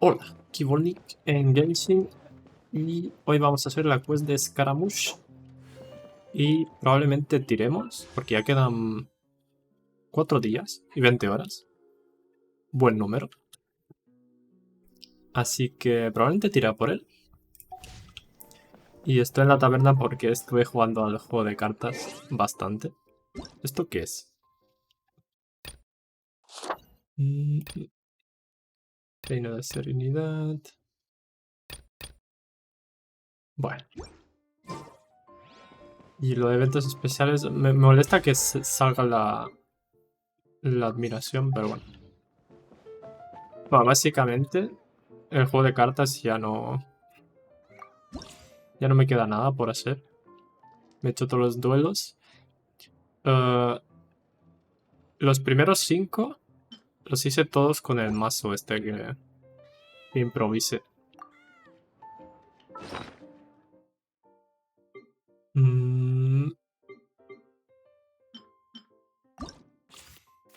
Hola, Kivolnik en Genshin y hoy vamos a hacer la quest de Scaramouche y probablemente tiremos porque ya quedan 4 días y 20 horas. Buen número. Así que probablemente tira por él. Y estoy en la taberna porque estuve jugando al juego de cartas bastante. ¿Esto qué es? Reino de Serenidad. Bueno. Y lo de eventos especiales, me molesta que salga la admiración, pero bueno. Bueno, básicamente el juego de cartas ya no me queda nada por hacer. Me he hecho todos los duelos. Los primeros 5 los hice todos con el mazo este que improvisé.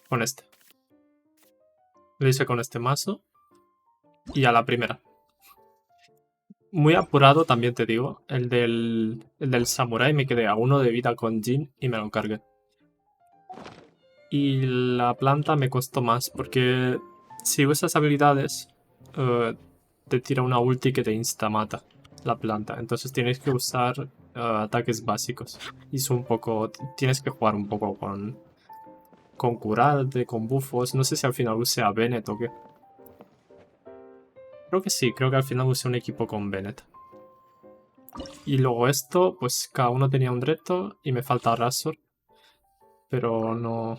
Con este. Lo hice con este mazo. Y a la primera. Muy apurado también te digo. El del samurai me quedé a 1 de vida con Jin y me lo cargué. Y la planta me costó más porque si usas habilidades te tira una ulti que te instamata la planta. Entonces tienes que usar ataques básicos. Y es un poco... Tienes que jugar un poco con curarte, con buffos. No sé si al final use a Bennett o qué. Creo que sí, creo que al final usé un equipo con Bennett. Y luego esto, pues cada uno tenía un reto y me falta Razor. Pero no...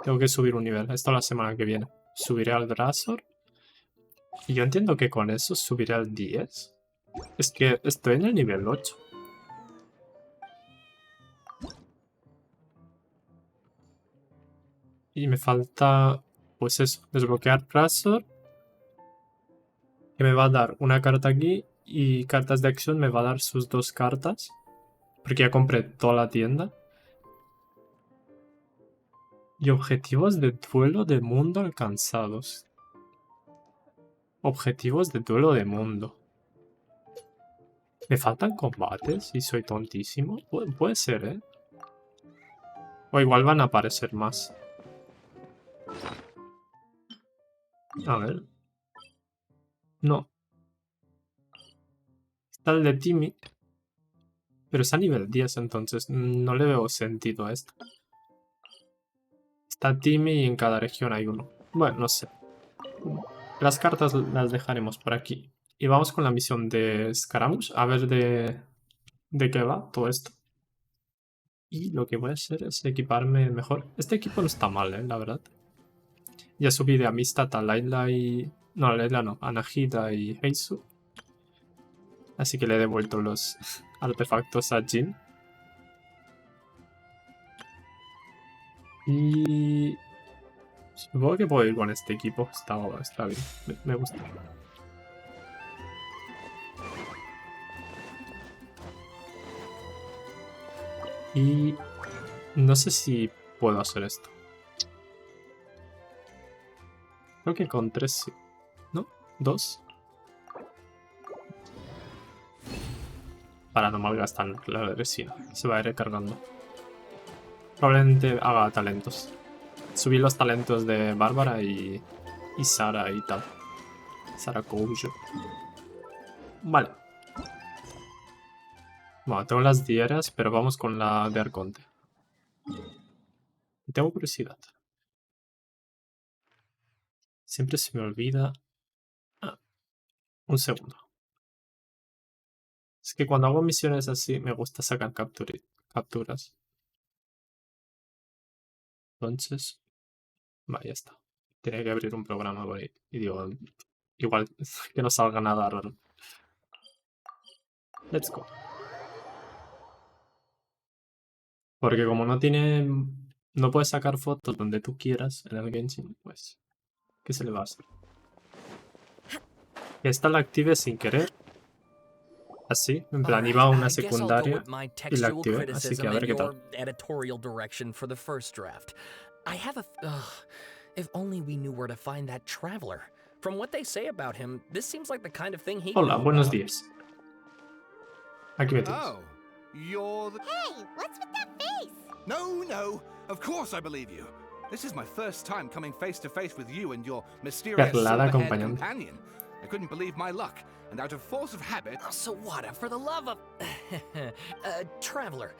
Tengo que subir un nivel. Esto la semana que viene. Subiré al Razor. Y yo entiendo que con eso subiré al 10. Es que estoy en el nivel 8. Y me falta, pues eso, desbloquear Razor. Que me va a dar una carta aquí. Y cartas de acción me va a dar sus 2 cartas. Porque ya compré toda la tienda. Y objetivos de duelo de mundo alcanzados. Objetivos de duelo de mundo. ¿Me faltan combates y soy tontísimo? Puede ser, ¿eh? O igual van a aparecer más. A ver. No. Está el de Timmy. Pero es a nivel 10, entonces no le veo sentido a esto. Está Timmy y en cada región hay uno. Bueno, no sé. Las cartas las dejaremos por aquí. Y vamos con la misión de Scaramouche. A ver de qué va todo esto. Y lo que voy a hacer es equiparme mejor. Este equipo no está mal, la verdad. Ya subí de amistad a Layla y... No, a Layla no. A Nahida y Heisu. Así que le he devuelto los artefactos a Jin. Y... Supongo que puedo ir con este equipo. Está bien. Me gusta. Y... No sé si puedo hacer esto. Creo que con 3 sí. ¿No? 2. Para no malgastar la resina. Se va a ir recargando. Probablemente haga talentos. Subí los talentos de Bárbara y Sara y tal. Sara Koujo. Vale. Bueno, tengo las diarias, pero vamos con la de Arconte. Tengo curiosidad. Siempre se me olvida... Ah, un segundo. Es que cuando hago misiones así me gusta sacar capturas. Entonces... Vale, ya está. Tenía que abrir un programa por ahí. Y digo, igual que no salga nada raro. Let's go. Porque como no tiene... No puedes sacar fotos donde tú quieras en el Genshin, pues... ¿Qué se le va a hacer? Esta la active sin querer. Así, en plan, iba a una secundaria y la activé, así que a ver qué tal. I have a... if only we knew where to find that traveler. From what they say about him, this seems like the kind of thing he'd Hola, know buenos about. días. Aquí me tienes. Oh, you're the... Hey, what's with that face? No, of course I believe you. This is my first time coming face to face with you and your mysterious Perlada silver-haired acompañante. companion. I couldn't believe my luck, and out of force of habit... Oh, Sawada, for the love of... Traveler,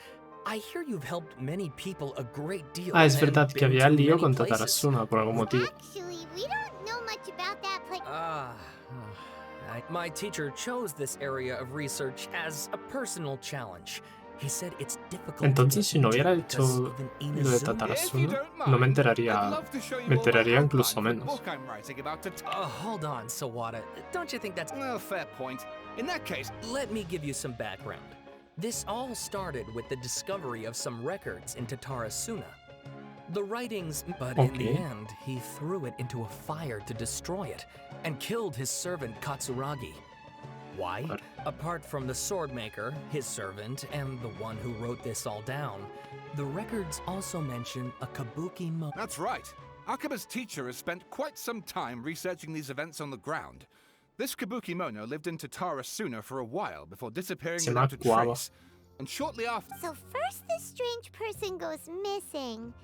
I hear you've helped many people a great deal. Ah, es and verdad que been había to lío many con places. Tatarasuna por algún motivo. Actually, we don't know much about that place. My teacher chose this area of research as a personal challenge. He said it's difficult Entonces, to si no get hubiera into because hecho even lo de Inazuma- Tatarasuna, no me enteraría, me enteraría incluso menos. Hold on, Sawada. Don't you think that's... Well, fair point. In that case... Let me give you some background. This all started with the discovery of some records in Tatarasuna. The writings, but in the Okay. end, he threw it into a fire to destroy it, and killed his servant Katsuragi. Why? But- Apart from the swordmaker, his servant, and the one who wrote this all down, the records also mention a kabuki mo- That's right. Akaba's teacher has spent quite some time researching these events on the ground. This kabuki mono lived in Tatarasuna for a while before disappearing Se without a llama Guava. trace. And shortly after... So first this strange person goes missing.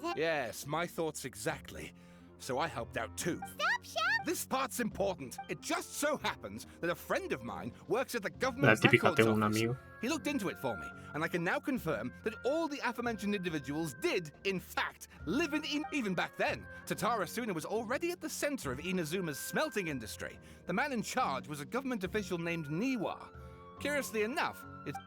Then Yes, my thoughts exactly. So I helped out too. stop shouting! This part's important. It just so happens that a friend of mine works at the La government típica, records tengo un office. amigo. He looked into it for me, and I can now confirm that all the aforementioned individuals did, in fact, live in even back then. Tatarasuna was already at the center of Inazuma's smelting industry. The man in charge was a government official named Niwa. Curiously enough, it's...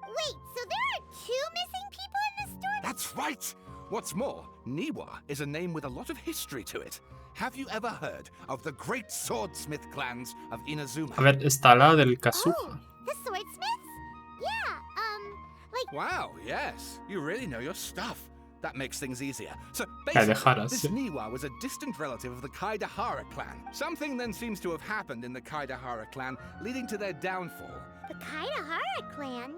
Wait, so there are two missing people in this story? That's right! What's more, Niwa is a name with a lot of history to it. Have you ever heard of the great swordsmith clans of Inazuma? A ver, está la del Oh, Kazuha. the swordsmiths? Yeah, like Wow, yes. You really know your stuff. That makes things easier. So La de basically, Hara, this sí. Niwa was a distant relative of the Kaidahara clan. Something then seems to have happened in the Kaidahara clan, leading to their downfall. the Kaidahara clan.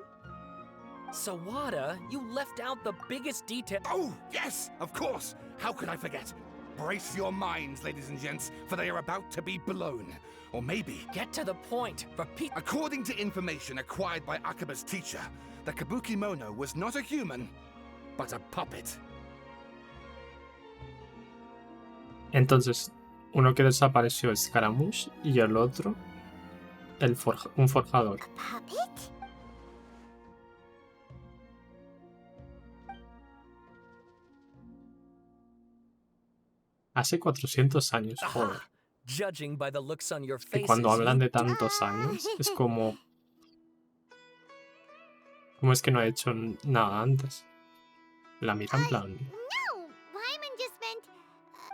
Sawada, you left out the biggest detail. Oh, yes, of course. How could I forget? Brace your minds, ladies and gents, for they are about to be blown. Or maybe, Get to the point. For Pete. according to information acquired by Akaba's teacher, the Kabuki Mono was not a human, but a puppet. Entonces, uno que desapareció es Scaramouche y el otro, un forjador. Puppet? Hace 400 años, joder. Aha! Judging by the looks on your Y faces, cuando hablan you- de tantos años, es como... ¿Cómo es que no ha hecho nada antes? La mira en plan... No, Lyman just meant.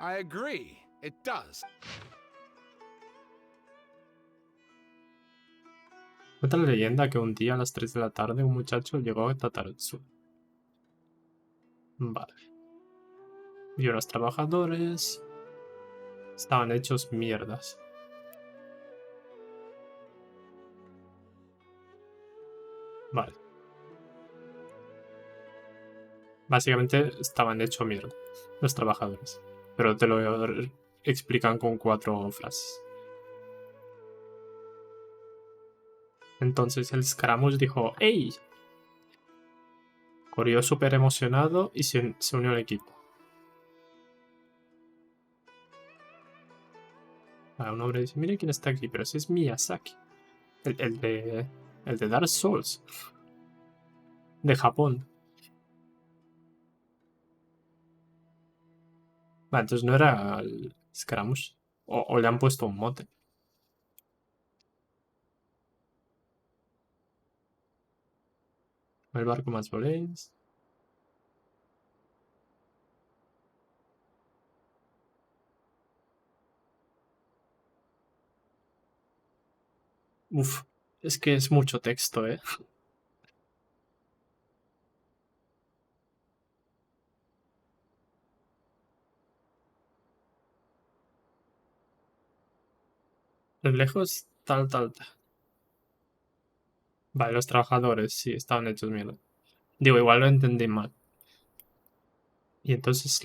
I agree. It does. Cuenta la leyenda que un día a las 3 de la tarde un muchacho llegó a Tatarutsu. Vale. Vio a los trabajadores. Estaban hechos mierdas. Vale. Básicamente estaban hechos mierda los trabajadores. Pero te lo explican con 4 frases. Entonces el Scaramouche dijo ¡Ey! Corrió súper emocionado y se unió al equipo. Un hombre dice, mire quién está aquí, pero ese es Miyazaki. El de Dark Souls. De Japón. Vale, entonces no era el Scaramouche. O le han puesto un mote. El barco más voléis. Uf, es que es mucho texto, ¿eh? Lejos, tal. Vale, los trabajadores, sí, estaban hechos mierda. Digo, igual lo entendí mal. Y entonces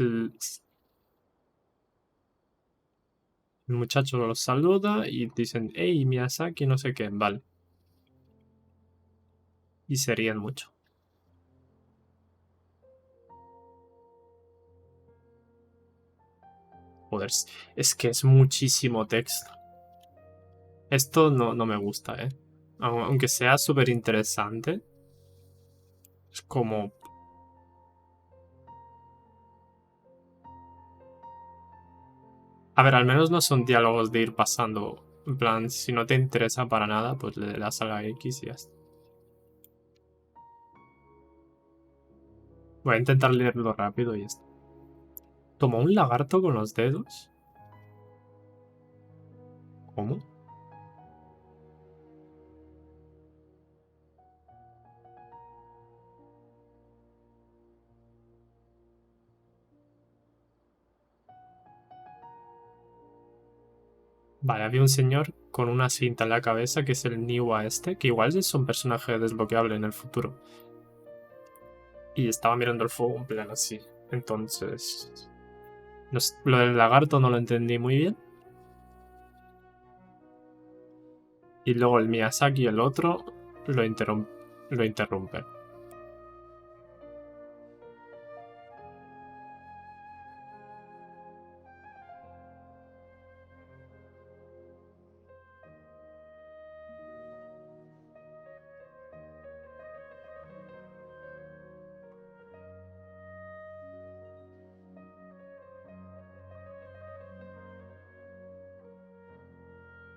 El muchacho los saluda y dicen, hey, Miyazaki, no sé qué, vale. Y se ríen mucho. Joder, es que es muchísimo texto. Esto no me gusta, ¿eh? Aunque sea súper interesante. Es como... A ver, al menos no son diálogos de ir pasando. En plan, si no te interesa para nada, pues le das a la X y ya está. Voy a intentar leerlo rápido y ya está. ¿Tomó un lagarto con los dedos? ¿Cómo? Vale, había un señor con una cinta en la cabeza que es el Niwa este, que igual es un personaje desbloqueable en el futuro. Y estaba mirando el fuego en plan así. Entonces... lo del lagarto no lo entendí muy bien. Y luego el Miyazaki y el otro lo interrumpen.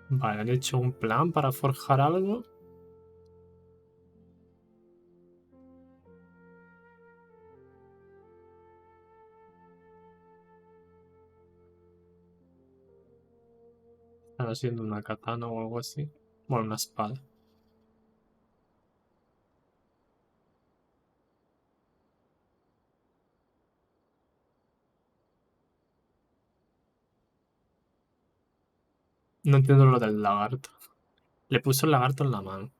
Vale, han hecho un plan para forjar algo. Están haciendo una katana o algo así. Bueno, una espada. No entiendo lo del lagarto. Le puso el lagarto en la mano.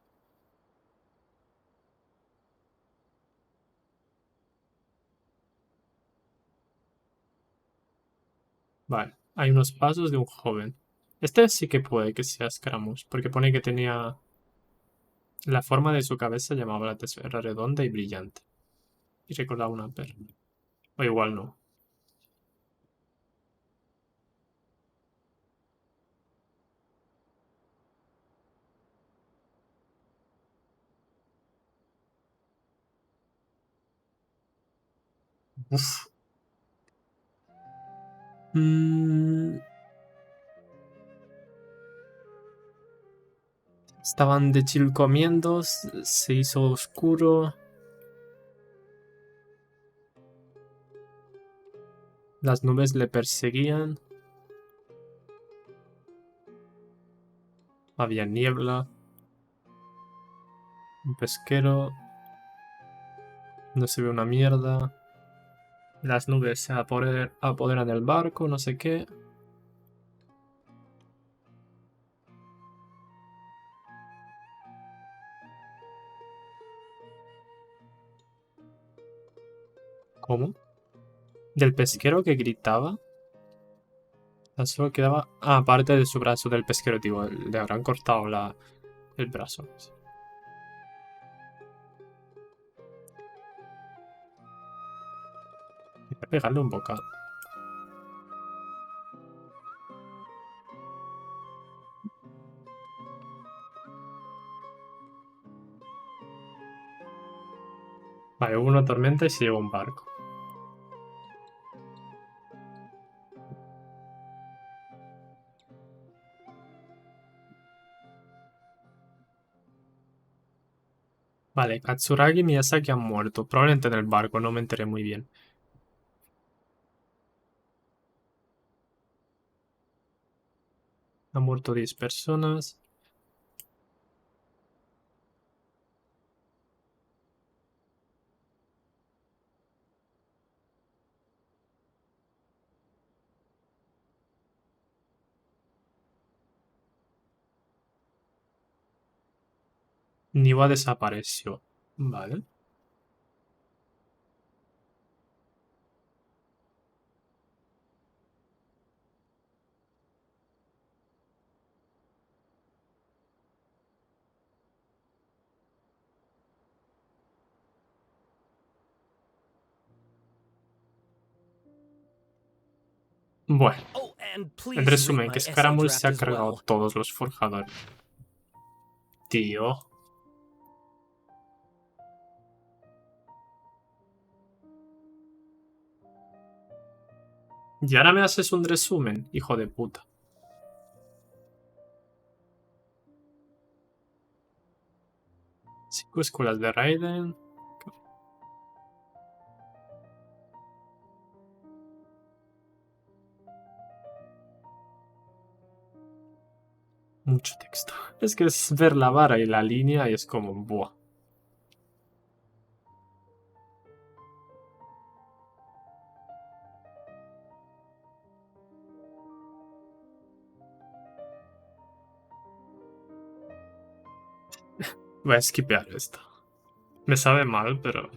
Vale, hay unos pasos de un joven. Este sí que puede que sea Scaramouche, porque pone que tenía... La forma de su cabeza llamaba la atención, era redonda y brillante. Y recordaba una perla. O igual no. Uf. Mm, estaban de chill comiendo, se hizo oscuro. Las nubes le perseguían. Había niebla. Un pesquero. No se ve una mierda. Las nubes se apoderan del barco, no sé qué. ¿Cómo? Del pesquero que gritaba. Solo quedaba. Ah, parte de su brazo del pesquero, digo. Le habrán cortado el brazo. Voy a pegarle un bocado. Vale, hubo una tormenta y se llevó un barco. Vale, Katsuragi y Miyazaki han muerto. Probablemente en el barco, no me enteré muy bien. Han muerto 10 personas. Niwa desapareció. Vale. Bueno, Oh, and please en read resumen, my que essay Scaramouche draft se ha as cargado well. todos los forjadores. Tío. Y ahora me haces un resumen, hijo de puta. Cinco escuelas de Raiden. Mucho texto. Es que es ver la vara y la línea y es como, buah. Voy a skipear esto. Me sabe mal, pero...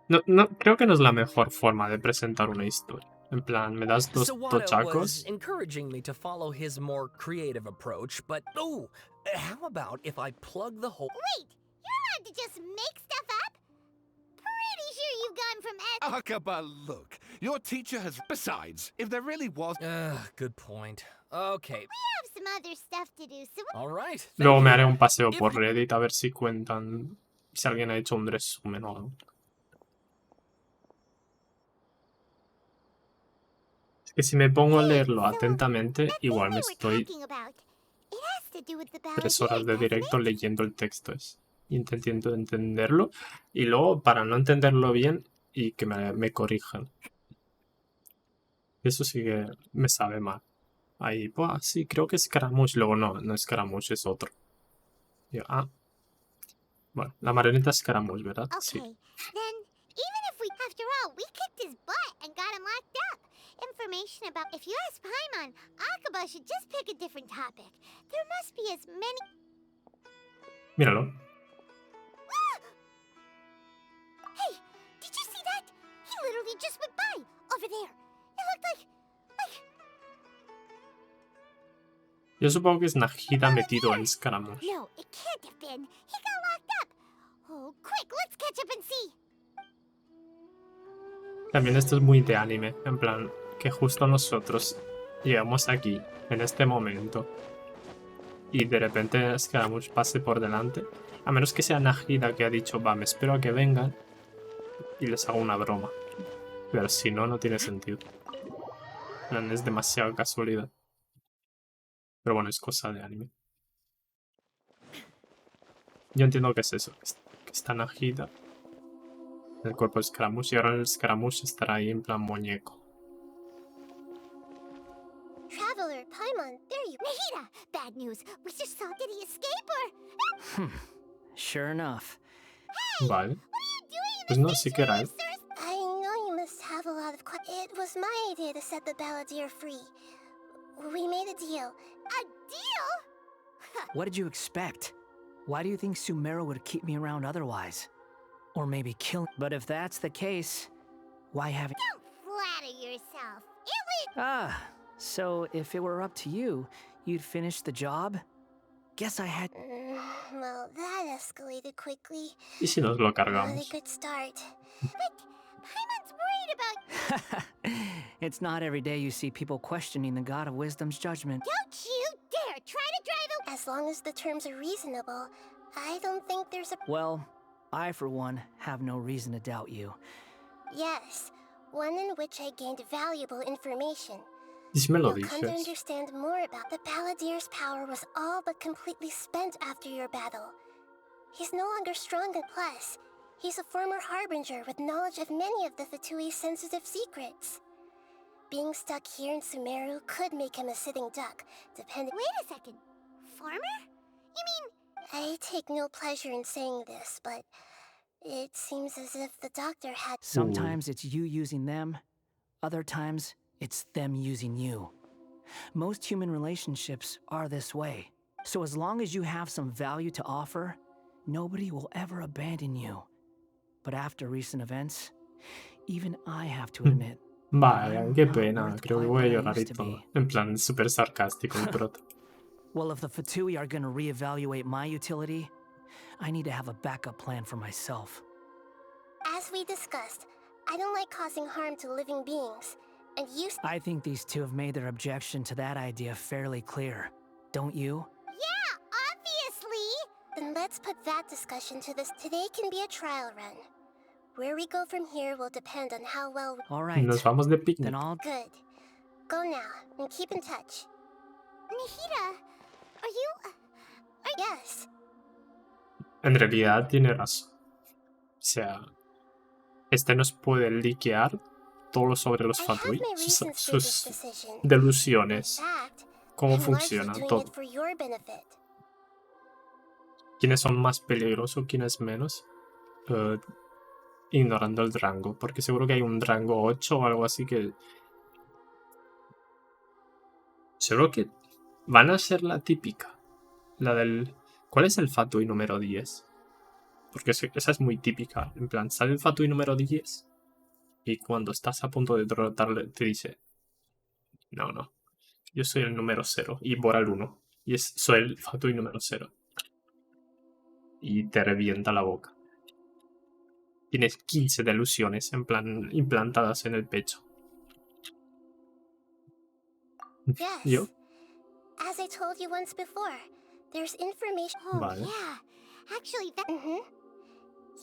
No, creo que no es la mejor forma de presentar una historia. En plan, me das dos Sawada was tochacos. encouraging me to follow his more creative approach, but oh, how about if I plug the hole? Wait, you're allowed to just make stuff up? Pretty sure you've gone from Akaba, look. Your teacher has... Besides, if there really was... Good point. Okay, have some other stuff to do, so all right. Luego thank me you. haré un paseo If por you- Reddit a ver si cuentan... Si alguien ha hecho un resumen o algo. Es que si me pongo a leerlo atentamente, that igual thing me we were estoy talking about, it has to do with the 3 horas Balladeer, de doesn't directo it? leyendo el texto. Intentando entenderlo. Y luego, para no entenderlo bien, y que me corrijan. Eso sí que me sabe mal. Ahí, pues sí, creo que es Scaramouche. Luego no es Scaramouche, es otro. Yo, bueno, la marioneta es Scaramouche, ¿verdad? Sí. Okay, then even if we, after all, we kicked his butt and got him locked up. Information about, if you ask Paimon, Akaba should just pick a different topic. There must be as many. Míralo. Hey, did you see that? He literally just went by over there. It looked like. Yo supongo que es Najida metido en Scaramouche. No, it can't have been. He got locked up. Oh, quick, let's catch up and see. También esto es muy de anime, en plan, que justo nosotros llegamos aquí, en este momento, y de repente Scaramouche pase por delante, a menos que sea Najida que ha dicho, va, me espero a que vengan, y les hago una broma. Pero si no, no tiene sentido. En plan, es demasiada casualidad. Pero bueno, es cosa de anime. Yo entiendo que es eso, que está Najida en el cuerpo de Scaramouche, y ahora el Scaramouche estará ahí en plan muñeco. Traveler, Paimon, there you. Nahida, bad news. We just saw. Did he escape or? Sure enough. Vale. What are you doing? Pues no, sí que era él. I know you must have a lot of. It was my idea to set the Balladeer free. We made a deal. A deal? What did you expect? Why do you think Sumeru would keep me around otherwise? Or maybe kill me? But if that's the case, why haven't... Don't flatter yourself. It was. Ah, so if it were up to you, you'd finish the job? Guess I had... Well, that escalated quickly. ¿Y si nos lo Not a cargamos? good start. But Paimon's worried about. It's not every day you see people questioning the God of Wisdom's judgment. Don't you dare try to drive a. As long as the terms are reasonable, I don't think there's a. Well, I, for one, have no reason to doubt you. Yes, one in which I gained valuable information. ¿Y si me lo You'll come to dices? understand more about the Balladeer's power was all but completely spent after your battle. He's no longer strong, and plus, he's a former harbinger with knowledge of many of the Fatui's sensitive secrets. Being stuck here in Sumeru could make him a sitting duck, depending. Wait a second. Farmer? You mean? I take no pleasure in saying this, but it seems as if the doctor had. Sometimes it's you using them, other times it's them using you. Most human relationships are this way. So as long as you have some value to offer, nobody will ever abandon you. But after recent events, even I have to admit. Vaya, I'm qué not pena, worth creo que quite voy a what I llorar y used to todo. be. En plan, súper sarcástico el prota. Well, if the Fatui are gonna reevaluate my utility, I need to have a backup plan for myself. As we discussed, I don't like causing harm to living beings. And you... I think these two have made their objection to that idea fairly clear. Don't you? Yeah, obviously! Then let's put that discussion to this. Today can be a trial run. Where we go from here will depend on how well we... All right. Nos vamos de Then picnic. I'll... Good. Go now, and keep in touch. Nihira, are you... Yes. En realidad tiene razón. O sea, este nos puede liquear todo sobre los I have Fatui, my sus, reasons for this sus decision. delusiones, In fact, cómo I'm largely funciona doing todo. it for your benefit. Quiénes son más peligrosos, quiénes menos. Ignorando el rango, porque seguro que hay un rango 8 o algo así que... Seguro que van a ser la típica. La del... ¿Cuál es el Fatui número 10? Porque esa es muy típica. En plan, sale el Fatui número 10 y cuando estás a punto de derrotarle te dice: no, yo soy el número 0 y borra el 1. Y soy el Fatui número 0. Y te revienta la boca. Tienes 15 delusiones en plan implantadas en el pecho. Yes. ¿Yo? As I told you once before, there's information... Vale. yeah. Actually, that...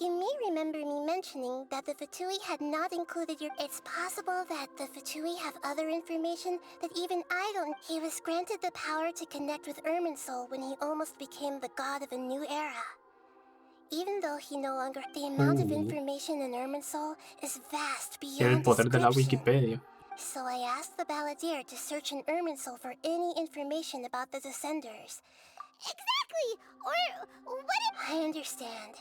You may remember me mentioning that the Fatui had not included your... It's possible that the Fatui have other information that even I don't... He was granted the power to connect with Irminsul when he almost became the god of a new era. Even though he no longer... The amount of information in Irminsul is vast Tiene el beyond poder de la description. Wikipedia. So I asked the Balladeer to search in Irminsul for any information about the Descenders. Exactly! Or what if... I understand.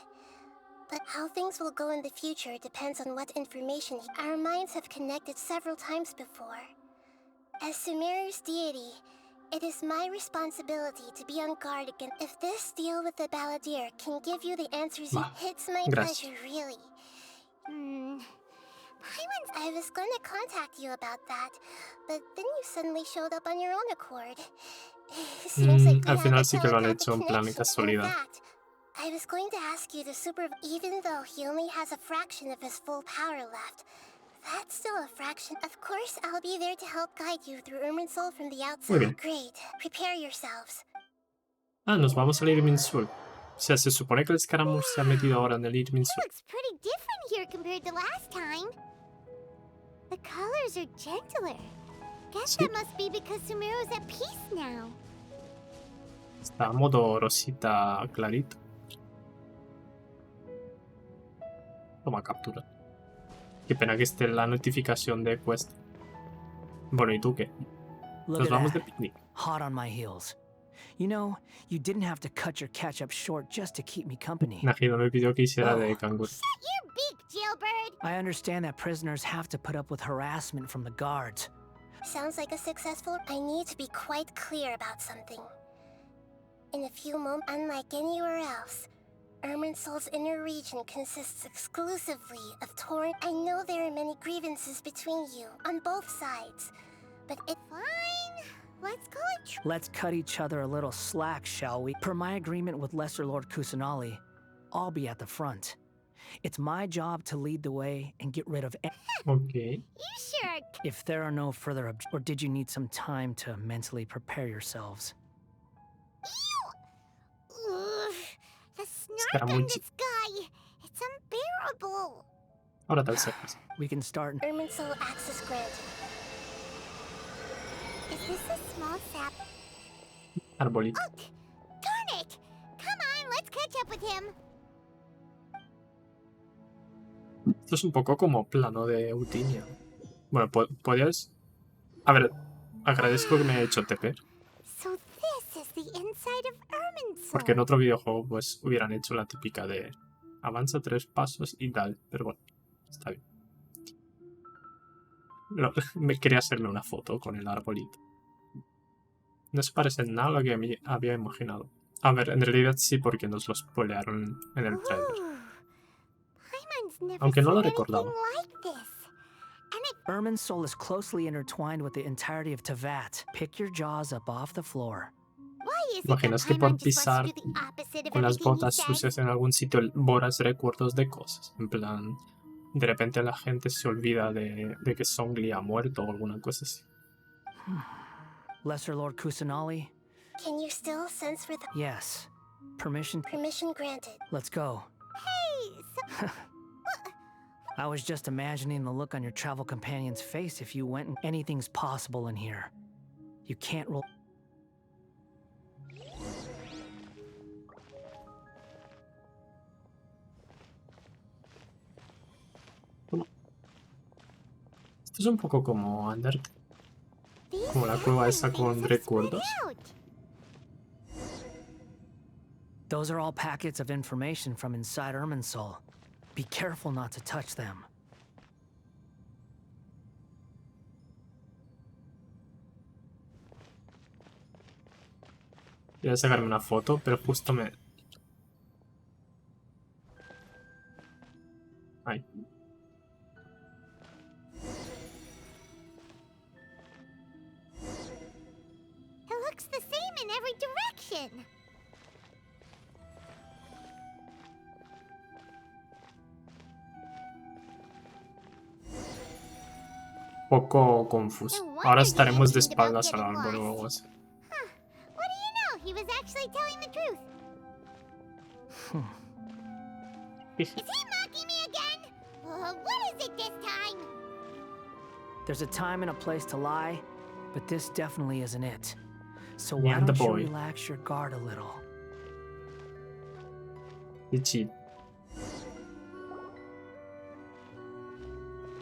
But how things will go in the future depends on what information our minds have connected several times before. As Sumeru's deity, it is my responsibility to be on guard against... If this deal with the Balladeer can give you the answers, it's my Gracias. pleasure, really. I was going to contact you about that, but then you suddenly showed up on your own accord. Seems like we Al have final a sí que lo han telepathic hecho en plan connection. casualidad. In fact, I was going to ask you to even though he only has a fraction of his full power left. That's still a fraction. Of course, I'll be there to help guide you through Irminsul from the Muy outside. bien. Great. Prepare yourselves. Ah, nos vamos al Irminsul. O sea, se supone que el Scaramouche se ha metido ahora en el Irminsul. Looks pretty different here compared to last time. The colors are gentler. Guess that must be because Sumeru's at peace now. Está a modo rosita clarito. Toma captura. Qué pena que esté la notificación de Quest. Bueno, ¿y tú qué? Look Nos at vamos de that. picnic. Hot on my heels. You know, you didn't have to cut your catch-up short just to keep me company. Najiro me pidió que hiciera de Oh. canguro. Your beak, jailbird! I understand that prisoners have to put up with harassment from the guards. Sounds like a successful... I need to be quite clear about something. In a few moments, unlike anywhere else, Irminsul's inner region consists exclusively of torrent... I know there are many grievances between you, on both sides, but it... Fine. Let's call it... Let's cut each other a little slack, shall we? Per my agreement with Lesser Lord Kusanali, I'll be at the front. It's my job to lead the way and get rid of... Ok. You sure... If there are no further or did you need some time to mentally prepare yourselves? Ugh, the snark on Scaramouche. this guy. It's unbearable. Ahora te acercas. We can start... Irminsul access granted. Is this a small sap? Arbolito. Look! Darn it! Come on, let's catch up with him. Esto es un poco como plano de Utinia. Bueno, podrías... A ver, agradezco que me haya hecho TP. So this is the inside of Irminsul. Porque en otro videojuego pues hubieran hecho la típica de avanza 3 pasos y tal. Pero bueno, está bien. No, me quería hacerme una foto con el arbolito. No se parece en nada a lo que me había imaginado. A ver, en realidad sí, porque nos lo spoilearon en el trailer. Paimon's never Aunque no lo seen recordaba. anything like this. And it... Irminsul is closely intertwined with the entirety of Tevat. Pick your jaws up off the floor. Why is it that ¿Imaginas que Paimon por just wants to pisar do the opposite of con las everything he botas says? sucias en algún sitio borras recuerdos de cosas? En plan, de repente la gente se olvida de que Songli ha muerto o alguna cosa así. Lesser Lord Kusanali? Can you still sense for the Yes. Permission? permission granted? Let's go. Hey, so I was just imagining the look on your travel companion's face if you went and anything's possible in here. You can't roll. Esto es un poco como Undertale. these Como la cueva esa happening con things have spread recuerdos. out. Those are all packets of information from inside Irminsul. Be careful not to touch them. Voy a sacarme una foto, pero justo me... Ay. It looks the same in every direction. Poco confuso. Ahora estaremos de espaldas al árbol o algo así. Huh. What do you know? He was actually telling the truth. Is he mocking me again? What is it this time? There's a time and a place to lie, but this definitely isn't it. So Me why and the don't you boy. relax your guard a little? Ichi.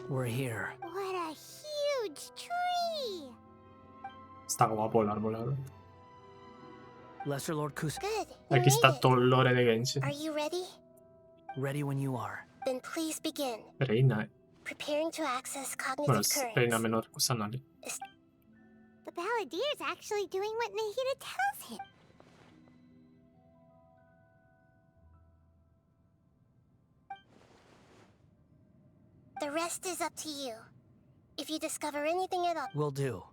We're here. What a huge tree! Está guapo el árbol, la verdad. Lesser Lord Kus, Good. You Aquí made está it. todo el lore de Genshin. Are you ready? ready when you are. Then please begin. Reina. Preparing to access cognitive Bueno, es currents. reina menor Kusanali. The Balladeer's actually doing what Nahida tells him. The rest is up to you. If you discover anything at all... Will do.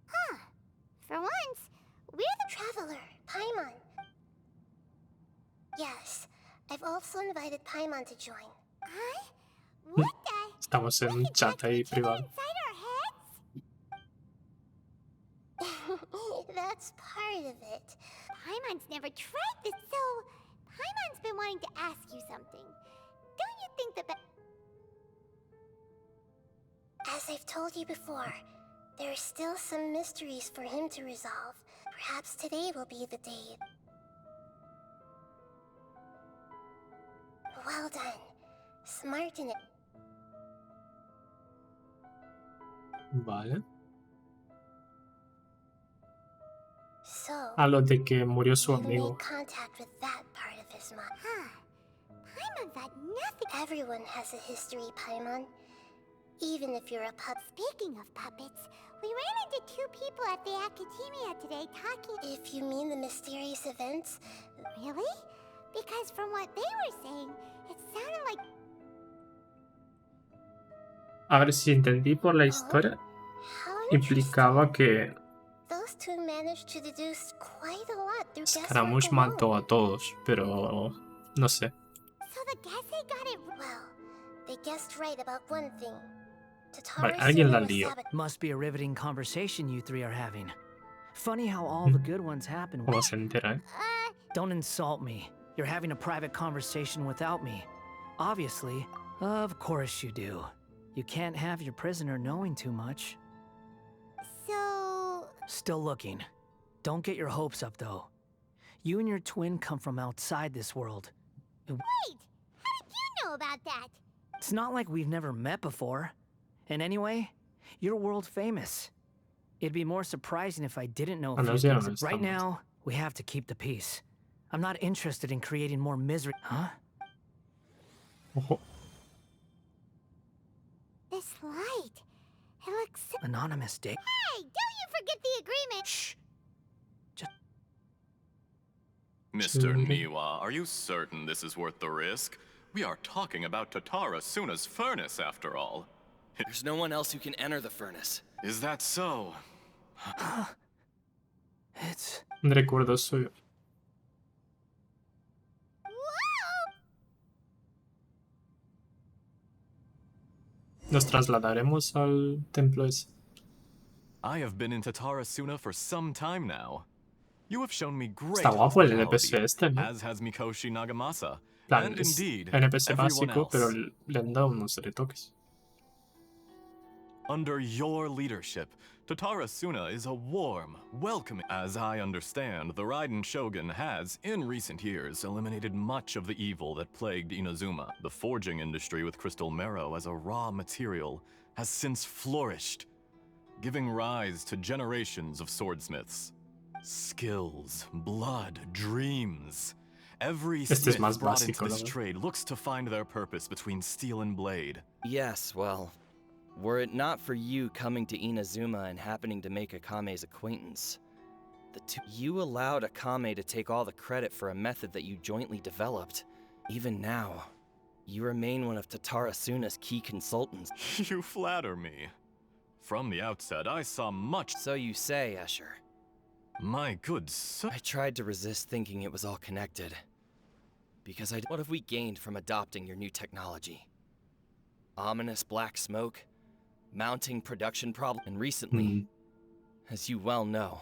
Huh. For once, we're the traveler, Paimon. Yes, I've also invited Paimon to join. Huh? What the... Estamos en un chat ahí privado. Inside our heads? That's part of it. Paimon's never tried this, so Paimon's been wanting to ask you something. Don't you think that... As I've told you before, there are still some mysteries for him to resolve. Perhaps today will be the day. Well done. Smart in it. Vale. So... A lo de que murió su he amigo. made contact with that part of his mind. Huh. Paimon's got nothing. Everyone has a history, Paimon. Even if you're a pup. Speaking of puppets, we ran into two people at the Academia today talking... If you mean the mysterious events... Really? Because from what they were saying, it sounded like... A ver si entendí por la historia. How Implicaba que Those two managed to deduce quite a lot through guesswork Scaramouche alone. mató a todos, pero no sé. So the guessing got it well. They guessed right about one thing. Vale, Tatara alguien la Suna was lió. Must be a riveting conversation you three are having. Funny how all the good ones happen. ¿Cómo se entera, eh? Don't insult me. You're having a private conversation without me. Obviously. Of course you do. You can't have your prisoner knowing too much. So... Still looking. Don't get your hopes up, though. You and your twin come from outside this world. Wait! How did you know about that? It's not like we've never met before. And anyway, you're world famous. It'd be more surprising if I didn't know a few Nos ya things. no Right estamos. now, we have to keep the peace. I'm not interested in creating more misery. Huh? Ojo. This light... It looks so... Anonymous date. Hey! Don't you forget the agreement! Shh. Mr. Niwa, are you certain this is worth the risk? We are talking about Tatara Suna's furnace, after all. There's no one else who can enter the furnace. Is that so? It's... Un recuerdo suyo. Nos trasladaremos al templo ese. I have been in Tatarasuna for some time now. You have shown me great Está guapo el hospitality, NPC este, ¿no? as has Mikoshi Nagamasa, Plan, and es indeed NPC everyone básico, pero else. le han dado unos retoques. Under your leadership, Tatarasuna is a warm, welcoming. As I understand, the Raiden Shogun has, in recent years, eliminated much of the evil that plagued Inazuma. The forging industry with crystal marrow as a raw material has since flourished, giving rise to generations of swordsmiths. Skills, blood, dreams. Every Este es smith más brought into básico, la this verdad. trade looks to find their purpose between steel and blade. Yes, well, were it not for you coming to Inazuma and happening to make Akame's acquaintance, you allowed Akame to take all the credit for a method that you jointly developed. Even now, you remain one of Tatarasuna's key consultants. You flatter me. From the outset, I saw much. So you say, Escher. My good sir. I tried to resist thinking it was all connected. Because what have we gained from adopting your new technology? Ominous black smoke, mounting production problem, and recently, as you well know,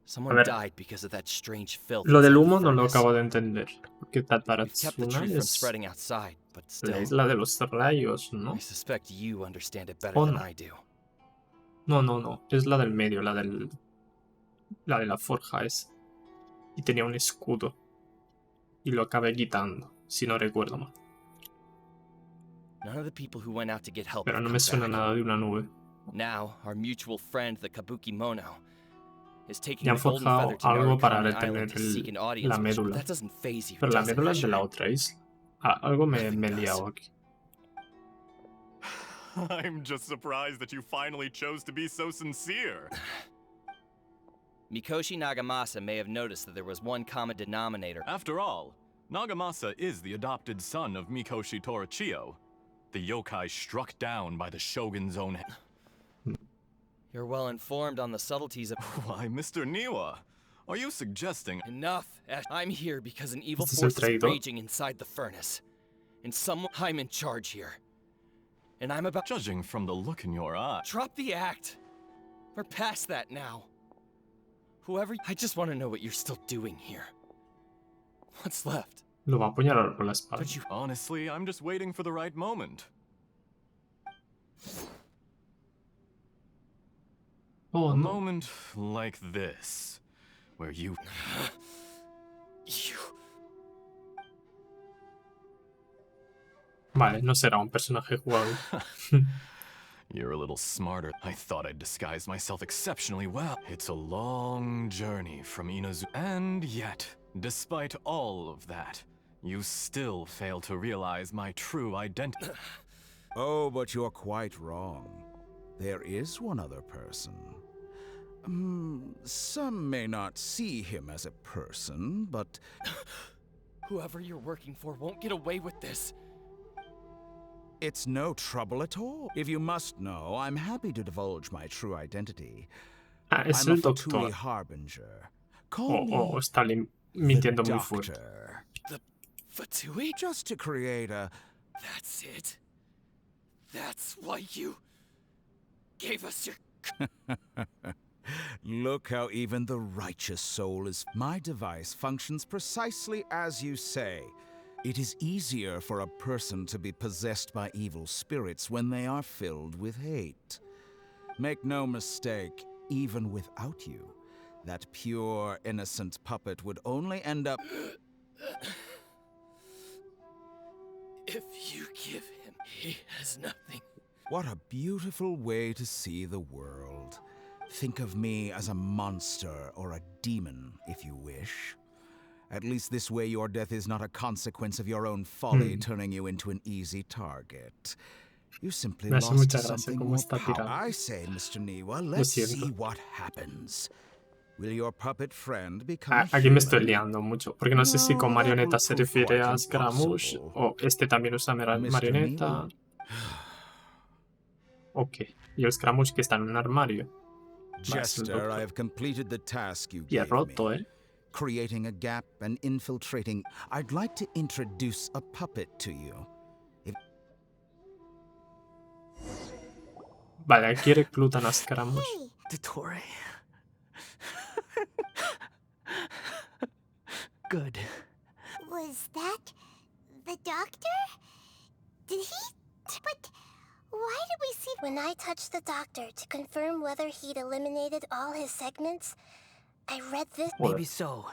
someone died because of that strange filth. Lo del inside the humo no lo furnace. acabo de entender. Porque We've kept the Tataratsuna truth from es spreading outside, but la still, isla de los rayos, ¿no? I suspect you understand it better Oh, than no. I do. No. Es la del medio, la de la forja esa. Y tenía un escudo. Y lo acabé quitando, si no recuerdo mal. None of the people who went out to get help Pero have no come me suena back. nada de una nube. Now, our mutual friend, the Kabuki Mono, is taking Le han the golden forjado feather to algo para Narukami retener Island to seek an audience. la Which, médula. that doesn't phase you, Pero la does it, médula es de la Escher? otra isla. Algo me he Nothing does. liado aquí. I'm just surprised that you finally chose to be so sincere. Mikoshi Nagamasa may have noticed that there was one common denominator. After all, Nagamasa is the adopted son of Mikoshi Torachiyo, the yokai struck down by the Shogun's own hand. You're well informed on the subtleties of... Why, Mr. Niwa, are you suggesting... Enough, Ash. I'm here because an evil Este es force el is traidor. raging inside the furnace. And I'm in charge here. And I'm about... Judging from the look in your eye... Drop the act. We're past that now. Whoever... I just want to know what you're still doing here. What's left? Lo va a apuñalar por la espalda. Don't you... Honestly, I'm just waiting for the right moment. Oh, A no. moment like this, where you... You... Vale, no será un personaje jugable. You're a little smarter. I thought I'd disguised myself exceptionally well. It's a long journey from Inazu. And yet, despite all of that, you still fail to realize my true identity. Oh, but you're quite wrong. There is one other person. Some may not see him as a person, but... Whoever you're working for won't get away with this. It's no trouble at all. If you must know, I'm happy to divulge my true identity. Ah, es I'm a el Fatui doctor. Harbinger. Call me Está mintiendo muy fuerte. Doctor. The Fatui? Just to create a... That's it. That's why you gave us your... Look how even the righteous soul is... My device functions precisely as you say. It is easier for a person to be possessed by evil spirits when they are filled with hate. Make no mistake, even without you, that pure, innocent puppet would only end up... If you give him, he has nothing. What a beautiful way to see the world. Think of me as a monster or a demon, if you wish. At least this way your death is not a consequence of your own folly turning you into an easy target. You simply Me hace lost mucha gracia something cómo more está tirado. I say, Mr. Niwa, let's siento. see what happens. Will your puppet friend become Ah, aquí me estoy human? liando mucho, porque no sé si con No, that marioneta will se prove refiere quite a Scaramouche impossible. o este también usa Mr. marioneta. Ok, y el Scaramouche que está en un armario. Jester, I have completed the task you Y es gave me. roto, Creating a gap and infiltrating. I'd like to introduce a puppet to you. Vale, aquí reclutan a Scaramouche. Hey, Dottore. Good. was that the doctor? Did he? But why did we see? When I touched the doctor to confirm whether he'd eliminated all his segments, I read this. Joder. Maybe so.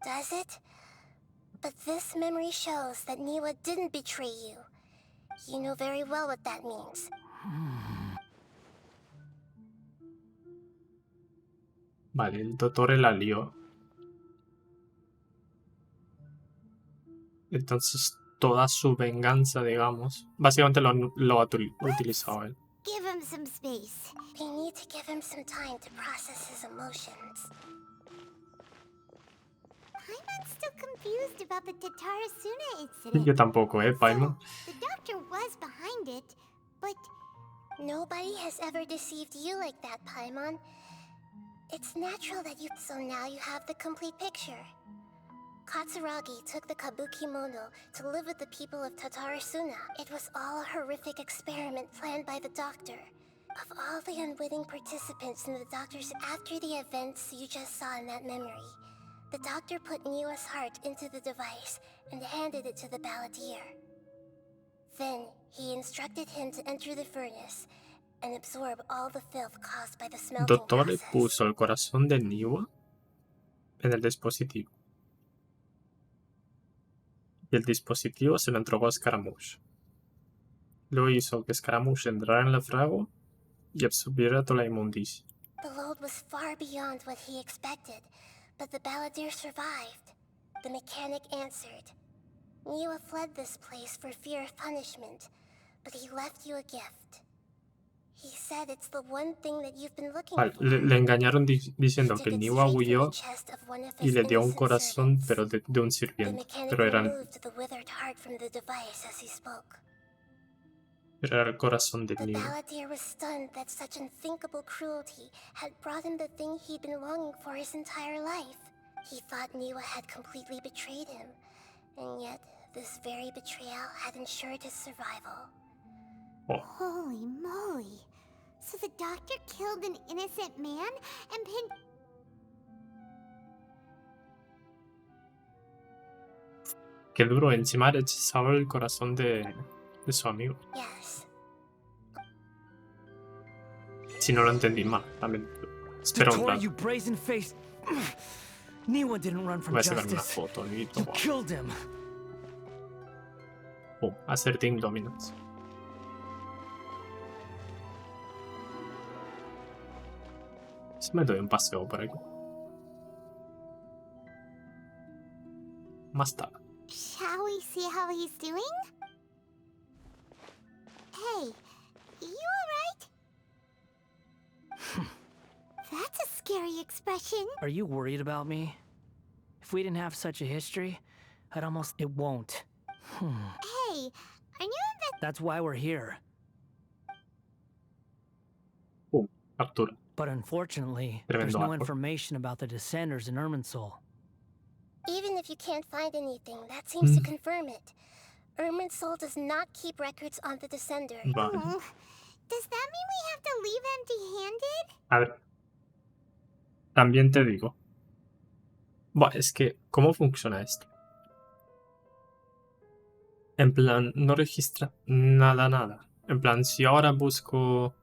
Does it? But this memory shows that Niwa didn't betray you. You know very well what that means. Vale, el Dottore la lió. Entonces, toda su venganza, digamos, básicamente lo ha utilizado él. Give him some space. We need to give him some time to process his emotions. I'm still confused about the Tatarasuna incident. Yo tampoco, Paimon. The doctor was behind it, but nobody has ever deceived you like that, Paimon. It's natural that you. So now you have the complete picture. Katsuragi took the Kabuki Mono to live with the people of Tatarasuna. It was all a horrific experiment planned by the doctor. Of all the unwitting participants in the doctor's after the events you just saw in that memory, the doctor put Niwa's heart into the device and handed it to the balladeer. Then he instructed him to enter the furnace and absorb all the filth caused by the smelting Dottore process. puso el corazón de Niwa en el dispositivo. Y el dispositivo se lo entregó a Scaramouche. Luego hizo que Scaramouche entrara en el fragua y absorbiera toda la inmundicia. The load was far beyond what he expected, but the balladeer survived. The mechanic answered. Niwa fled this place for fear of punishment, but he left you a gift. He said it's the one thing that you've been looking Vale, for. le engañaron diciendo He que took it Niwa straight from huyó the chest of one of y his le dio un innocent corazón, servants. pero de un The sirviente. mechanic Pero era removed the withered heart from the device as he spoke. el corazón de The Niwa. balladeer was stunned that such unthinkable cruelty had brought him the thing he'd been longing for his entire life. He thought Niwa had completely betrayed him, and yet this very betrayal had ensured his survival. Oh. Holy moly! So the doctor killed an innocent man and pinned... Qué duro, encima ha hechizado el corazón de su amigo. Yes. Si no lo entendí mal, también. Espera un Dottore, rato. you brazen-faced... Niwa didn't run from Voy a sacarme una justice. foto y You todo. killed him. Pum, hacer Team Dominance. Si me doy un paseo por aquí. Más tarde. Shall we see how he's doing? Hey, you alright? That's a scary expression. Are you worried about me? If we didn't have such a history, I'd almost... It won't. Hey, are you That's why we're here. Pum, captura. But unfortunately, there's Tremendo no arco. information about the Descenders in Irminsul. Even if you can't find anything, that seems to confirm it. Irminsul does not keep records on the Descender. Vale. Does that mean we have to leave empty-handed? A ver. También te digo. Buah, es que, ¿cómo funciona esto? En plan, no registra nada. En plan, si ahora busco,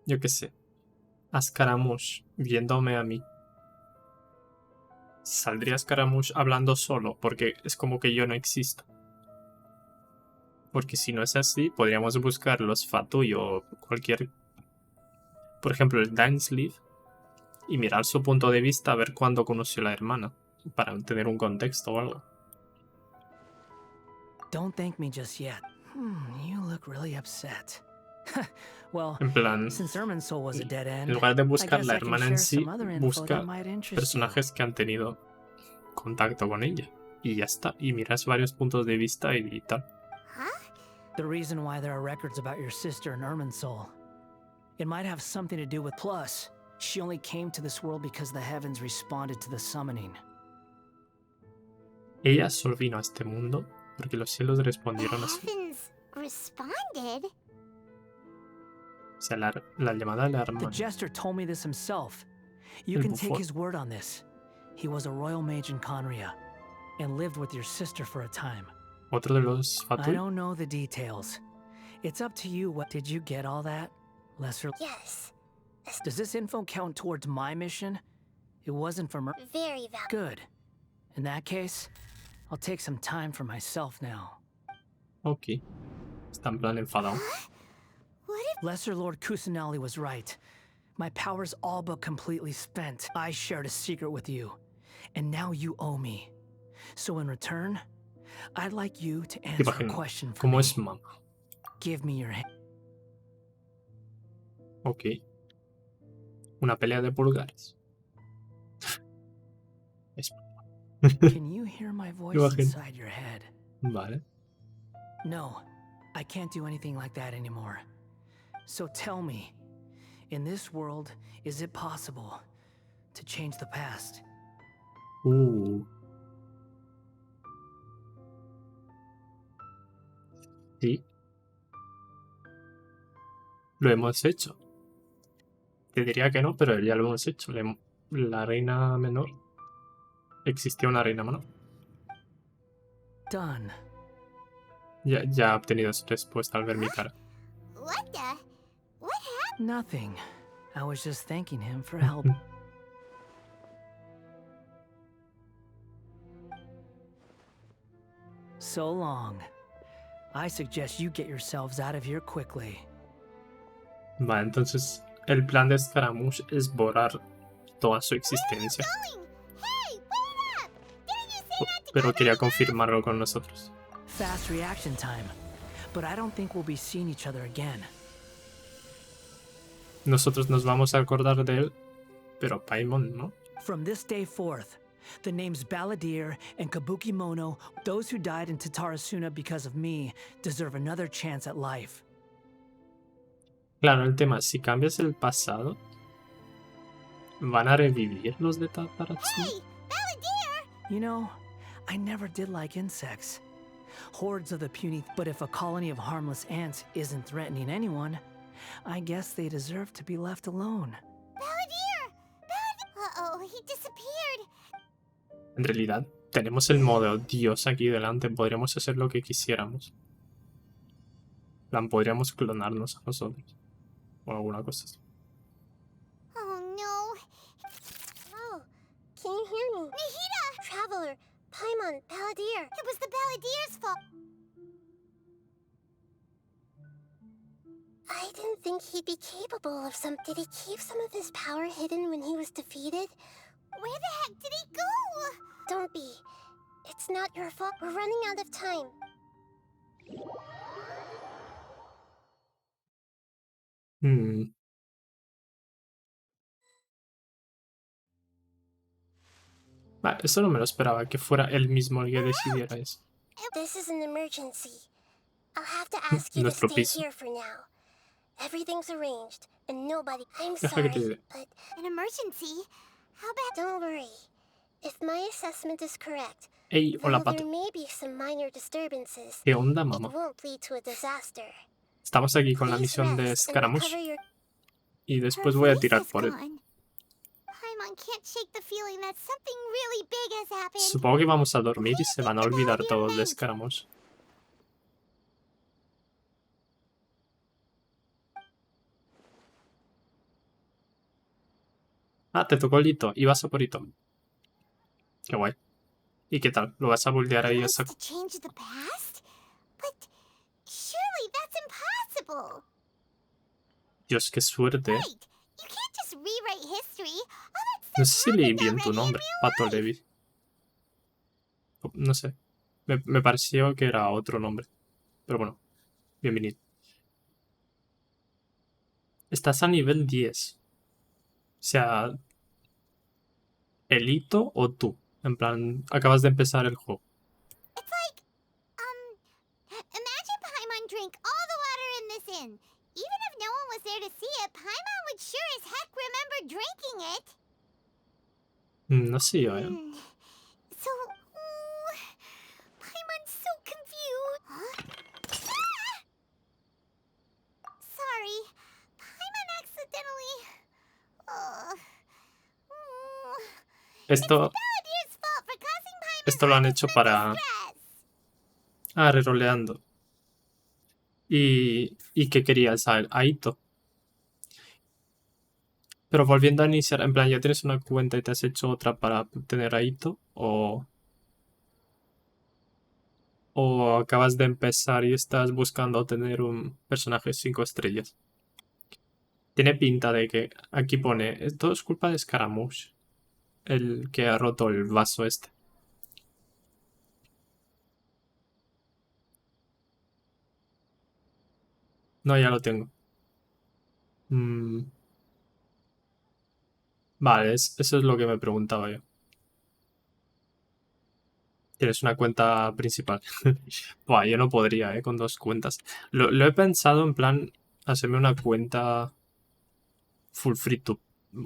yo qué sé, a Scaramouche viéndome a mí, ¿saldría Scaramouche hablando solo? Porque es como que yo no existo. Porque si no es así, podríamos buscar los Fatui o cualquier... Por ejemplo, el Dainsleeve y mirar su punto de vista a ver cuándo conoció a la hermana. Para tener un contexto o algo. Don't thank me just yet. You look really upset. Well, En plan, since Irminsul was a dead end, en lugar de I buscar guess la I can hermana en share sí, some other info busca that might interest you. personajes que han tenido contacto con ella. Y ya está. Y miras varios puntos de vista y tal. The reason why there are records about your sister in Irminsul. It might have something to do with... Plus, she only came to this world because the heavens responded to the summoning. Ella solo vino a este mundo porque los cielos The respondieron a su... heavens responded? O sea, la llamada de la The hermana. jester told me this himself. You El can take bufón. his word on this. He was a royal mage in Conria, and lived with your sister for a time. Otro de los I Fatui. don't know the details. It's up to you. What did you get all that? Lesser... Yes. Does this info count towards my mission? It wasn't for Very valuable. Good. In that case, I'll take some time for myself now. Ok. Está en plan enfadado. What if Lesser Lord Kusanali was right. My power's all but completely spent. I shared a secret with you, and now you owe me. So in return, I'd like you to answer a Imagino question for cómo me. es mamá. Give me your hand. Ok. Una pelea de pulgares. Es- Can you hear my voice Imagino. inside your head? Vale. No, I can't do anything like that anymore. So tell me, in this world, is it possible to change the past? Sí. Lo hemos hecho. Te diría que no, pero ya lo hemos hecho. La reina menor. Existía una reina menor. Done. Ya ha obtenido su respuesta al ver mi cara. what the? What happened? Nothing. I was just thanking him for help. So long. I suggest you get yourselves out of here quickly. Vale, entonces el plan de Scaramouche es borrar toda su existencia. Going! Hey, wait up! Didn't you say not to Pero go quería that way? confirmarlo con nosotros. Fast reaction time. But I don't think we'll be seeing each other again. Nosotros nos vamos a acordar de él, pero Paimon no. From this day forth, the names Balladeer and Kabuki Mono, those who died in Tatarasuna because of me, deserve another chance at life. Claro, el tema es, si cambias el pasado, ¿van a revivir los de Tataratsuna? Hey, Balladeer! You know, I never did like insects. Hordes of the puny, but if a colony of harmless ants isn't threatening anyone, I guess they deserve to be left alone. Balladeer! Uh-oh, he disappeared. En realidad, tenemos el modo Dios aquí delante, podríamos hacer lo que quisiéramos. En plan, podríamos clonarnos a nosotros. O alguna cosa así. Oh no. Oh, can you hear me? Nahida! Traveler, Paimon, Balladeer. It was the Balladeer's fault. I didn't think he'd be capable of some... Did he keep some of his power hidden when he was defeated? Where the heck did he go? Don't be. It's not your fault. We're running out of time. Vale, eso no me lo esperaba, que fuera él mismo el que decidiera eso. This is an emergency. I'll have to ask you to Nuestro stay piso. here for now. Everything's arranged, and nobody... I'm Deja que te sorry, diga. but... An emergency? How bad... Don't worry. If my assessment is correct, Ey, hola though Pato. there may be some minor disturbances, ¿Qué onda, it mamá? won't lead to a disaster. Estamos aquí con la Please misión de rest and Scaramouche recover your... y después voy a tirar por él. Paimon can't shake the feeling that something really big has happened. Supongo que vamos a dormir y se van a olvidar todos de Scaramouche. Ah, te tocó el hito. Y vas a por hito. Qué guay. ¿Y qué tal? ¿Lo vas a buldear ahí a Wants saco? to change the past? But surely that's impossible. Dios, qué suerte. ¿Eh? Wait, you can't just rewrite history. All that No stuff sé si leí happened bien tu already in nombre, real Pato life. Levi. No sé. Me pareció que era otro nombre. Pero bueno, bienvenido. Estás a nivel 10. O sea, ¿el hito o tú? En plan, acabas de empezar el juego. It's like, imagine Paimon drank all the water in this inn. Even if no one was there to see it, Paimon No sé yo, So, Paimon's so confused. Huh? Sorry, Paimon accidentally. It's the Esto, Balladeer's fault for causing Paimon esto lo han all this hecho mental para... stress. Ah, reroleando. ¿Y qué querías? A Ito. Pero volviendo a iniciar, en plan, ¿ya tienes una cuenta y te has hecho otra para tener a Ito? ¿O acabas de empezar y estás buscando tener un personaje 5 estrellas? Tiene pinta de que aquí pone, todo es culpa de Scaramouche, el que ha roto el vaso este. No, ya lo tengo. Vale, eso es lo que me preguntaba yo. Tienes una cuenta principal. Buah, yo no podría, con 2 cuentas. Lo he pensado en plan, hacerme una cuenta full free to...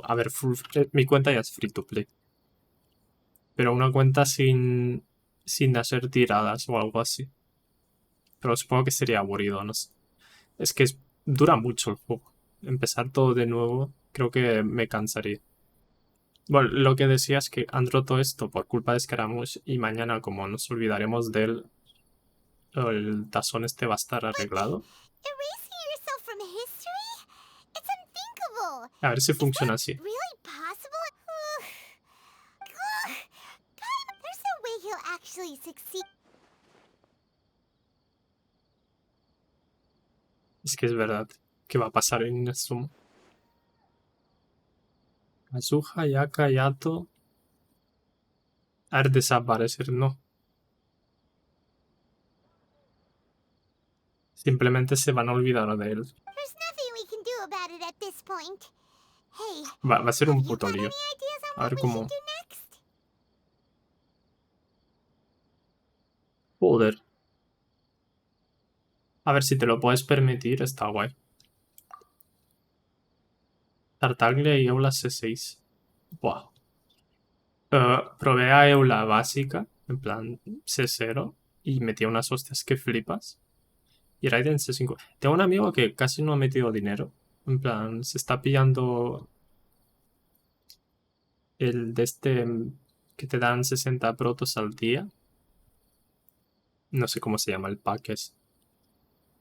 A ver, mi cuenta ya es free to play. Pero una cuenta sin hacer tiradas o algo así. Pero supongo que sería aburrido, no sé. Es que dura mucho el juego. Empezar todo de nuevo, creo que me cansaría. Bueno, lo que decía es que han roto esto por culpa de Scaramouche y mañana, como nos olvidaremos de él, el tazón este va a estar arreglado. Erasing yourself from history? It's unthinkable. A ver si funciona así. Really possible? There's no way he'll actually succeed. Es que es verdad. ¿Qué va a pasar en Inazuma? Azuha, Yaka, Yato. A ver, desaparecer, no. Simplemente se van a olvidar de él. There's nothing we can do about it at this point. Hey, Va a ser have un you puto got any lío. ideas on A ver what we cómo... should do next? Joder. A ver si te lo puedes permitir, está guay. Tartaglia y Eula C6. Buah. Probé a Eula básica, en plan C0, y metía unas hostias que flipas. Y Raiden C5. Tengo un amigo que casi no ha metido dinero. En plan, se está pillando el de este que te dan 60 protos al día. No sé cómo se llama el pack ese.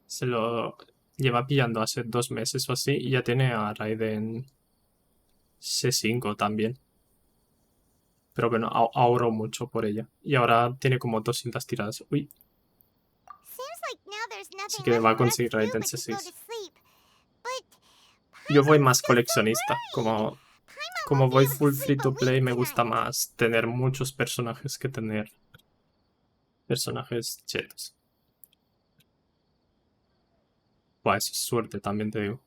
Se lo lleva pillando hace 2 meses o así y ya tiene a Raiden C5 también. Pero bueno, ahorró mucho por ella. Y ahora tiene como 200 tiradas. Uy, Seems like now there's así nothing que left va a for us to conseguir do Raiden but to go C6. to sleep. But Yo voy Paimon's más just so coleccionista. worried. Como Paimon won't be voy able to full free sleep a to play, wink me gusta tonight. más tener muchos personajes que tener personajes chetos. Buah, eso es suerte, también te digo.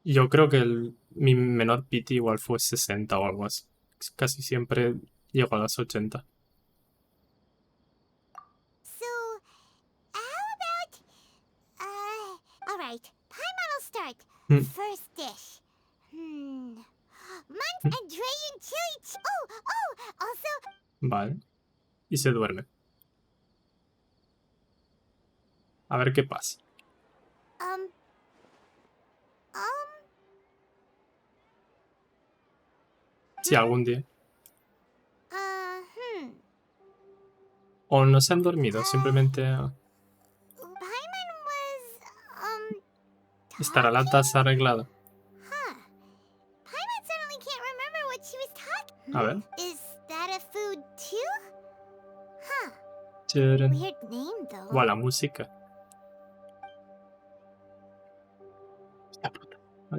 Yo creo que mi menor pity igual fue 60 o algo así. Casi siempre llego a las 80. So, how about all right. Paimon will start. Hmm. First dish. Munt and Dragon chili. Also. Vale. Y se duerme. A ver qué pasa. Si algún día. O no se han dormido, simplemente Paimon was estará la taza arreglada. Paimon suddenly can't remember what she was talking. A ver. Is that a food too? Huh. Tcharan. Weird name though. Buah, la música.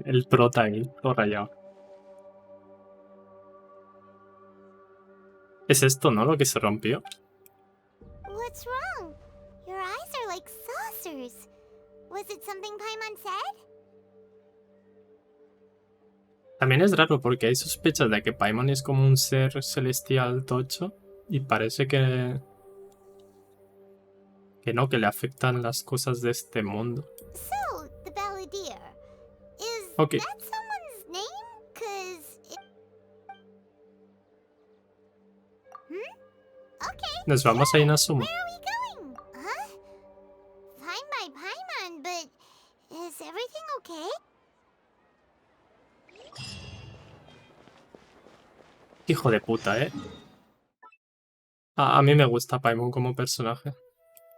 El prota ahí, todo rayado. Es esto, ¿no? Lo que se rompió. What's wrong? Your eyes are like saucers. Was it something Paimon said? También es raro porque hay sospechas de que Paimon es como un ser celestial tocho y parece que no, que le afectan las cosas de este mundo. So, the Balladeer. Is Ok. that someone's name? 'Cause Nos vamos a Inazuma. Where are we going? Huh? Find my Paimon, but is everything okay? Hijo de puta, ¿eh? A mí me gusta Paimon como personaje.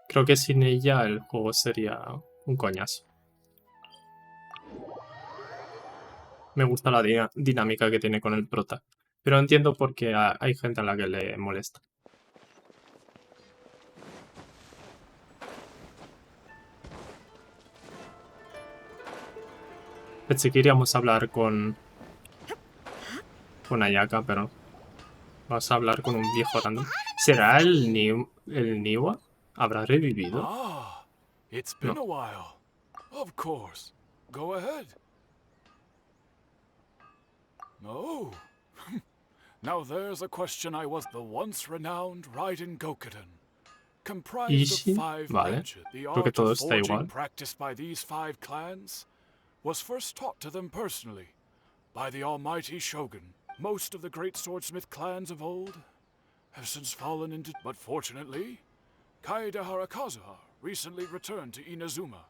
Creo que sin ella el juego sería un coñazo. Me gusta la dinámica que tiene con el prota. Pero entiendo por qué hay gente a la que le molesta. Pensé que iríamos a hablar con Ayaka, pero vamos a hablar con un viejo random. ¿Será el Niwa? ¿Habrá revivido? Ah, it's been No. a while. Of course. Go ahead. Oh. Now there's a question I was the once renowned Raiden Gokuden. Comprised Ishin, of 5 vale. branches. The Creo que art todo of está forging igual. practiced by these 5 clans was first taught to them personally by the almighty Shogun. Most of the great swordsmith clans of old have since fallen into... But fortunately, Kaedehara Kazuha recently returned to Inazuma.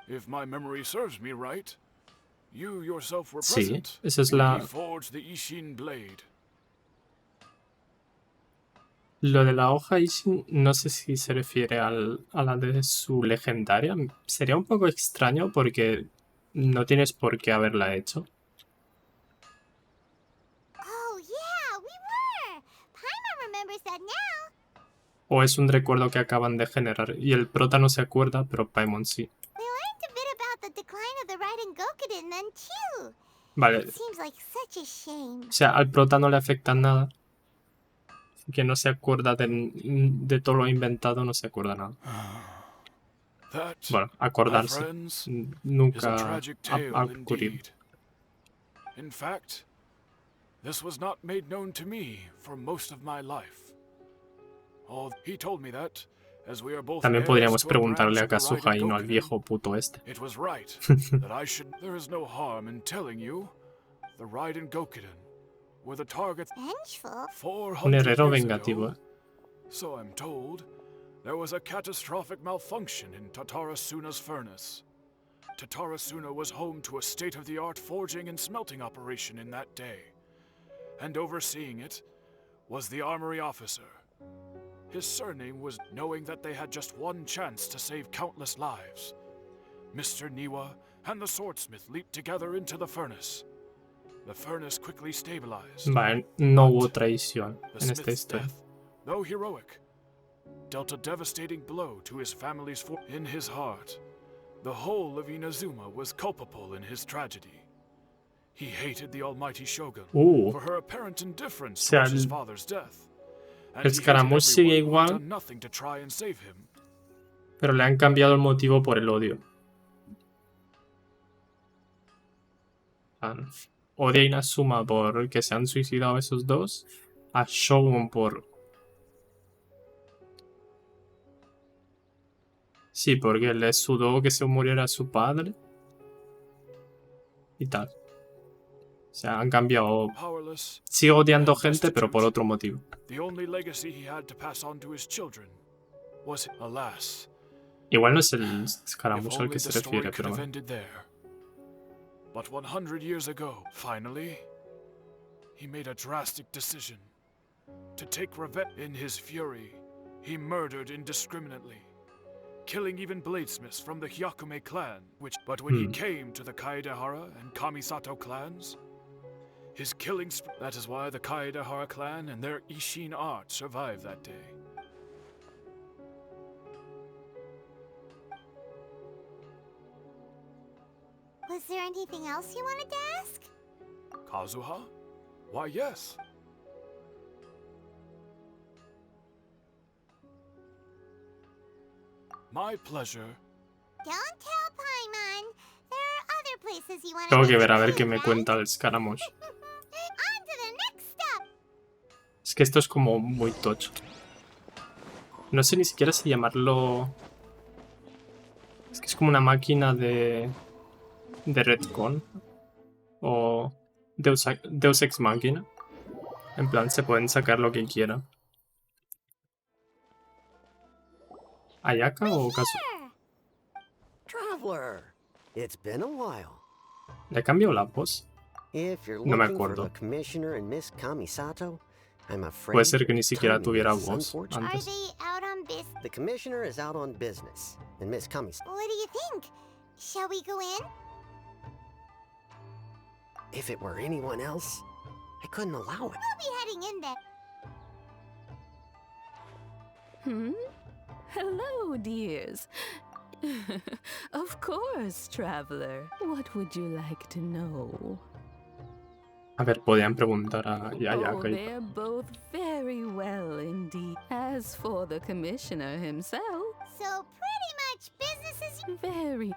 If my memory serves me right, you yourself were Sí, present esa es when la... he forged the Ishin blade. Lo de la hoja Ishin, no sé si se refiere a la de su legendaria. Sería un poco extraño porque no tienes por qué haberla hecho. Oh, yeah, we were! Paimon remembers that now. O es un recuerdo que acaban de generar y el prota no se acuerda, pero Paimon sí. We learned a bit about the decline of the Raiden Gokuden then, too. Vale, It seems like such a shame. o sea, al prota no le afecta nada. Que no se acuerda de todo lo inventado, no se acuerda nada. That, Bueno, my acordarse. friends, is a Nunca tragic ha tale ocurrido. indeed. In fact, this was not made known to me for most of my life. Oh, he told me that, as we are both También heirs podríamos to a preguntarle branch a of the Kazuha Raiden y no al Gokuden, viejo puto este. it was right that I should... There is no harm in telling you. The Raiden Gokuden were the target Vengeful? 400 Un herrero years vengativo, ago. So I'm told, there was a catastrophic malfunction in Tatarasuna's furnace. Tatarasuna was home to a state-of-the-art forging and smelting operation in that day. And overseeing it was the armory officer. His surname was knowing that they had just one chance to save countless lives. Mr. Niwa and the swordsmith leaped together into the furnace. The furnace quickly stabilized. Vale, no hubo traición The en esta smith's historia. death, though heroic, dealt a devastating blow to his family's in his heart. The whole of Inazuma was culpable in his tragedy. He hated the almighty Shogun for her apparent indifference sea, towards his father's death. And el he hated Scaramouche sigue everyone who had igual. done nothing to try and save him. Pero le han cambiado el motivo por el odio. Odia a Inazuma por que se han suicidado esos dos. A Shogun por... Sí, porque le sudó que se muriera su padre. Y tal. O sea, han cambiado... Powerless, Sigue odiando and gente, pero por destitute. otro motivo. The only legacy he had to pass on to his children was, alas, Igual no es el if Scaramouche al only que se the story refiere, could pero have bueno. ended there. But 100 years ago, finally, he made a drastic decision. To take revenge. In his fury, he murdered indiscriminately, killing even bladesmiths from the Hyakume clan, but when he came to the Kaedehara and Kamisato clans, his killing that is why the Kaedehara clan and their Ishin art survived that day. Was there anything else you wanted to ask? Kazuha? Why, yes. My pleasure. Don't tell Paimon. There are other places you want to Tengo que ver a ver too, qué me right? cuenta el Scaramouche. On to the next step. Es que esto es como muy tocho. No sé ni siquiera si llamarlo... Es que es como una máquina de retcon. O Deus Ex Machina. En plan, se pueden sacar lo que quieran. ¿Ayaka o Kazu? Traveler, it's been a while. ¿Le cambió la voz? If you're No me looking for acuerdo. the commissioner and Miss Kamisato, I'm afraid Puede ser que ni siquiera timing tuviera is voz unfortunate. Are antes. they out on business? The commissioner is out on business, and Miss Kamisato. What do you think? Shall we go in? If it were anyone else, I couldn't allow it. We'll be heading in there. Hello, dears. Of course, traveler. What would you like to know? A ver, podían preguntar a Oh, Ayaka. they're both very well indeed. As for the commissioner himself, So pretty much business as usual. very.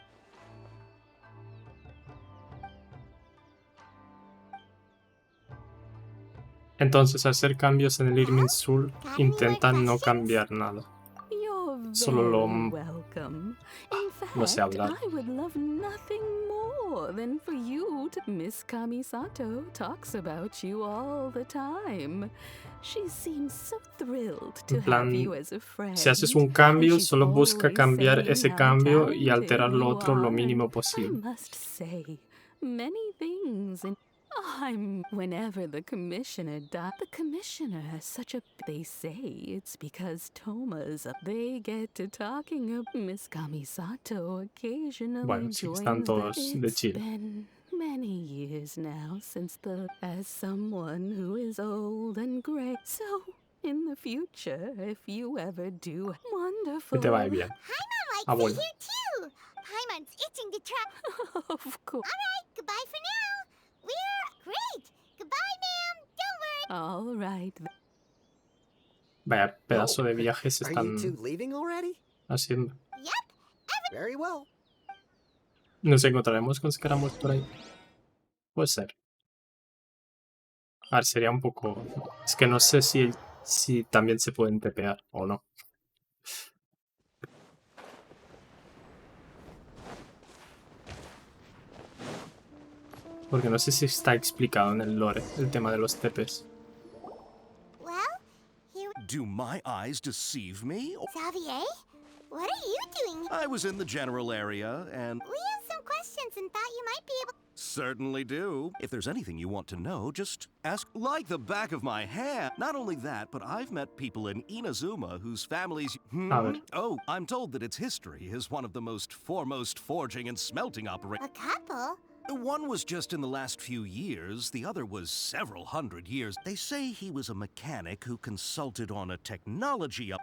Entonces, hacer cambios en el Irminsul intentan no cambiar nada. You're Solo lo- very welcome. In fact, no sé hablar. I would love nothing more than for you to. Miss Kamisato talks about you all the time. She seems so thrilled to En plan, have you as a friend. Si haces un cambio, and she's solo busca always cambiar saying ese how cambio y talented alterar lo you otro lo are, mínimo and I posible. must say, many things. And whenever the commissioner died, the commissioner has such a. They say it's because Toma's up. They get to talking of Miss Kamisato occasionally. Bueno, sí que joins están the- todos de It's chill. been many years now since as someone who is old and gray. So, in the future, if you ever do, Que wonderful. te vaya bien. Paimon likes Abuelo. it here too. Paimon's itching to try. Of course. Alright, goodbye for now. We're great. Goodbye, ma'am. Don't worry. All right. Vaya pedazo de viajes Are you two están leaving already? haciendo. Yep. Very well. ¿Nos encontraremos con Scaramouche por ahí? Puede ser. A ver, sería un poco... Es que no sé si también se pueden tepear o no. Porque no sé si está explicado en el lore el tema de los tepes. Well, here. Do my eyes deceive me? Xavier, what are you doing? I was in the general area and... We have some questions and thought you might be able. Certainly do. If there's anything you want to know, just ask. Like the back of my hand. Not only that, but I've met people in Inazuma whose families... A ver. Oh, I'm told that its history is one of the most foremost forging and smelting operations. A couple? One was just in the last few years, the other was several hundred years. They say he was a mechanic who consulted on a technology up...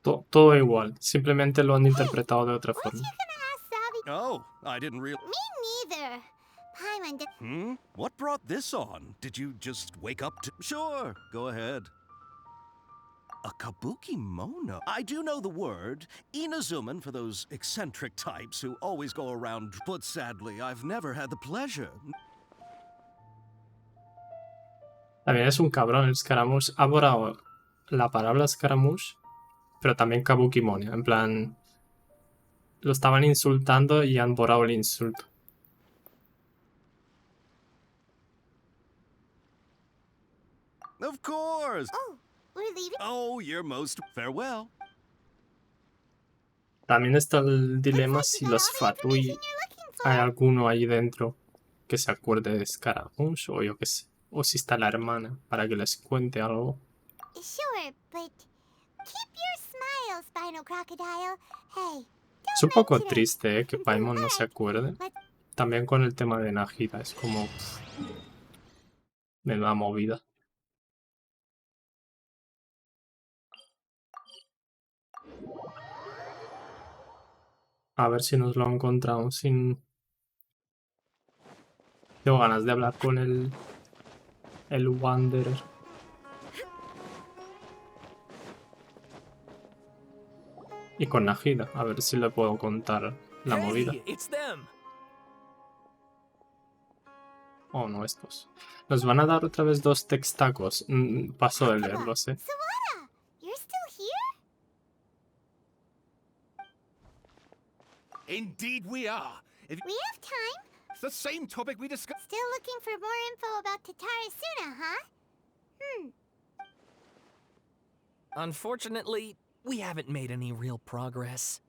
Todo igual, simplemente lo han interpretado de otra What forma. you gonna ask Xavier? Oh, I didn't real... Me neither. Paimon did. What brought this on? Did you just wake up to... Sure, go ahead. A kabuki mono? I do know the word. Inazuman for those eccentric types who always go around... But sadly, I've never had the pleasure. También es un cabrón el Scaramouche. Ha borrado la palabra Scaramouche, pero también Kabuki Mono. En plan, lo estaban insultando y han borrado el insulto. Of course! Oh, we're leaving. Oh, you're most... Farewell. También está el dilema Looks like si you got los all the Fatui information you're looking for. hay alguno ahí dentro que se acuerde de Scaramouche o yo qué sé. O si está la hermana para que les cuente algo. Sure, but keep your smile, Spinal Crocodile. Hey, Es un poco mention it. triste que Paimon no se acuerde. También con el tema de Nagita, es como... me da movida. A ver si nos lo encontramos sin... Tengo ganas de hablar con el Wanderer. Y con Nagita, a ver si le puedo contar la movida. Hey, it's them. Oh, no, estos. Nos van a dar otra vez 2 textacos. Paso de leerlos, Sawada, you're still here? Indeed we are. If We have time. it's the same topic we discussed... Still looking for more info about Tatarasuna, huh? Unfortunately, we haven't made any real progress.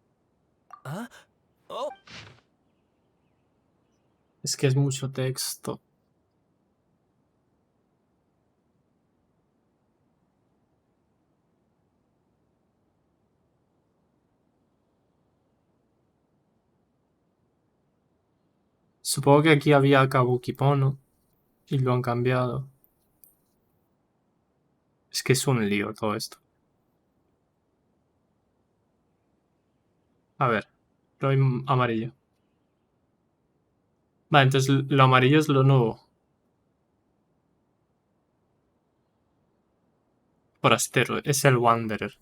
Huh? Oh! Es que es mucho texto. Supongo que aquí había Kabuki Pono y lo han cambiado. Es que es un lío todo esto. A ver, lo amarillo. Vale, entonces lo amarillo es lo nuevo. Forastero, es el Wanderer.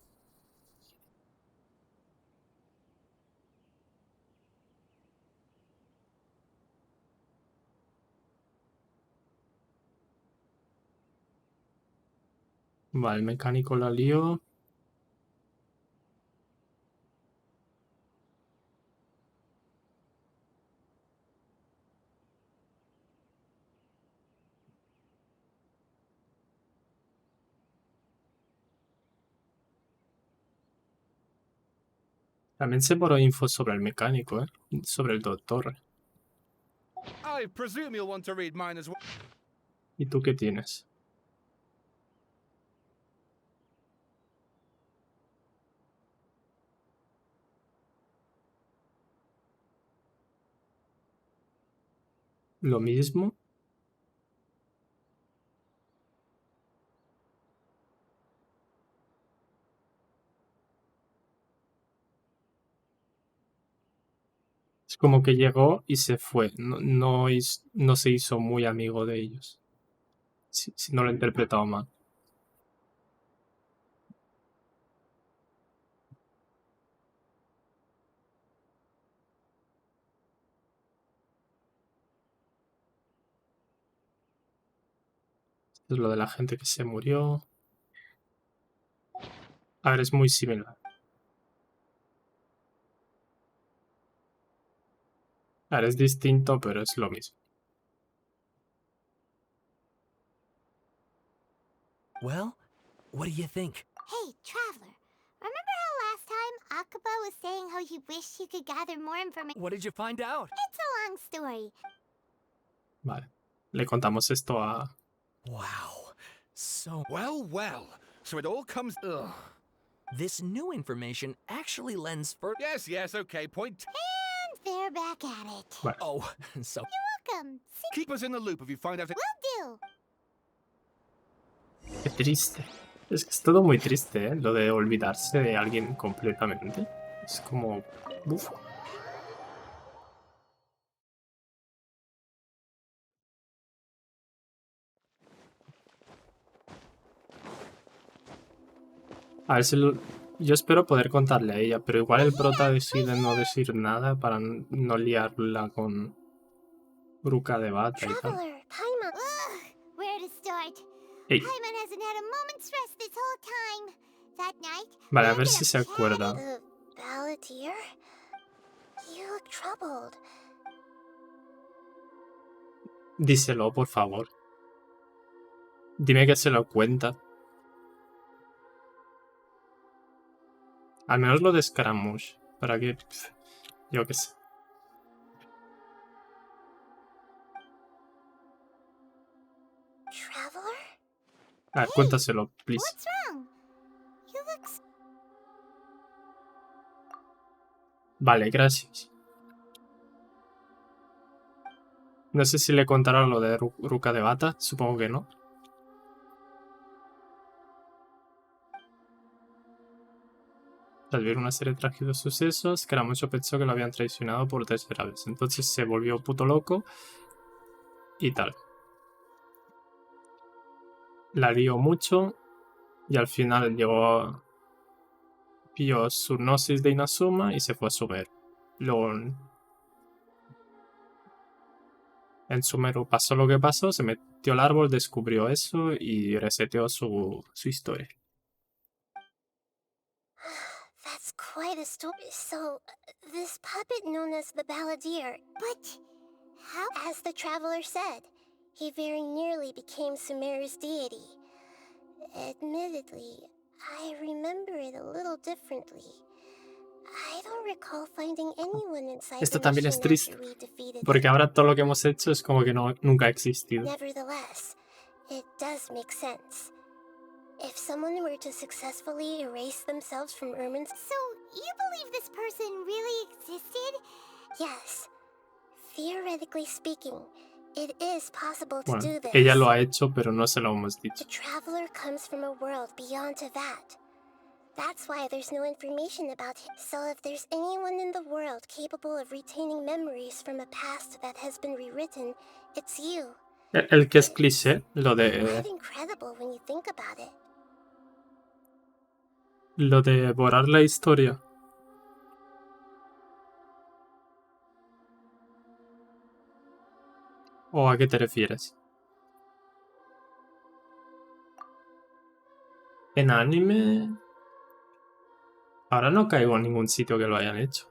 Vale, el mecánico la lío. También se borró info sobre el mecánico, ¿eh? Sobre el doctor. I presume you'll want to read mine as well. ¿Y tú qué tienes? Lo mismo. Es como que llegó y se fue. No se hizo muy amigo de ellos. Si no lo he interpretado mal. Esto es lo de la gente que se murió. A ver, es muy similar. A ver, es distinto, pero es lo mismo. Well, what do you think? Hey, Traveler. Remember how last time Akaba was saying how he wished he could gather more information? What did you find out? It's a long story. Vale. Le contamos esto a... Wow. So, Well, well. So it all comes. Ugh. this new information actually lends for. Yes, yes, okay. Point. And they're back at it. Vale. Oh, so. Welcome. See, Keep us in the loop if you find out. will do. Qué triste. Es que es todo muy triste, ¿eh? Lo de olvidarse de alguien completamente. Es como... Uf. A ver si yo espero poder contarle a ella, pero igual el prota decide no decir nada para no liarla con Ruka de Bata y tal. Traveler, Paimon. Ugh, where to start? Ey. Paimon hasn't had a moment's rest this whole time. That night, Vale, a we ver ended si up se acuerda. chatting. The Balladeer? You look troubled. Díselo, por favor. Dime que se lo cuenta. Al menos lo de Scaramouche. Para que... Yo qué sé. Traveler? A ver, cuéntaselo, please. What's wrong? You look... Vale, gracias. No sé si le contaron lo de Ruka de Bata. Supongo que no. Tras ver una serie de trágicos sucesos, Scaramouche pensó que lo habían traicionado por tercera vez. Entonces se volvió puto loco y tal. La lió mucho y al final llegó... Pilló su gnosis de Inazuma y se fue a Sumeru. Luego en Sumeru pasó lo que pasó, se metió al árbol, descubrió eso y reseteó su historia. That's quite a story. So, this puppet known as the Balladeer. But how? As the Traveler said, he very nearly became Sumeru's deity. Admittedly, I remember it a little differently. I don't recall finding anyone inside Esto the también es machine triste, after we defeated porque it. ahora todo lo que hemos hecho es como que nunca ha existido. Nevertheless, it does make sense. If someone were to successfully erase themselves from Ermin's... So, you believe this person really existed? Yes. Theoretically speaking, it is possible to Bueno, do this. ella lo ha hecho, pero no se lo hemos dicho. The traveler comes from a world beyond to that. That's why there's no information about him. So if there's anyone in the world capable of retaining memories from a past that has been rewritten, it's you. El que es cliché, lo Quite incredible when you think about it. Lo de borrar la historia. ¿O a qué te refieres? En anime... Ahora no caigo en ningún sitio que lo hayan hecho.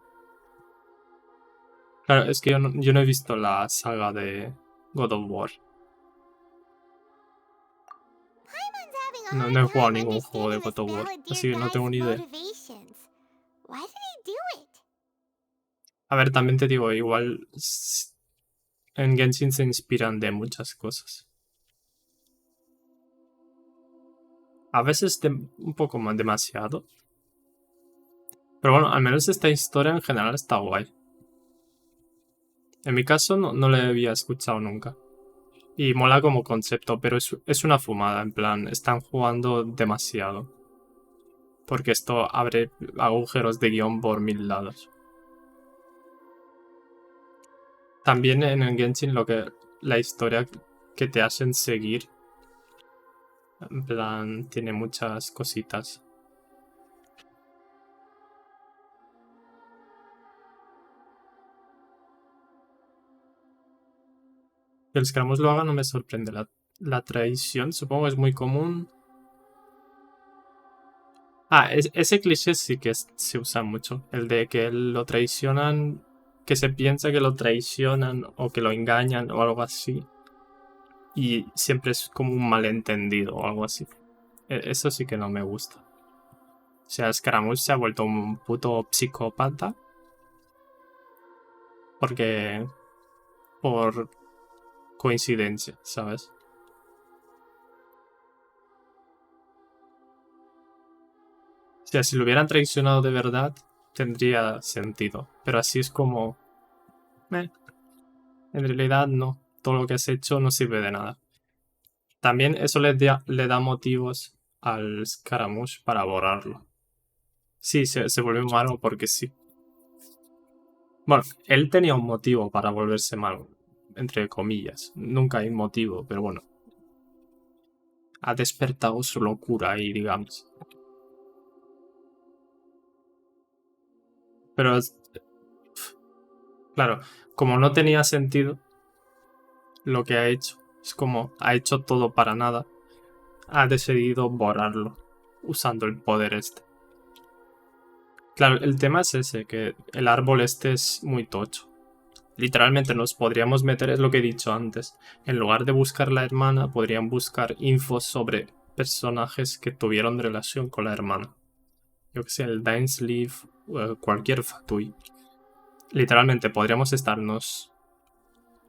Claro, es que yo no he visto la saga de God of War. No he jugado ningún juego de God of War, así que no tengo ni idea. A ver, también te digo, igual en Genshin se inspiran de muchas cosas. A veces un poco más demasiado. Pero bueno, al menos esta historia en general está guay. En mi caso no la había escuchado nunca. Y mola como concepto, pero es una fumada, en plan, están jugando demasiado. Porque esto abre agujeros de guión por 1000 lados. También en el Genshin la historia que te hacen seguir, en plan, tiene muchas cositas. Que el Scaramouche lo haga no me sorprende. La traición supongo que es muy común. Ah, ese cliché sí que se usa mucho. El de que lo traicionan, que se piensa que lo traicionan o que lo engañan o algo así. Y siempre es como un malentendido o algo así. Eso sí que no me gusta. O sea, Scaramouche se ha vuelto un puto psicópata. Porque... Por coincidencia, ¿sabes? O sea, si lo hubieran traicionado de verdad, tendría sentido. Pero así es como... En realidad no. Todo lo que has hecho no sirve de nada. También eso le da motivos al Scaramouche para borrarlo. Sí, se volvió malo porque sí. Bueno, él tenía un motivo para volverse malo. Entre comillas. Nunca hay motivo, pero bueno. Ha despertado su locura ahí, digamos. Pero... Claro, como no tenía sentido lo que ha hecho, es como ha hecho todo para nada, ha decidido borrarlo usando el poder este. Claro, el tema es ese, que el árbol este es muy tocho. Literalmente nos podríamos meter, es lo que he dicho antes, en lugar de buscar la hermana, podrían buscar info sobre personajes que tuvieron relación con la hermana. Yo que sé, el Dainsleeve, cualquier Fatui. Literalmente podríamos estarnos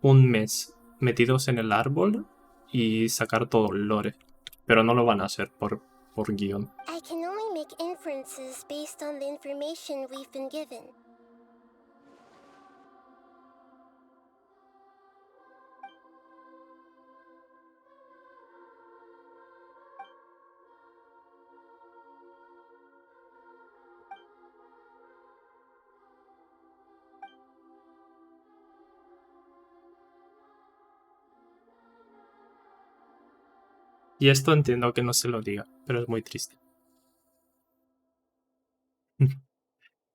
un mes metidos en el árbol y sacar todo el lore. Pero no lo van a hacer por guión. I can only make inferences based on the information we've been given. Y esto entiendo que no se lo diga, pero es muy triste.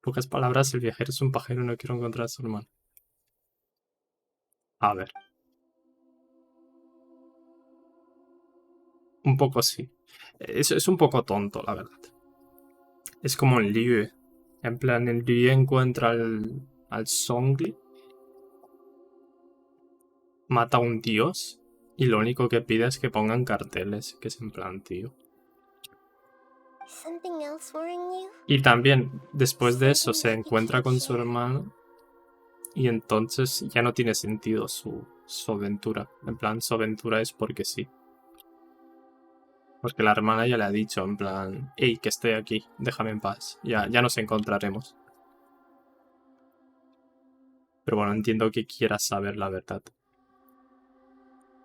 Pocas palabras, el viajero es un pajero y no quiero encontrar a su hermano. A ver. Un poco sí. Es un poco tonto, la verdad. Es como el Liu. En plan, el Liu encuentra al Songli, mata a un dios y lo único que pide es que pongan carteles, que es en plan, tío. Something else worrying you? Y también, después de eso, se encuentra con su hermano. Y entonces ya no tiene sentido su aventura. En plan, su aventura es porque sí. Porque la hermana ya le ha dicho, en plan, hey, que estoy aquí, déjame en paz. Ya nos encontraremos. Pero bueno, entiendo que quieras saber la verdad.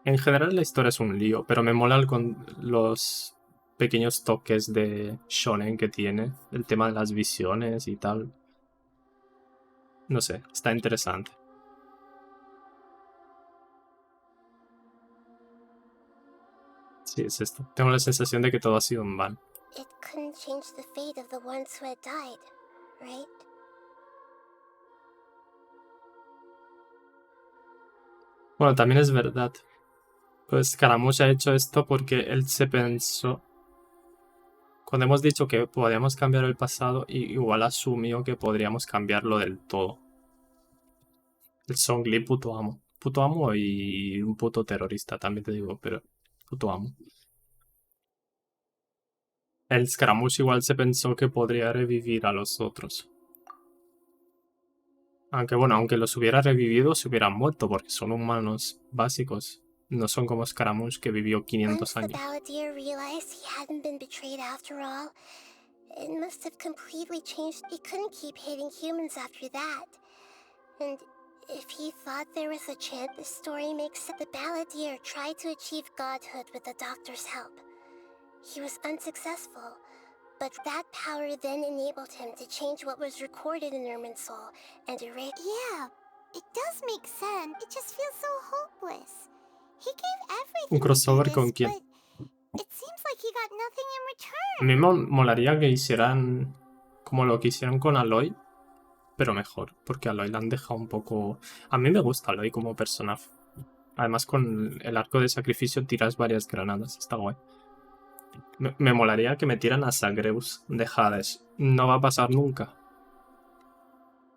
En general la historia es un lío, pero me mola con los pequeños toques de shonen que tiene. El tema de las visiones y tal. No sé, está interesante. Sí, es esto. Tengo la sensación de que todo ha sido en vano. It couldn't change the fate of the ones who had died, right? Bueno, también es verdad. Pues Scaramouche ha hecho esto porque él se pensó... Cuando hemos dicho que podíamos cambiar el pasado, igual asumió que podríamos cambiarlo del todo. El Songli, puto amo. Puto amo y un puto terrorista, también te digo, pero puto amo. El Scaramouche igual se pensó que podría revivir a los otros. Aunque bueno, aunque los hubiera revivido, se hubieran muerto porque son humanos básicos. No son como Scaramouche que vivió 500 Once the años. balladeer realized he hadn't been betrayed after all, it must have completely changed. He couldn't keep hating humans after that. And if he thought there was a chance, the story makes sense. The balladeer tried to achieve godhood with the doctor's help. He was unsuccessful, but that power then enabled him to change what was recorded in Irminsul and erase. Yeah, it does make sense. It just feels so hopeless. He gave everything ¿Un crossover to do con this, quién? but it seems like he got nothing in return. A mí me molaría que hicieran como lo que hicieron con Aloy, pero mejor, porque Aloy la han dejado un poco... A mí me gusta Aloy como personaje. Además con el arco de sacrificio tiras varias granadas, está guay. Me molaría que metieran a Zagreus de Hades. No va a pasar nunca.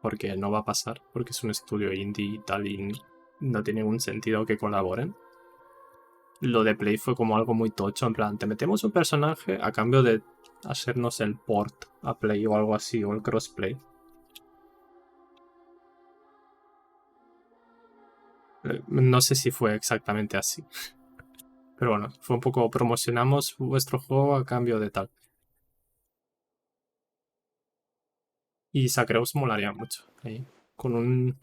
Porque no va a pasar, porque es un estudio indie y tal y no tiene ningún sentido que colaboren. Lo de Play fue como algo muy tocho, en plan, te metemos un personaje a cambio de hacernos el port a Play o algo así, o el crossplay. No sé si fue exactamente así. Pero bueno, fue un poco promocionamos vuestro juego a cambio de tal. Y Sacreus molaría mucho. Ahí, con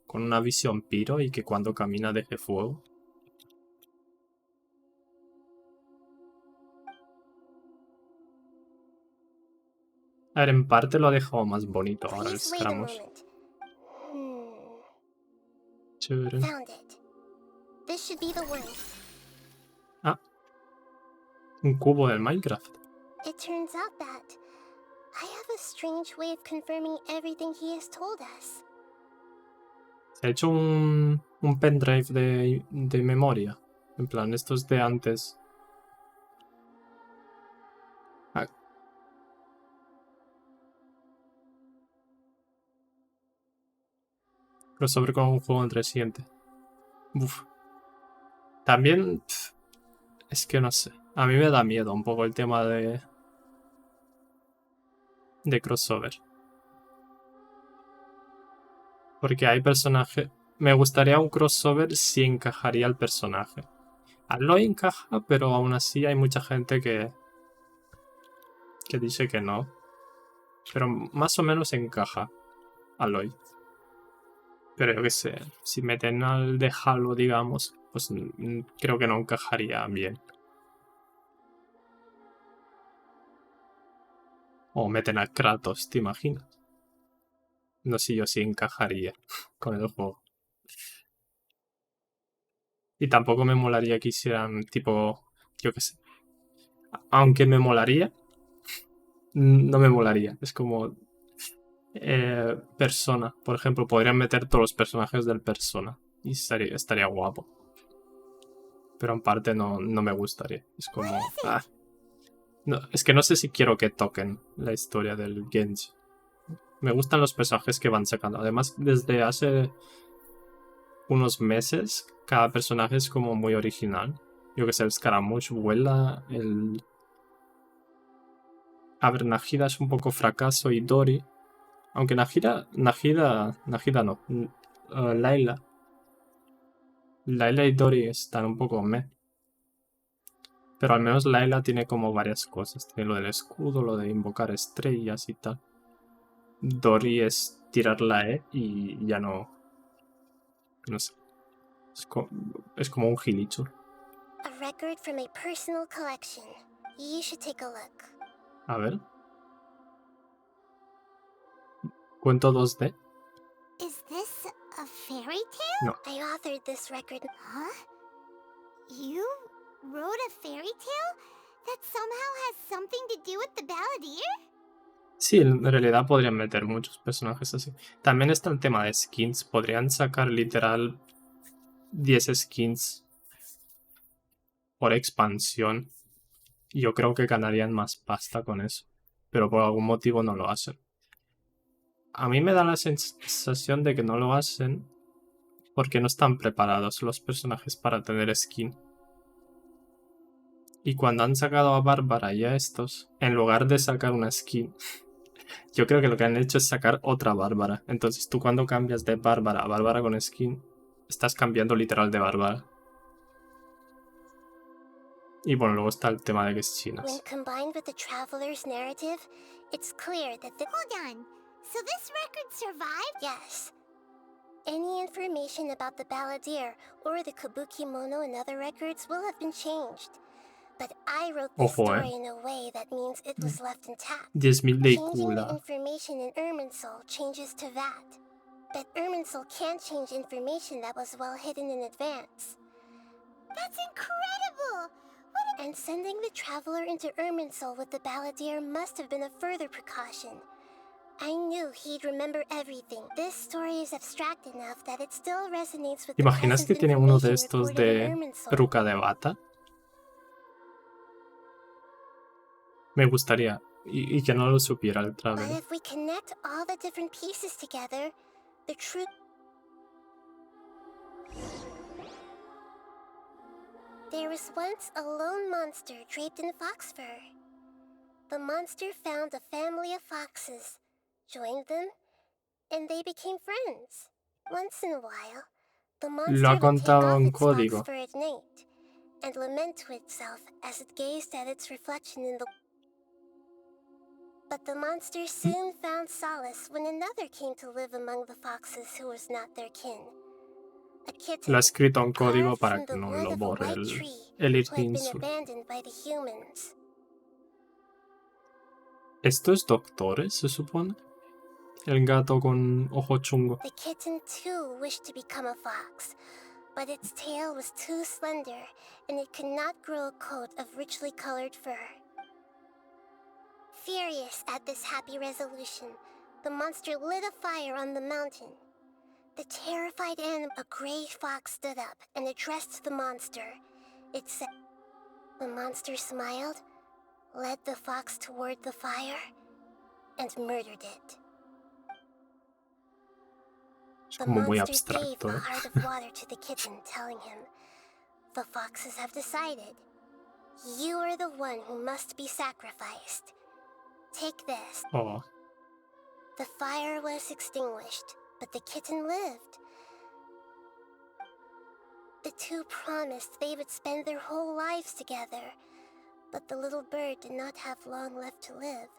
una visión piro y que cuando camina deje fuego. A ver, en parte lo ha dejado más bonito ahora el Please wait a Scaramouche. moment. Chévere. Found it. This should be the one. Ah. Un cubo del Minecraft. It turns out that I have a strange way of confirming everything he has told us. Se ha hecho un pendrive de memoria. En plan, esto es de antes. Ah. Crossover con un juego entre siguiente. Uf. También... es que no sé. A mí me da miedo un poco el tema de crossover. Porque hay personajes... Me gustaría un crossover si encajaría el personaje. Aloy encaja, pero aún así hay mucha gente que dice que no. Pero más o menos encaja Aloy. Pero yo qué sé, si meten al de Halo, digamos, pues creo que no encajaría bien. O meten a Kratos, ¿te imaginas? No sé yo si encajaría con el juego. Y tampoco me molaría que hicieran tipo, yo qué sé. Aunque me molaría, no me molaría. Es como Persona, por ejemplo, podrían meter todos los personajes del Persona y estaría guapo. Pero en parte no me gustaría. Es como... No, es que no sé si quiero que toquen la historia del Genshin. Me gustan los personajes que van sacando. Además, desde hace unos meses, cada personaje es como muy original. Yo que sé, el Scaramouche vuela, A ver, Nahida es un poco fracaso y Dori... Aunque Nahida no. Layla. Layla y Dori están un poco meh. Pero al menos Layla tiene como varias cosas. Tiene lo del escudo, lo de invocar estrellas y tal. Dori es tirar la E y ya no... No sé. Es como un gilicho. A record from a personal collection. You should take a look. A ver. Cuento 2D. Is this a fairy tale? No. I authored this record. Huh? You wrote a fairy tale that somehow has something to do with the balladeer? Sí, en realidad podrían meter muchos personajes así. También está el tema de skins. Podrían sacar literal 10 skins por expansión. Y yo creo que ganarían más pasta con eso. Pero por algún motivo no lo hacen. A mí me da la sensación de que no lo hacen porque no están preparados los personajes para tener skin. Y cuando han sacado a Bárbara y a estos, en lugar de sacar una skin, yo creo que lo que han hecho es sacar otra Bárbara. Entonces tú cuando cambias de Bárbara a Bárbara con skin, estás cambiando literal de Bárbara. Y bueno, luego está el tema de que es china. When combined with the traveler's narrative, it's clear that the... Hold on. So this record survived? Yes. Any information about the balladeer or the kabuki mono in other records will have been changed. But I wrote this story in a way that means it was left intact. 10.000 de Changing the Ikula. information in Irminsul changes to that. But Irminsul can't change information that was well hidden in advance. That's incredible! And sending the traveler into Irminsul with the balladeer must have been a further precaution. I knew he'd remember everything. This story is abstract enough that it still resonates with the ¿Imaginas que present tiene uno de information estos recorded in de Irminsul? peluca de bata? Me gustaría. Y que no lo supiera el But traveler. if we connect all the different pieces together, the truth... There was once a lone monster draped in fox fur. The monster found a family of foxes, joined them, and they became friends. Once in a while, the monster Lo ha would take contado off en its fox código. fur at night and lament to itself as it gazed at its reflection in the... But the monster soon found solace when another came to live among the foxes who was not their kin. A kitten Lo ha escrito en código carved para from que the no wood lo of a borre white tree el who had been Irminsul. abandoned by the humans. ¿Esto es Doctores, se supone? El gato con ojo chungo. The kitten too wished to become a fox, but its tail was too slender and it could not grow a coat of richly colored fur. Furious at this happy resolution, the monster lit a fire on the mountain. The terrified animal, a gray fox, stood up and addressed the monster. It said, the monster smiled, led the fox toward the fire, and murdered it. Es The como muy monster gave abstracto, a ¿eh? heart of water to the kitten, telling him, the foxes have decided. You are the one who must be sacrificed. Take this. Oh. The fire was extinguished, but the kitten lived. The two promised they would spend their whole lives together, but the little bird did not have long left to live.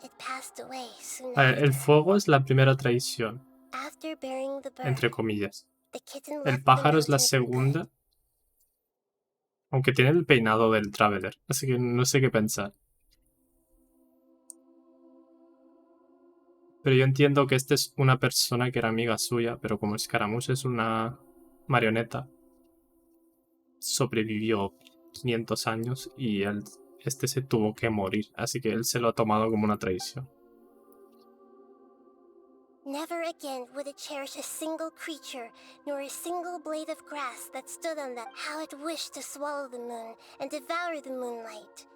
It passed away soon A ver, el after. fuego es la primera traición, After burying the bird, entre comillas. the kitten El left the pájaro es la mountain for good. segunda. Aunque tiene el peinado del Traveler, así que no sé qué pensar. Pero yo entiendo que esta es una persona que era amiga suya, pero como Scaramouche es una marioneta, sobrevivió 500 años y este se tuvo que morir, así que él se lo ha tomado como una traición. Never again would it cherish a single creature, nor a single blade of grass that stood on that. How it wished to swallow the moon and devour the moonlight.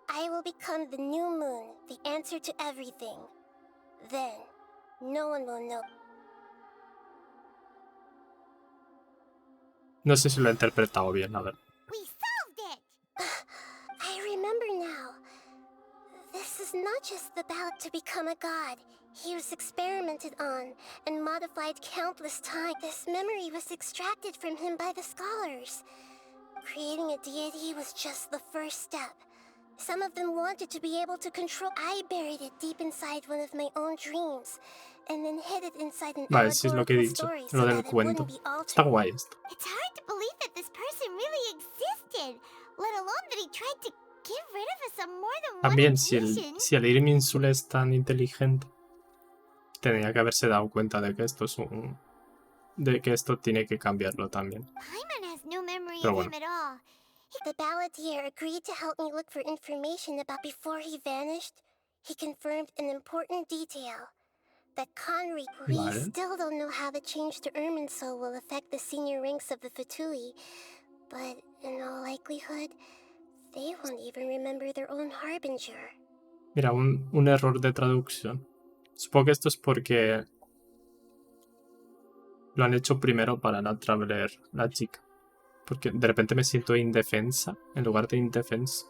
I will become the new moon, the answer to everything. Then, no one will know. No sé si lo he interpretado bien, a ver. We solved it! remember now. This is not just the ballot to become a god. He was experimented on and modified countless times. This memory was extracted from him by the scholars. Creating a deity was just the first step. Some of them wanted to be able to control. I buried it deep inside one of my own dreams, and then hid it inside an Vale, sí es lo que he allegorical dicho. story Lo so del that it cuento. wouldn't be Está altered. guay esto. It's hard to believe that this person really existed, let alone that he tried to get rid of us on more than one También, occasion. si el Irminsul es tan inteligente, tendría que haberse dado cuenta de que esto es de que esto tiene que cambiarlo también. Paimon has no memory Pero of bueno. him at all. The balladeer agreed to help me look for information about before he vanished. He confirmed an important detail. That Conry, we Vale. still don't know how the change to Irminsul will affect the senior ranks of the Fatui, but in all likelihood, they won't even remember their own harbinger. Mira, un error de traducción. Supongo que esto es porque lo han hecho primero para la Traveler, la chica. Porque de repente me siento indefensa en lugar de indefensa.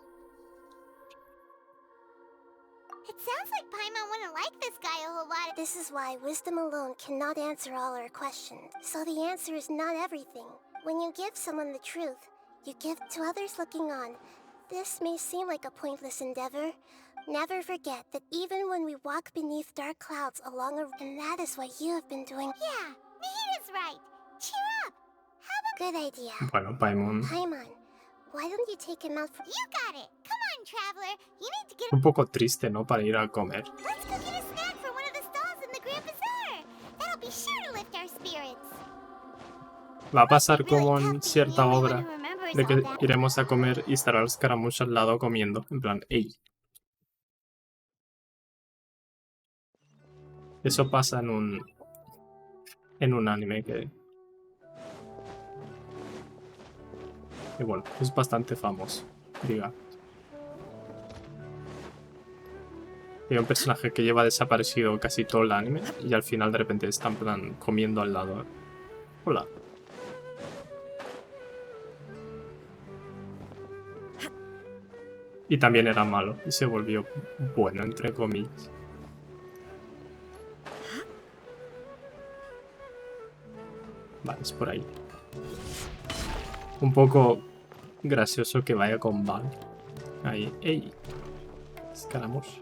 It sounds like Paimon wouldn't like this guy a whole lot. This is why wisdom alone cannot answer all our questions. So the answer is not everything. When you give someone the truth, you give to others looking on. This may seem like a pointless endeavor. Never forget that even when we walk beneath dark clouds along a... And that is what you have been doing. Yeah, Mihida's right. Cheer up. Good idea. Bueno, Paimon. Paimon, why don't you take him out for... You got it. Come on, traveler. You need to get... Un poco triste, ¿no? Para ir a comer. Let's go get a snack from one of the stalls in the Grand Bazaar. That'll be sure to lift our spirits. Va a pasar como en cierta obra de que iremos a comer y estará el Scaramouche al lado comiendo. En plan, ¡ey! Eso pasa en un anime que bueno, es bastante famoso, diga. Hay un personaje que lleva desaparecido casi todo el anime y al final de repente está en plan comiendo al lado. Hola. Y también era malo y se volvió bueno, entre comillas. Vale, es por ahí. Un poco gracioso que vaya con Val. Ahí, ¡ey! Scaramouche.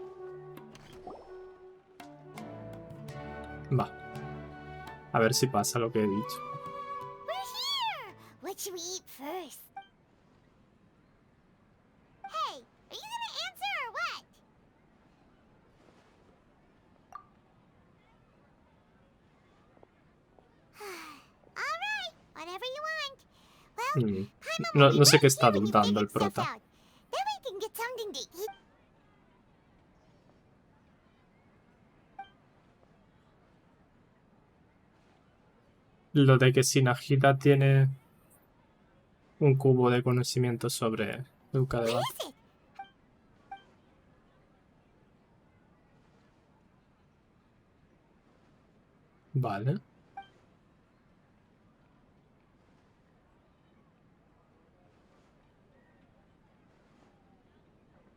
Va. A ver si pasa lo que he dicho. We're here. What should we eat first? Hey, are you gonna answer or what? All right, whatever you want. Well, Paimon will No be sé qué right está here when you dudando el figure stuff prota. out. Then we can get something to eat. Lo de que Sinagita tiene un cubo de conocimiento sobre Duca de Val. What is it? Vale.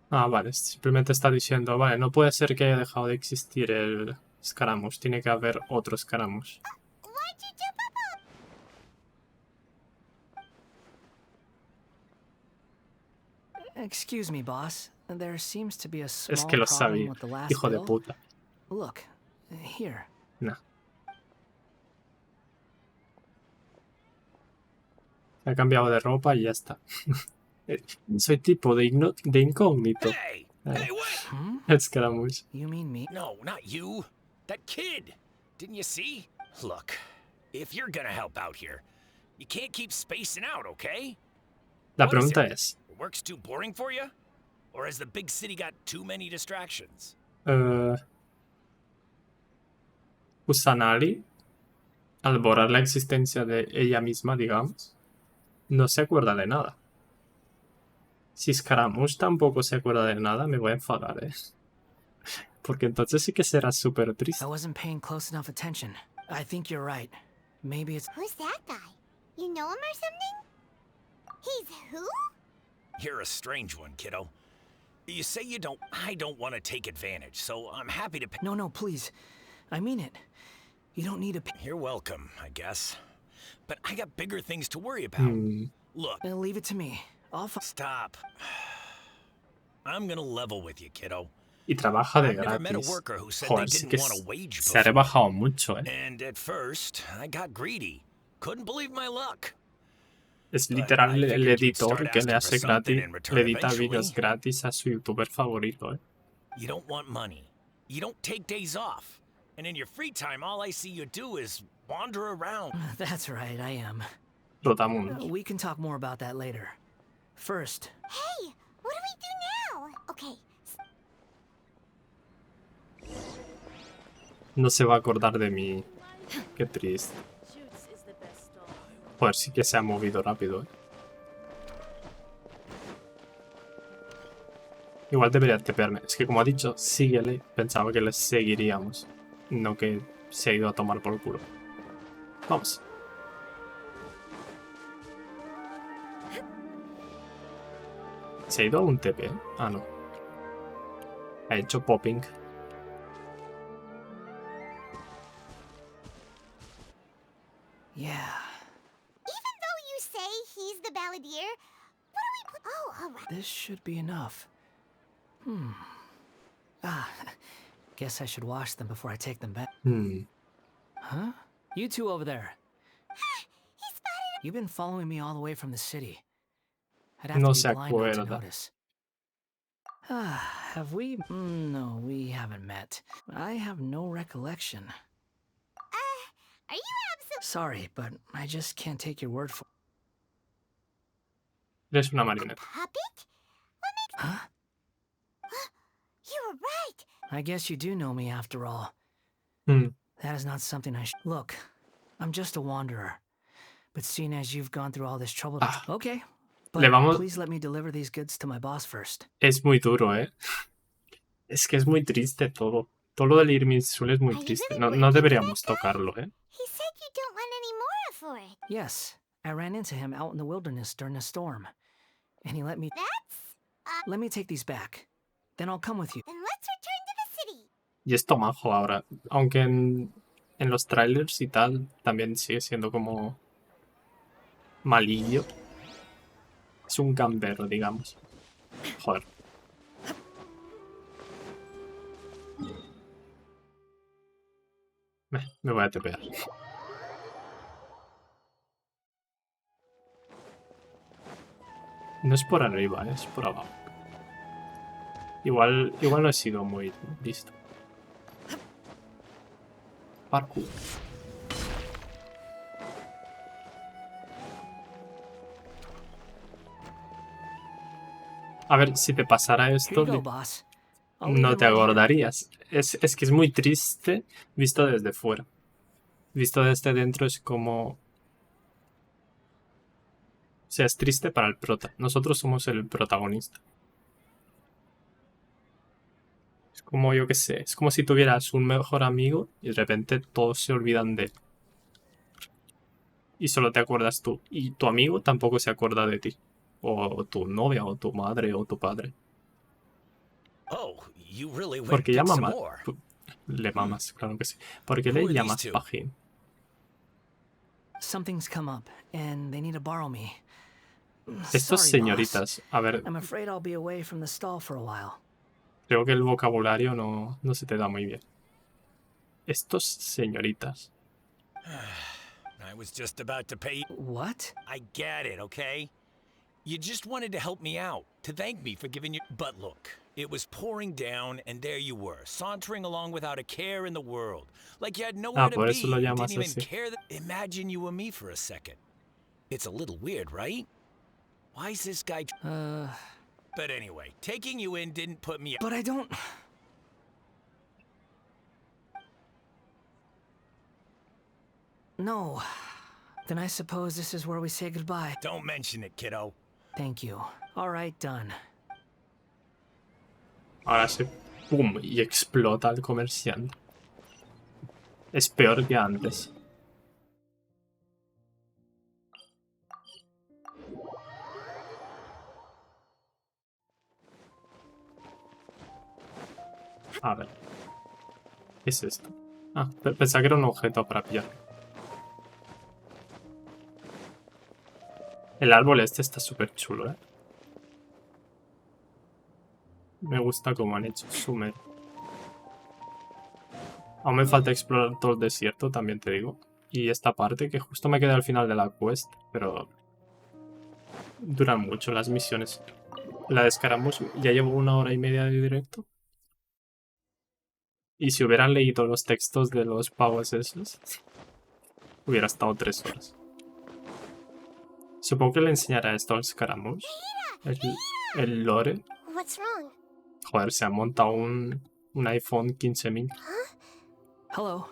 Ah, vale. Simplemente está diciendo, vale, no puede ser que haya dejado de existir el Scaramouche. Tiene que haber otro Scaramouche. Why'd you jump up? Excuse me, boss. There seems to be a small Es que lo problem sabía. with the last Hijo de bill. puta. Look, here. Nah. Ha cambiado de ropa y ya está. Soy tipo de incógnito. Hey! Hey, wait! El Scaramouche. You mean me? No, not you. That kid. Didn't you see? Look, if you're gonna help out here, you can't keep spacing out, okay? La What is pregunta it? es, Work's too boring for you? Or has the big city got too many distractions? Kusanagi, al borrar la existencia de ella misma, digamos, no se acuerda de nada. Si Scaramouche tampoco se acuerda de nada, me voy a enfadar, Porque entonces sí que será súper triste. I wasn't paying close enough attention. I think you're right. Maybe it's... Who's that guy? You know him or something? He's who? You're a strange one, kiddo. You say you don't. I don't want to take advantage, so I'm happy to pay. No, please. I mean it. You don't need to pay. You're welcome, I guess. But I got bigger things to worry about. Hmm. Look. Leave it to me. Stop. I'm gonna level with you, kiddo. Y trabaja de I've never met a gratis. worker who said Joder, they sí didn't que want a wage se ha before. rebajado mucho, And at first, I got greedy. Couldn't believe my luck. Es But literal I el figured you'd editor start que le asking for hace something gratis, in le return edita eventually. vídeos gratis a su youtuber favorito, You don't want money. You don't take days off. And in your free time, all I see you do is wander around. That's right, I am. Rotamundos. We can talk more about that later. First. Hey, what do we do now? Okay. No se va a acordar de mí. Qué triste. Joder, sí que se ha movido rápido, Igual debería tepearme. Es que como ha dicho, síguele. Pensaba que le seguiríamos. No que se ha ido a tomar por el culo. Vamos. ¿Se ha ido a un TP? Ah, no. Ha hecho popping. Yeah. Even though you say he's the balladeer, what do we put? Oh, all right. This should be enough. Guess I should wash them before I take them back. Huh? You two over there. He spotted. You've been following me all the way from the city. I'd have No to se be blind not to acuerda. notice. Have we? No, we haven't met. I have no recollection. Are you absolutely? Sorry, but I just can't take your word for. Eres una marioneta. Puppet? What makes? Huh? You were right. I guess you do know me after all. That is not something I should. Look, I'm just a wanderer. But seeing as you've gone through all this trouble. Okay. But please let me deliver these goods to my boss first. Es muy duro, Es que es muy triste todo. Todo lo del Irminsul es muy triste. No deberíamos tocarlo, He said you don't want any more for it. Yes, I ran into him out in the wilderness during a storm. And he let me... That's... Let me take these back. Then I'll come with you. Then let's return to the city. Y es tomajo ahora. Aunque en los trailers y tal también sigue siendo como malillo. Es un gambero, digamos. Joder. Me voy a tepear. No es por arriba, es por abajo. Igual no he sido muy listo. Parkour. A ver, si te pasara esto, no te acordarías. Es que es muy triste visto desde fuera. Visto desde dentro es como... O sea, es triste para el prota. Nosotros somos el protagonista. Es como, yo qué sé, es como si tuvieras un mejor amigo y de repente todos se olvidan de él. Y solo te acuerdas tú. Y tu amigo tampoco se acuerda de ti. O tu novia, o tu madre, o tu padre. ¿Por qué llama más? Le mamas, claro que sí. ¿Por qué le llamas pajín? Something's come up, and they need to borrow me. Estos Sorry, señoritas, boss. a ver, I'm afraid I'll be away from the stall for a while. creo que el vocabulario no se te da muy bien. Estos señoritas. I was just about to pay. What? I get it, okay? You just wanted to help me out, to thank me for giving you. But look, it was pouring down, and there you were, sauntering along without a care in the world, like you had nowhere to por be. eso lo You llamas didn't even así. care that. Imagine you and me for a second. It's a little weird, right? Why is this guy? But anyway, taking you in didn't put me. But I don't. No. Then I suppose this is where we say goodbye. Don't mention it, kiddo. Thank you. All right, done. Ahora sí. ¡Pum! Y explota el comerciante. Es peor que antes. A ver. ¿Qué es esto? Ah, pensaba que era un objeto para pillar. El árbol este está súper chulo, ¿eh? Me gusta cómo han hecho Sumer. Aún me falta explorar todo el desierto, también te digo. Y esta parte, que justo me quedé al final de la quest, pero duran mucho las misiones. La de Scaramouche ya llevo 1 hora y media de directo. Y si hubieran leído los textos de los pavos esos, hubiera estado 3 horas. Supongo que le enseñará esto al Scaramouche. El lore. What's wrong? Joder, se ha montado un iPhone 15.000. Hello.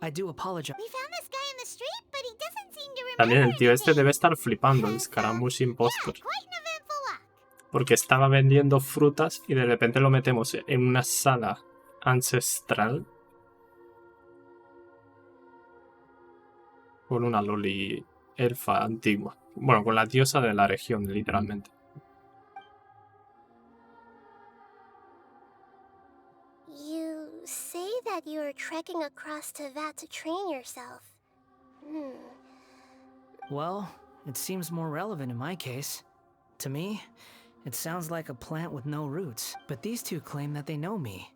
I do apologize. We found this guy in the street, but he doesn't seem to remember También el tío este anything. debe estar flipando, el Scaramouche impostor. Quite an eventful walk. Porque estaba vendiendo frutas y de repente lo metemos en una sala ancestral con una loli elfa antigua. Bueno, con la diosa de la región, literalmente. You say that you are trekking across Teyvat to train yourself. Well, it seems more relevant in my case. To me, it sounds like a plant with no roots. But these two claim that they know me,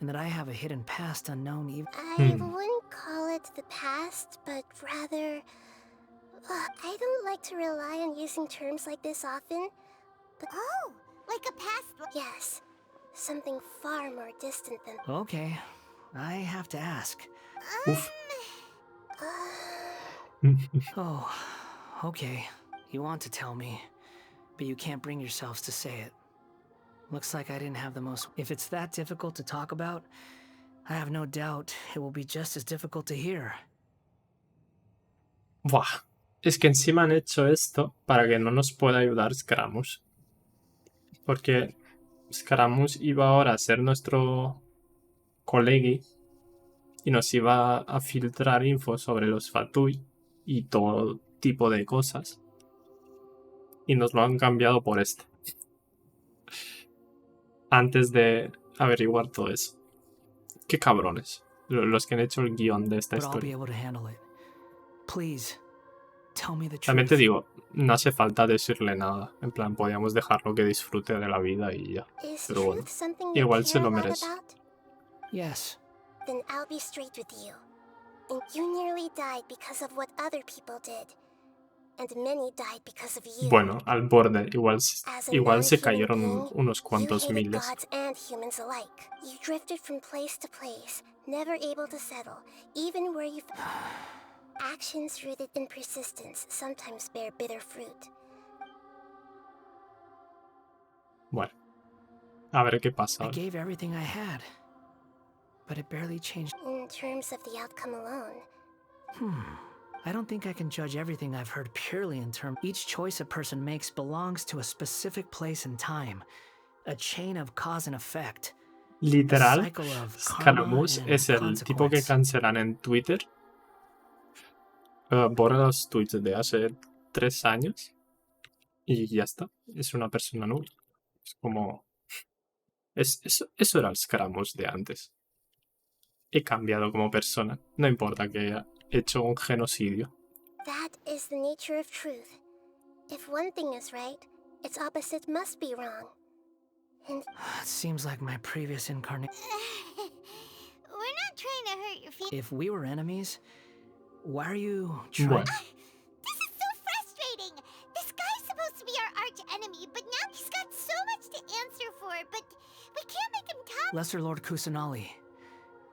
and that I have a hidden past unknown even. I wouldn't call it the past, but rather... I don't like to rely on using terms like this often, but... Oh, like a past... Yes, something far more distant than... Okay, I have to ask. Uf. Oh, okay. You want to tell me, but you can't bring yourselves to say it. Looks like I didn't have the most... If it's that difficult to talk about, I have no doubt it will be just as difficult to hear. Buah. Es que encima han hecho esto para que no nos pueda ayudar Scaramouche. Porque Scaramouche iba ahora a ser nuestro colegui y nos iba a filtrar info sobre los Fatui y todo tipo de cosas. Y nos lo han cambiado por este. Antes de averiguar todo eso. Qué cabrones. Los que han hecho el guión de esta But I'll be historia. able to handle it. Please, tell me the truth. También te digo, no hace falta decirle nada. En plan, podíamos dejarlo que disfrute de la vida y ya. Is Pero bueno, truth something you igual care se a lo lot merece. about? Yes. Then I'll be straight with you. And you nearly died because of what other people did. And many died because of you. Bueno, al borde, igual As a se non-human cayeron being, unos you cuantos hated miles. gods and humans alike. You drifted from place to place, never able to settle, even where you... Actions rooted in persistence sometimes bear bitter fruit. Bueno, a ver qué pasa I ahora. gave everything I had, but it barely changed. In terms of the outcome alone, I don't think I can judge everything I've heard purely in terms. Each choice a person makes belongs to a specific place and time, a chain of cause and effect. Literal, A cycle of Scaramouche karma and es el tipo que consequence. cancelan en Twitter. Borra los tweets de hace 3 años y ya está. Es una persona nueva. Es como... Eso era el Scaramouche de antes. He cambiado como persona. No importa que haya hecho un genocidio. that is the nature of truth. If one thing is right, its opposite must be wrong. And It seems like my previous incarnation. We're not trying to hurt your feelings. If we were enemies, why are you trying? Bueno, This is so frustrating. This guy's supposed to be our arch enemy, but now he's got so much to answer for, but we can't make him talk. Lesser Lord Kusanali,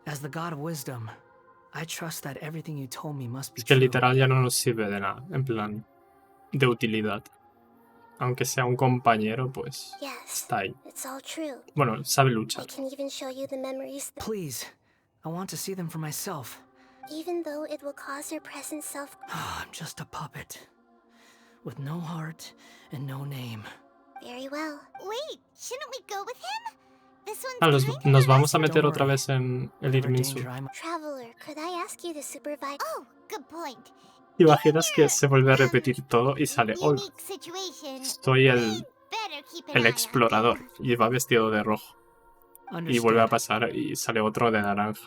as the god of wisdom, I trust that everything you told me must be es que true. literal ya no nos sirve de nada. En plan, de utilidad. Aunque sea un compañero, pues yes, está ahí. it's all true. Bueno, sabe I luchar. can even show you the memories that, Please, I want to see them for myself. even though it will cause your present self... I'm just a puppet, with no heart and no name. Very well. Wait, shouldn't we go with him? This one's Ah, kind nos of vamos a Don't meter otra worry. vez en el Whatever Irminsul. danger I'm... Traveler, could I ask you to supervise... Oh, good point. ¿Te imaginas que se vuelve a repetir todo y sale hola? Unique situation. Soy We'd better keep an eye el on explorador things. y va vestido de rojo. Y vuelve a pasar y sale otro de naranja.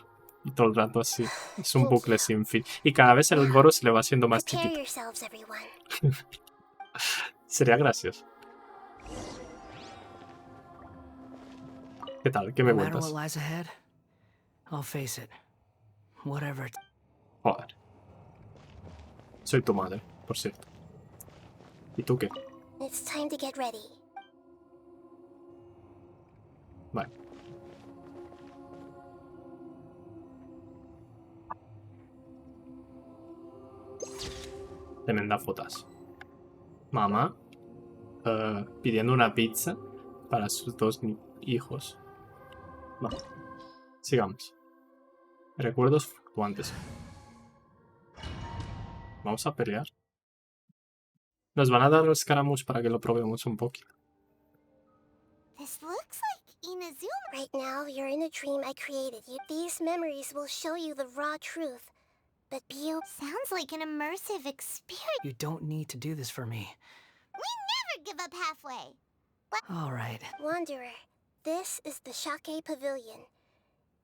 Y todo el rato así. Es un bucle sin fin. Y cada vez el Goro se le va haciendo más Prepare chiquito. yourselves, everyone. Sería gracioso. ¿Qué tal? ¿Qué me No matter cuentas? what lies ahead, I'll face it. Whatever it... Joder. Soy tu madre, por cierto. ¿Y tú qué? It's time to get ready. Vale. Tremenda fotas. Mamá pidiendo una pizza para sus dos hijos. Vale. Sigamos. Recuerdos fluctuantes. Vamos a pelear. Nos van a dar los Scaramouche para que lo probemos un poquito. This looks like Inazuma. Right now, you're in a dream I created you. These memories will show you the raw truth. But Sounds like an immersive experience. You don't need to do this for me. We never give up halfway. All right. Wanderer, this is the Shake Pavilion.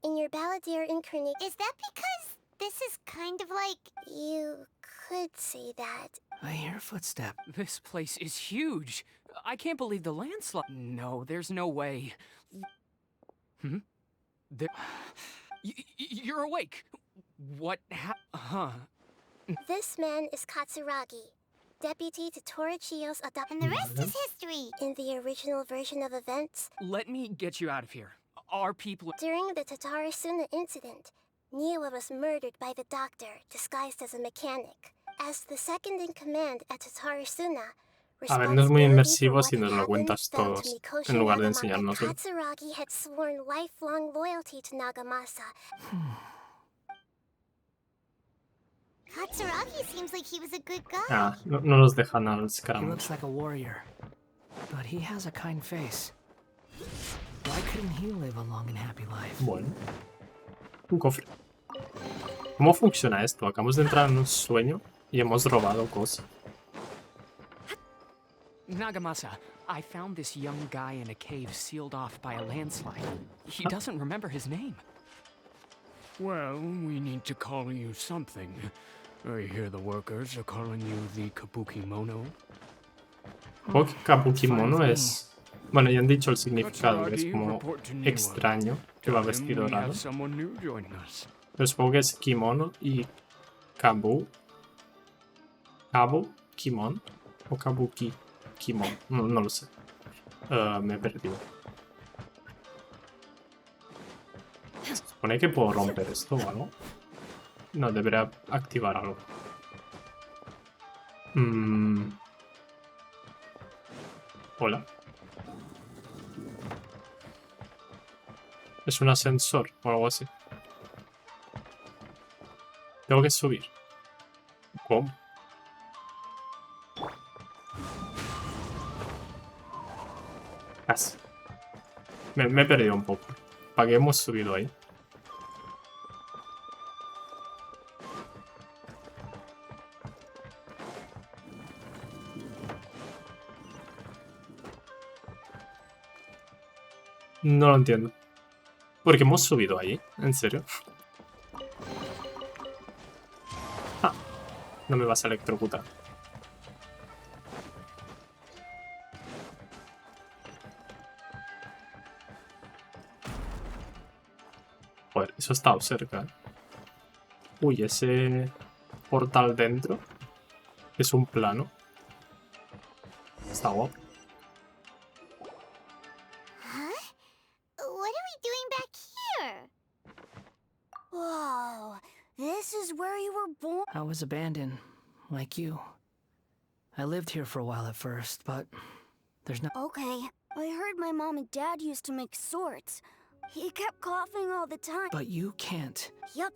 In your Balladeer incarnate... Is that because this is kind of like... You could say that. I hear a footstep. This place is huge. I can't believe the landslide. No, there's no way. There... You're awake. What This man is Katsuragi, deputy to Torichio's And the rest is history. In the original version of events, Let me get you out of here. Our people... during the Tatarasuna incident, Niwa was murdered by the doctor, disguised as a mechanic. As the second in command at Tatarasuna, A ver, no es muy inmersivo si nos lo cuentas todos, en lugar de enseñárnoslo. Katsuragi had sworn lifelong loyalty to Nagamasa. Katsuragi seems like he was a good guy. Ah, no los dejan al He Scaramouche. looks like a warrior, but he has a kind face. Why couldn't he live a long and happy life? Bueno. Un cofre. ¿Cómo funciona esto? Acabamos de entrar en un sueño y hemos robado cosas. Nagamasa, I found this young guy in a cave sealed off by a landslide. He doesn't remember his name. Well, we need to call you something. I hear the workers are calling you the Kabuki Mono. Supongo que Kabuki Mono es... Bueno, ya han dicho el significado, que es como extraño, que va vestido raro. Pero supongo que es kimono y kabu... ¿Kabu? ¿Kimon? ¿O kabuki? Kimon. No lo sé. Me he perdido. ¿Se supone que puedo romper esto o algo? No, debería activar algo. Hola. Es un ascensor o algo así. Tengo que subir. ¿Cómo? Casi. Me he perdido un poco. ¿Para qué hemos subido ahí? No lo entiendo. ¿Por qué hemos subido ahí? ¿En serio? Ah, no me vas a electrocutar. Joder, eso ha estado cerca. Uy, ese portal dentro es un plano. Está guapo. What are we doing back here? Whoa, this is where you were born? I was abandoned, like you. I lived here for a while at first, but there's no... Okay, I heard my mom and dad used to make swords. He kept coughing all the time. But you can't. Yup,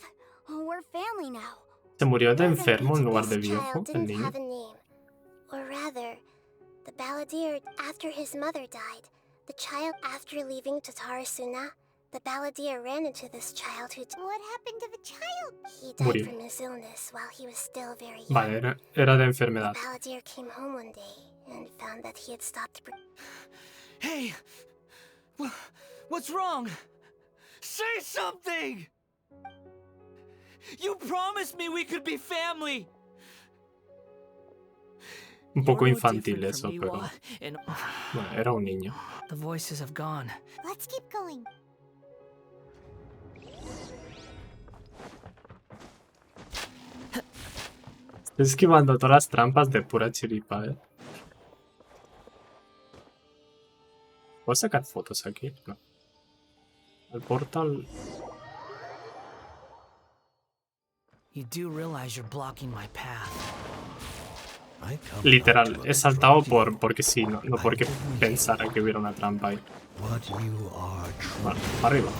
we're family now. Se murió de enfermo en lugar de This viejo, child el didn't niño. have a name. Or rather, the Balladeer, after his mother died, the child, after leaving Tatarasuna, the Balladeer ran into this child who... What happened to the child? He died Murió. from his illness while he was still very young. Vale, era de enfermedad. The Balladeer came home one day and found that he had stopped... Hey! What's wrong? Say something! You promised me we could be family! Un poco infantil eso, pero... Bueno, era un niño. The voices have gone. Let's keep going. Estoy esquivando todas las trampas de pura chiripa, ¿eh? ¿Puedo sacar fotos aquí? No. El portal... You do realize you're blocking my path. Literal, he saltado porque sí, no porque pensara que hubiera una trampa ahí. Vale, para arriba.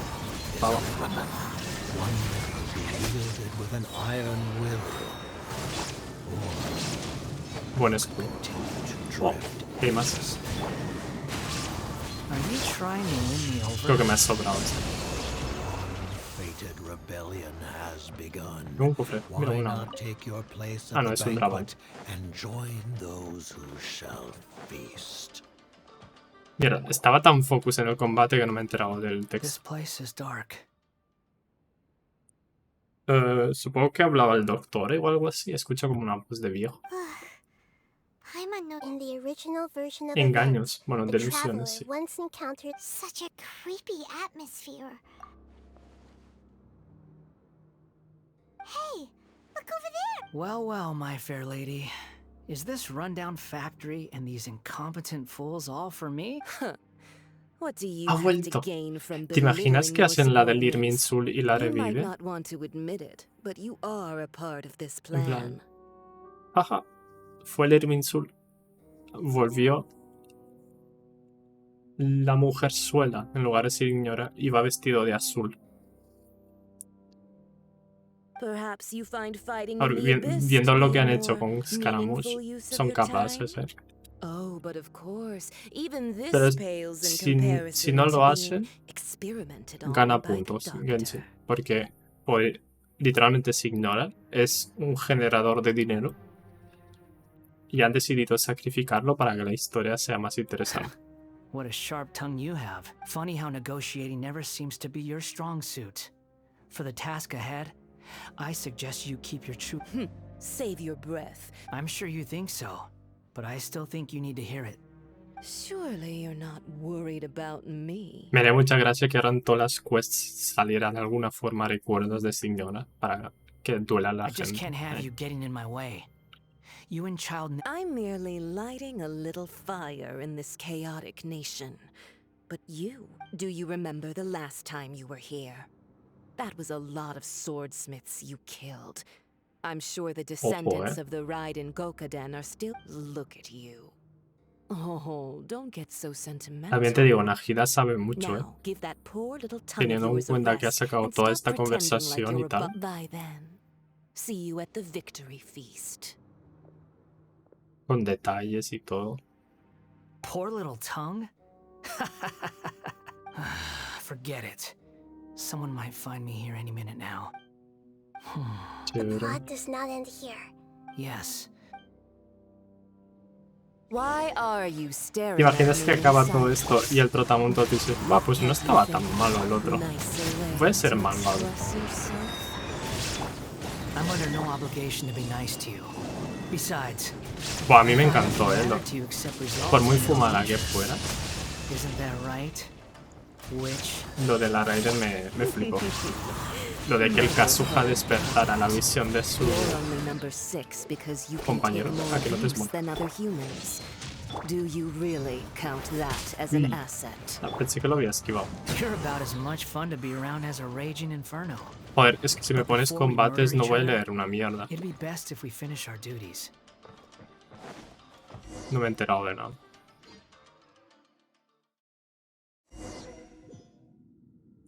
Para abajo. Buen escudo. Oh, ¿qué hay más? Creo que me ha sobrado esto. Un cofre. Mira, una. Ah, no, es un dragón. Mira, estaba tan focus en el combate que no me he enterado del texto. Supongo que hablaba el doctor o algo así. Escucho como una voz de viejo. In the original version of Engaños. events, Bueno, the delusiones, sí. traveler once encountered Such a creepy atmosphere. Hey, look over there! Well, well, my fair lady. Is this rundown factory and these incompetent fools all for me? What do you Ha have vuelto. to gain from ¿Te imaginas belittling que your hacen la del subordinates? Irminsul y la You might revive? not want to admit it, but you are a part of this En plan. plan, jaja, fue el Irminsul. Volvió la mujerzuela en lugar de ser ignora y va vestido de azul. Perhaps you find fighting Ahora, in the abyss viendo to lo be que a han hecho more con Scaramouche, meaningful use of son your capaces, time. ¿eh? Oh, but of course, even this Pero pales in si comparison no to lo being hacen, experimented on gana by the puntos doctor. Genshin. Porque pues, literalmente se ignora. Es un generador de dinero. Y han decidido sacrificarlo para que la historia sea más interesante. What a sharp tongue you have. Funny how negotiating never seems to be your strong suit. For the task ahead, I suggest you keep your true... Save your breath. I'm sure you think so, but I still think you need to hear it. Surely you're not worried about me. Me haría mucha gracia que ahora en todas las quests salieran de alguna forma recuerdos de Signora para que duela a la I just gente. can't have you getting in my way. You and Child... I'm merely lighting a little fire in this chaotic nation. But you, do you remember the last time you were here? That was a lot of swordsmiths you killed. I'm sure the descendants of the Raiden Gokaden are still... Look at you. Oh, don't get so sentimental. También te digo, Najida sabe mucho, ¿eh? Now, give that poor little tongue of Teniendo en yours a cuenta que ha rest sacado and toda stop esta pretending like conversación y you're tal. By then, see you at the victory feast. Con detalles y todo. Poor little tongue? Forget it. Someone might find me here any minute now. The plot does not end here. Yes. Why are you ¿Te staring imaginas at que me acaba in todo esto y el trotamundo dice, va, pues no estaba tan malo el otro? Puede ser malvado. I'm under no obligation to be nice to you. Besides, Buah, a mí me encantó, ¿eh? Por muy fumada que fuera, isn't that right? Witch. lo de la Raiden me flipó. Lo de que el Kazuha despertara la visión de su compañero. Aquí no te muerto. Do you really count that as an asset? Ah, pensé que lo había esquivado. You're about as much fun to be around as a raging inferno. Joder, es que si me pones combates no voy a leer una mierda. It'd be best if we finish our duties. No me he enterado de nada.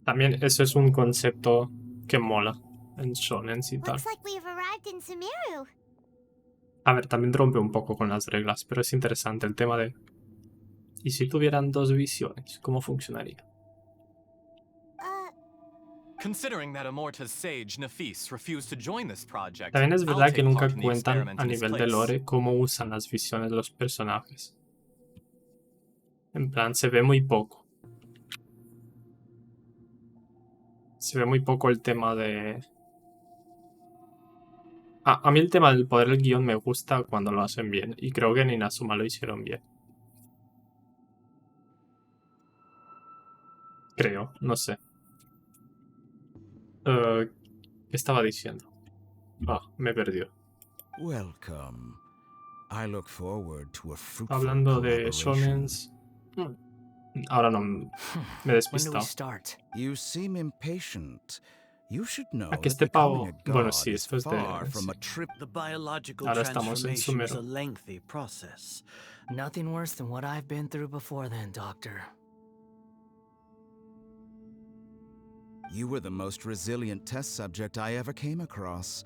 También eso es un concepto que mola en shonen y tal. Looks like we've arrived in Sumeru. A ver, también rompe un poco con las reglas, pero es interesante el tema de... ¿Y si tuvieran dos visiones? ¿Cómo funcionaría? Considering that Amorta's sage Nafis refused to join this project, También es I'll verdad take que nunca part in the cuentan experiment a in his nivel de place. lore cómo usan las visiones de los personajes. En plan, se ve muy poco. Se ve muy poco el tema de... A mí el tema del poder del guión me gusta cuando lo hacen bien. Y creo que en Inazuma lo hicieron bien. Creo, no sé. ¿Qué estaba diciendo? Me perdió. Welcome. I look forward to a fruitful Hablando de collaboration. shonens... Ahora no, me he despistado. You seem impatient. You should know A que that este becoming pavo... a Bueno, god sí, is esto es de... far from sí. a trip. The biological Ahora estamos en transformation was a Sumero. lengthy process. Nothing worse than what I've been through before then, Doctor. You were the most resilient test subject I ever came across.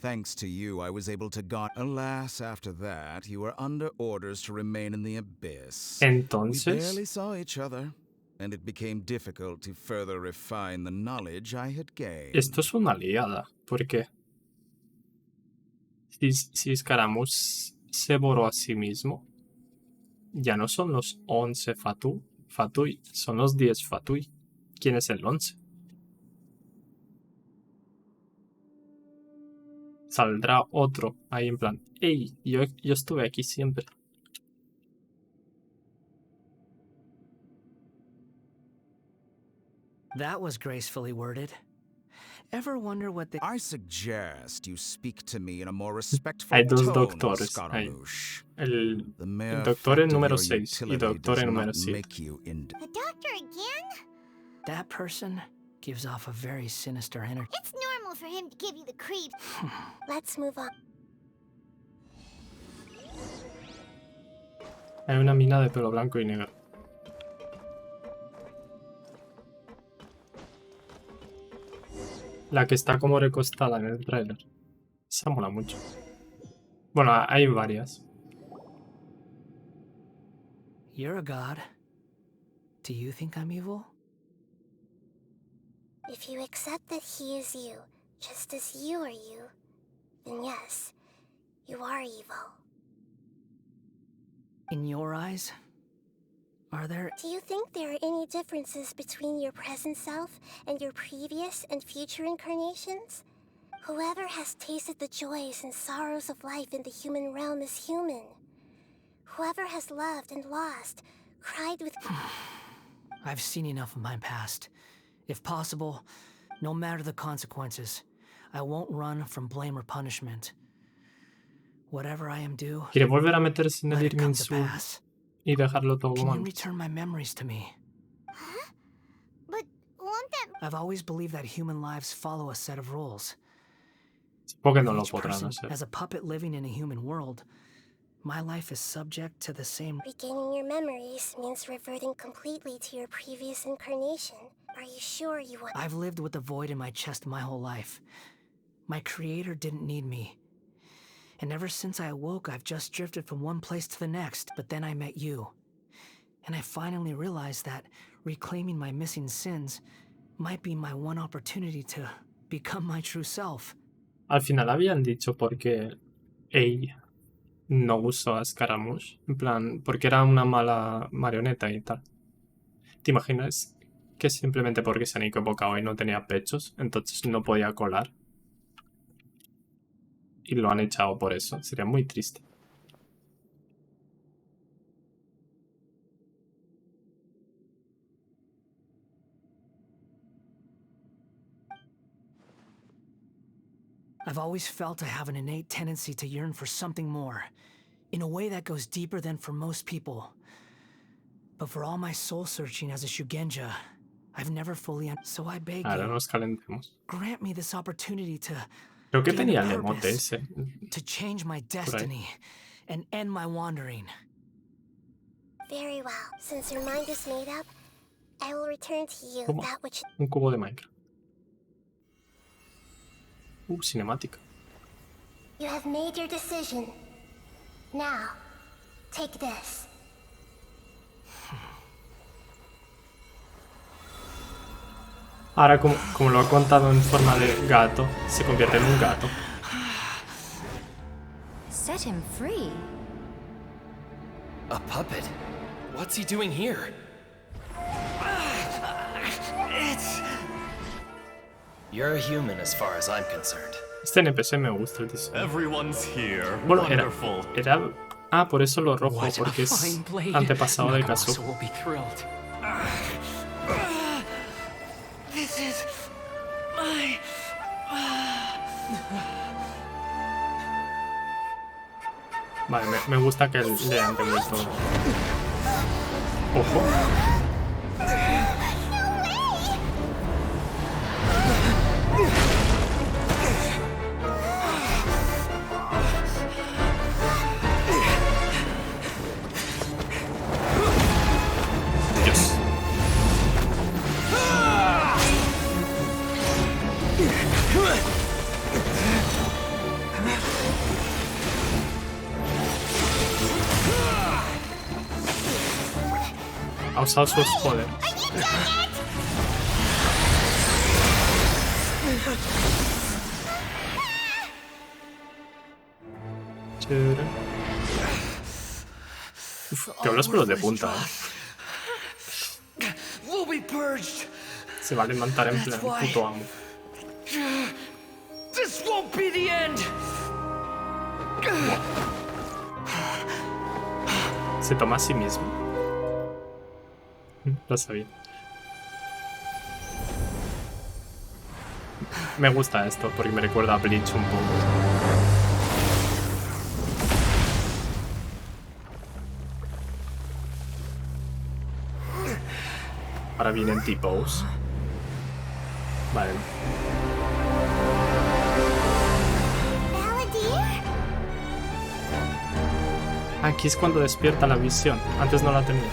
Thanks to you, I was able to guard. Alas, after that, you were under orders to remain in the abyss. Entonces... We barely saw each other, and it became difficult to further refine the knowledge I had gained. Esto es una liada, porque... Si Scaramouche se borró a sí mismo, ya no son los 11 Fatui, son los 10 Fatui. ¿Quién es el 11? Saldrá otro ahí en plan, hey, yo estuve aquí siempre. That was gracefully worded. Ever wonder what the... I suggest you speak to me in a more respectful Hay dos tone, doctores. Scaramouche. El The mere doctor fact of número your 6 y utility doctor does número not 7. make you The doctor again? That person gives off a very sinister energy. It's normal for him to give you the creeps. Let's move on. Hay una mina de pelo blanco y negro. La que está como recostada en el trailer. Esa mola mucho. Bueno, hay varias. You're a god. Do you think I'm evil? If you accept that he is you, just as you are you, then yes, you are evil. In your eyes? Are there... Do you think there are any differences between your present self and your previous and future incarnations? Whoever has tasted the joys and sorrows of life in the human realm is human. Whoever has loved and lost, cried with... I've seen enough of my past. If possible, no matter the consequences, I won't run from blame or punishment. Whatever I am due, ¿Quiere volver a meterse en el let it come to Irminsul pass. y dejarlo todo Can you mal? return my memories to me? Huh? But won't that... I've always believed that human lives follow a set of rules. Supongo que With no lo each podrán person hacer. as a puppet living in a human world, my life is subject to the same... Regaining your memories means reverting completely to your previous incarnation. Are you sure you want... I've lived with the void in my chest my whole life. My creator didn't need me. And ever since I awoke, I've just drifted from one place to the next, but then I met you. And I finally realized that reclaiming my missing sins might be my one opportunity to become my true self. Al final habían dicho por qué ella no usó a Scaramouche. En plan, porque era una mala marioneta y tal. ¿Te imaginas que simplemente porque se han equivocado y no tenía pechos, entonces no podía colar? Y lo han echado por eso. Sería muy triste. I've always felt I have an innate tendency to yearn for something more, in a way that goes deeper than for most people. But for all my soul-searching as a Shugenja, I've never fully... So I beg Ahora you, nos calentemos. grant me this opportunity to... Creo que gain a tenía el emote purpose, ese. to change my destiny, and end my wandering. Very well. Since your mind is made up, I will return to you ¿Cómo? that which... Un cubo de Minecraft. Cinemática. You have made your decision. Now, take this. Ahora, como lo ha contado en forma de gato, se convierte en un gato. Set him free. A puppet? What's he doing here? You're a human as far as I'm concerned. Este NPC me gusta el diseño. Everyone's here. Bueno, Wonderful. era... Ah, por eso lo rojo, What a porque es fine blade. antepasado de Nakamoto Kazuo. will be thrilled. This is my... Vale, me gusta que lean de vuelta. Ojo. Dios. Ha usado sus poderes. Uf, que los pelos de punta, Se va a levantar en plan puto amo. This won't be the end. Se toma a sí mismo. Lo sabía. Me gusta esto porque me recuerda a Bleach un poco. Ahora vienen T-pose. Vale. Aquí es cuando despierta la visión. Antes no la tenía.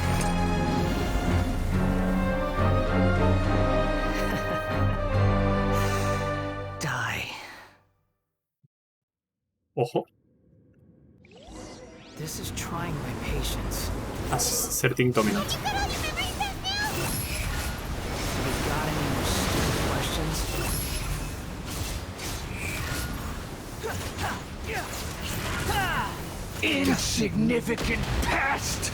Die. Ojo. This is trying my patience. Asserting dominance. You got any more stupid questions? Insignificant past.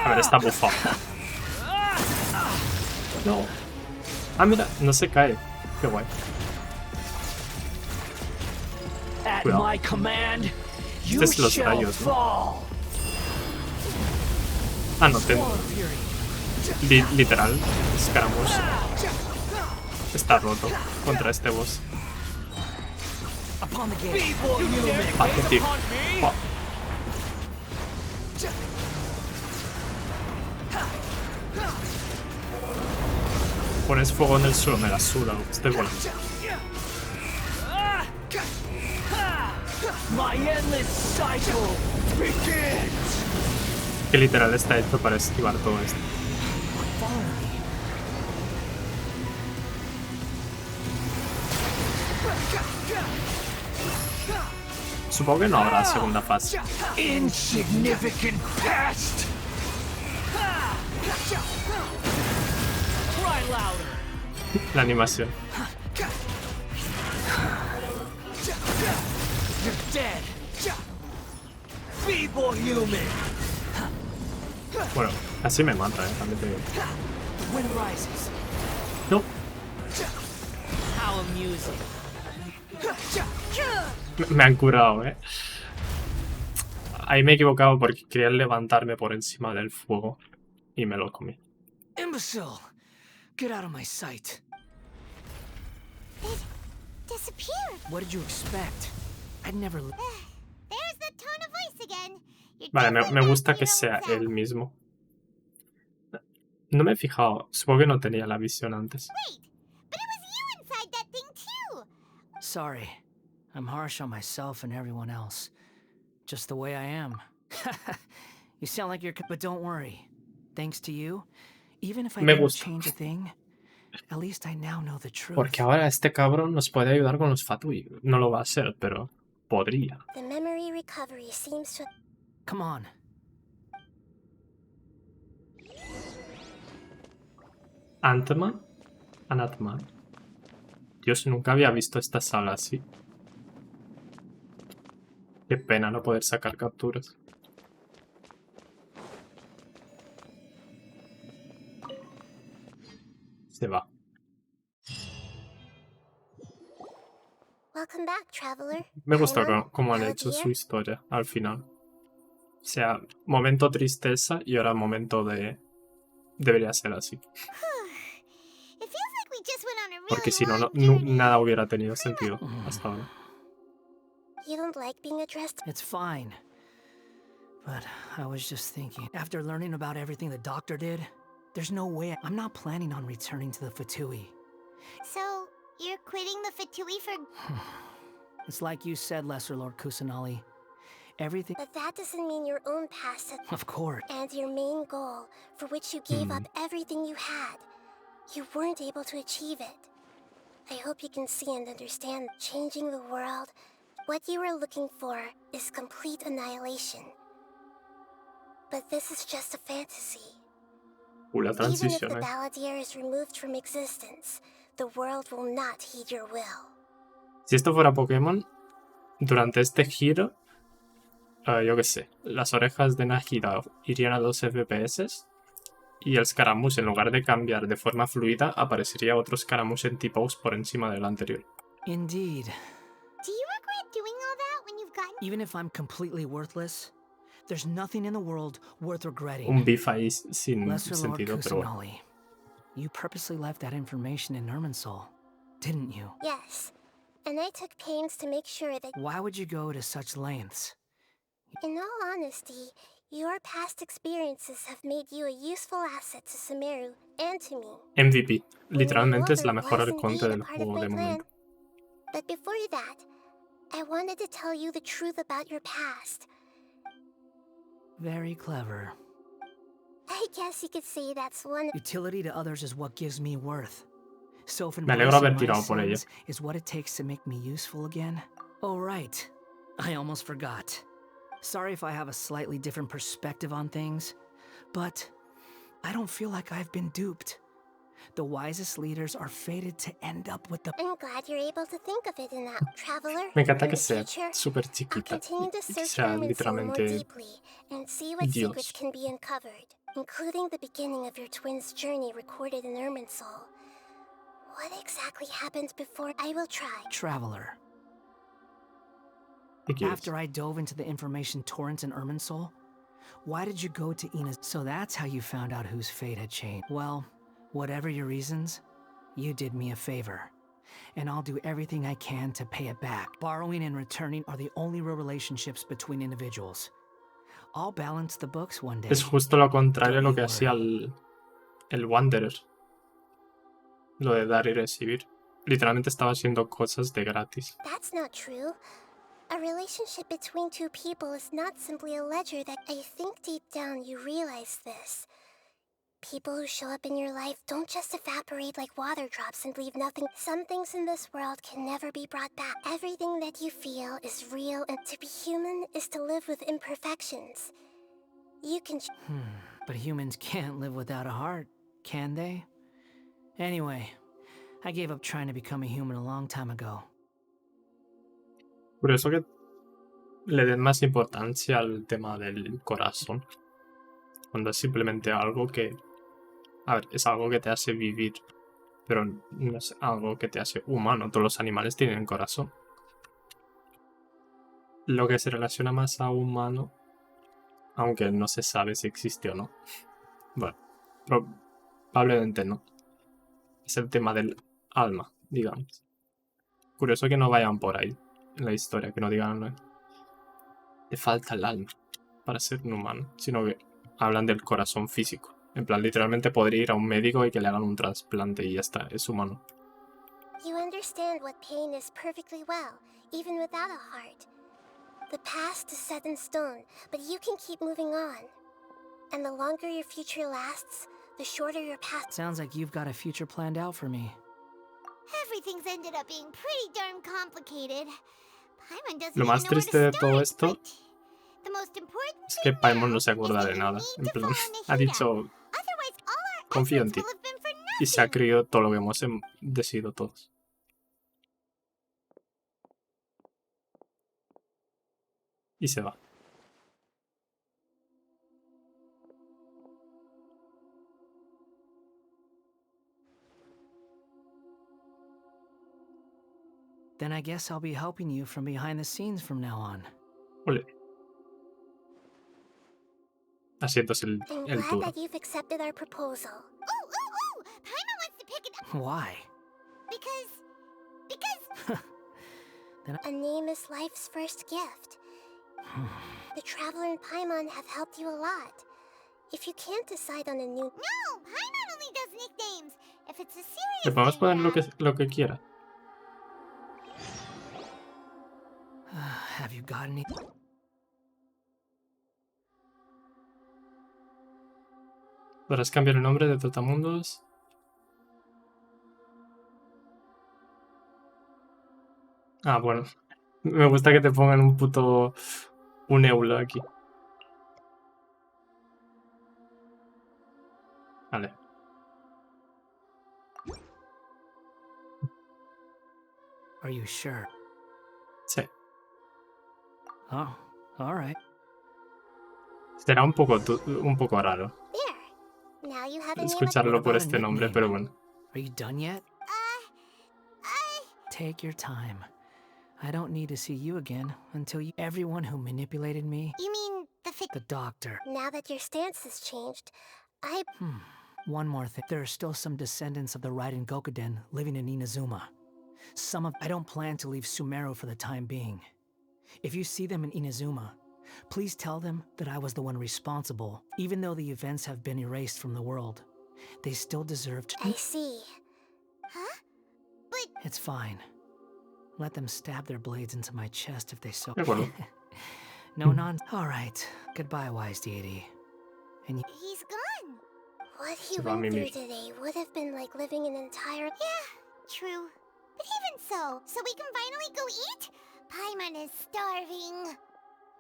A ver, está bufado. No. Ah, mira, no se cae. Qué guay. At Cuidado. my command, you Este es los shall rayos, ¿no? fall. Ah, no, tengo. Literal, Scaramouche está roto contra este boss. Upon the gate. You dare to Patético. upon me? Oh. Pones fuego en el suelo, me la suda, estoy volando. My endless cycle begins. Que literal está hecho para esquivar todo esto. Supongo que no habrá segunda fase. Insignificant past. Cry louder. La animación. You're dead. Feeble human. Bueno, así me mata, también te digo. The wind rises. No, How amusing. me han curado, Ahí me he equivocado porque quería levantarme por encima del fuego y me lo comí. Imbecile! Get out of my sight. Disappeared. What did you expect? I'd never... There's the tone of voice again. Vale, me gusta que sea él mismo. No me he fijado, supongo que no tenía la visión antes. Inside that thing too. Sorry. I'm harsh on myself and everyone else. Just the way I am. You sound like you're... But don't worry. Thanks to you, even if I Me didn't gusta. change a thing, at least I now know the truth. Porque ahora este cabrón nos puede ayudar con los Fatui. No lo va a hacer, pero podría. The memory recovery seems to... Come on. Ant-Man. Ant-Man. Dios, nunca había visto esta sala así. Qué pena no poder sacar capturas. Se va. Welcome back, traveler. Me gusta Paimon, cómo han hecho su Paladin. historia al final. O sea, momento tristeza y ahora momento de... Debería ser así. It feels like we just went on a Porque really si no, long journey. nada hubiera tenido sentido hasta ahora. You don't like being addressed? It's fine. But I was just thinking, after learning about everything the doctor did, there's no way I'm not planning on returning to the Fatui. So, you're quitting the Fatui for... It's like you said, Lesser Lord Kusanali. Everything... But that doesn't mean your own past Of course. and your main goal, for which you gave up everything you had. You weren't able to achieve it. I hope you can see and understand changing the world. What you were looking for is complete annihilation. But this is just a fantasy. La Even if the transición, ¿eh? Balladeer is removed from existence, the world will not heed your will. Si esto fuera Pokémon, durante este giro, yo qué sé, las orejas de Nahida irían a 2 FPS y el Scaramouche, en lugar de cambiar de forma fluida, aparecería otro Scaramouche en T-pose por encima del anterior. Indeed. Do you regret doing all that when you've gotten... Even if I'm completely worthless, there's nothing in the world worth regretting. Un beef ahí sin Lesser Lord sentido, pero bueno. Kusanali, you purposely left that information in Irminsul, didn't you? Yes, and I took pains to make sure that... Why would you go to such lengths? In all honesty, your past experiences have made you a useful asset to Sumeru and to me. MVP. Literalmente es la Your mejor was arconte indeed a del part of juego my de plan. momento. But before that, I wanted to tell you the truth about your past. Very clever. I guess you could say that's one of... Utility to others is what gives me worth. So if Me alegro haber embracing my tirado por ella. sins is what it takes to make me useful again. Oh right, I almost forgot. Sorry if I have a slightly different perspective on things, but I don't feel like I've been duped. The wisest leaders are fated to end up with the... I'm glad you're able to think of it in that, traveler. Me encanta In que the sea future, súper I'll chiquita continue to y que search sea Irminsul more literalmente deeply and see what Dios. secrets can be uncovered, including the beginning of your twins' journey recorded in Irminsul. What exactly happened before? I will try. Traveler. ¿Qué quieres? After I dove into the information torrent in Irminsul, why did you go to Ina's? So that's how you found out whose fate had changed. Well, whatever your reasons, you did me a favor. And I'll do everything I can to pay it back. Borrowing and returning are the only real relationships between individuals. I'll balance the books one day. Es justo lo contrario a lo que hacía el Wanderer. Lo de dar y recibir. Literalmente estaba haciendo cosas de gratis. That's not true. A relationship between two people is not simply a ledger that... I think deep down you realize this. People who show up in your life don't just evaporate like water drops and leave nothing. Some things in this world can never be brought back. Everything that you feel is real, and to be human is to live with imperfections. You can... But humans can't live without a heart, can they? Anyway, I gave up trying to become a human a long time ago. Por eso que le den más importancia al tema del corazón. Cuando es simplemente algo que... A ver, es algo que te hace vivir. Pero no es algo que te hace humano. Todos los animales tienen corazón. Lo que se relaciona más a humano, aunque no se sabe si existe o no. Bueno, probablemente no. Es el tema del alma, digamos. Curioso que no vayan por ahí en la historia, que no digan no, te falta el alma para ser un humano, sino que hablan del corazón físico. En plan, literalmente podría ir a un médico y que le hagan un trasplante y ya está, es humano. You understand what pain is perfectly well, even without a heart. The past is set in stone, but you can keep moving on. And the longer your future lasts, the shorter your past... Sounds like you've got a future planned out for me. Everything's ended up being pretty darn complicated. Paimon doesn't Lo even más know where triste to de todo start, esto but the most important es que Paimon no se acuerda de nada. En plan, ha dicho, confío en ti. Y se ha creído todo lo que hemos decidido todos. Y se va. I guess I'll be helping you from behind the scenes from now on. Ole. Así entonces I'm el glad tour. that you've accepted our proposal. Ooh! Paimon wants to pick it up Why? because A name is life's first gift. The Traveler and Paimon have helped you a lot. If you can't decide on a new... No! Paimon only does nicknames. If it's a Le serious podemos poner name, lo que quiera. Have you got any? Podrás cambiar el nombre de Trotamundos. Ah, bueno. Me gusta que te pongan un puto... un euro aquí. Vale. Are you sure? Sí. Oh, all right. Será un poco raro Now you have a name. escucharlo por este nombre, pero bueno. Are you done yet? Take your time. I don't need to see you again until you... Everyone who manipulated me... You mean the doctor. Now that your stance has changed, One more thing. There are still some descendants of the Raiden Gokuden living in Inazuma. I don't plan to leave Sumeru for the time being. If you see them in Inazuma, please tell them that I was the one responsible. Even though the events have been erased from the world, they still deserve to... I see. Huh? But... It's fine. Let them stab their blades into my chest if they so... No All right. Goodbye, wise deity. And you... He's gone. What he went through today would have been like living an entire... Yeah, true. But even so we can finally go eat? Paimon is starving.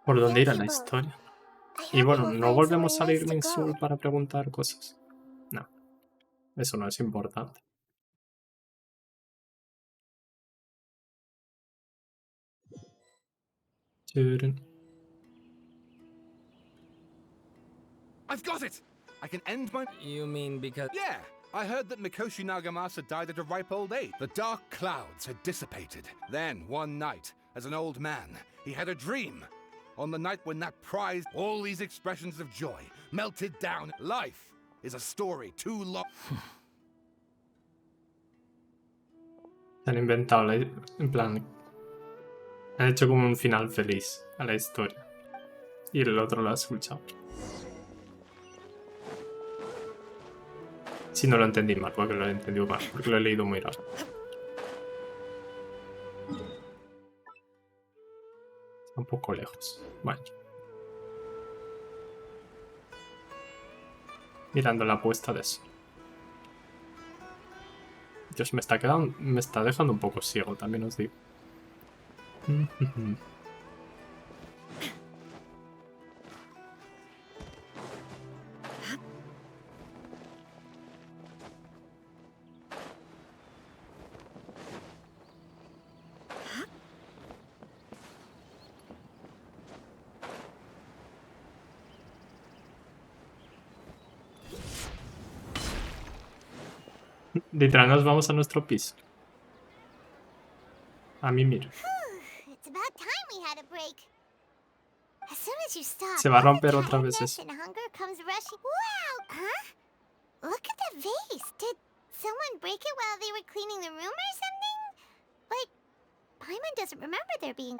¿Por dónde irá la historia? Y bueno, ¿no volvemos a salir en Sol para preguntar cosas? No. Eso no es importante. I've got it! I can end my... You mean because... Yeah! I heard that Mikoshi Nagamasa died at a ripe old age. The dark clouds had dissipated. Then, one night, as an old man, he had a dream. On the night when that prize, all these expressions of joy melted down. Life is a story too long. Se han inventado, en plan... Han hecho como un final feliz a la historia. Y el otro lo ha escuchado. Si no lo entendí mal, porque lo he entendido mal, porque lo he leído muy rápido. Está un poco lejos. Bueno. Mirando la puesta de eso. Dios, me está dejando un poco ciego, también os digo. Literal, nos vamos a nuestro piso. A mí miro. It's about time we had a break. As soon as you stop, Se va a romper otra vez eso. and hunger comes rushing. Wow! Huh? Look at the vase. Did someone break it while they were cleaning the room or something? But Paimon doesn't remember there being...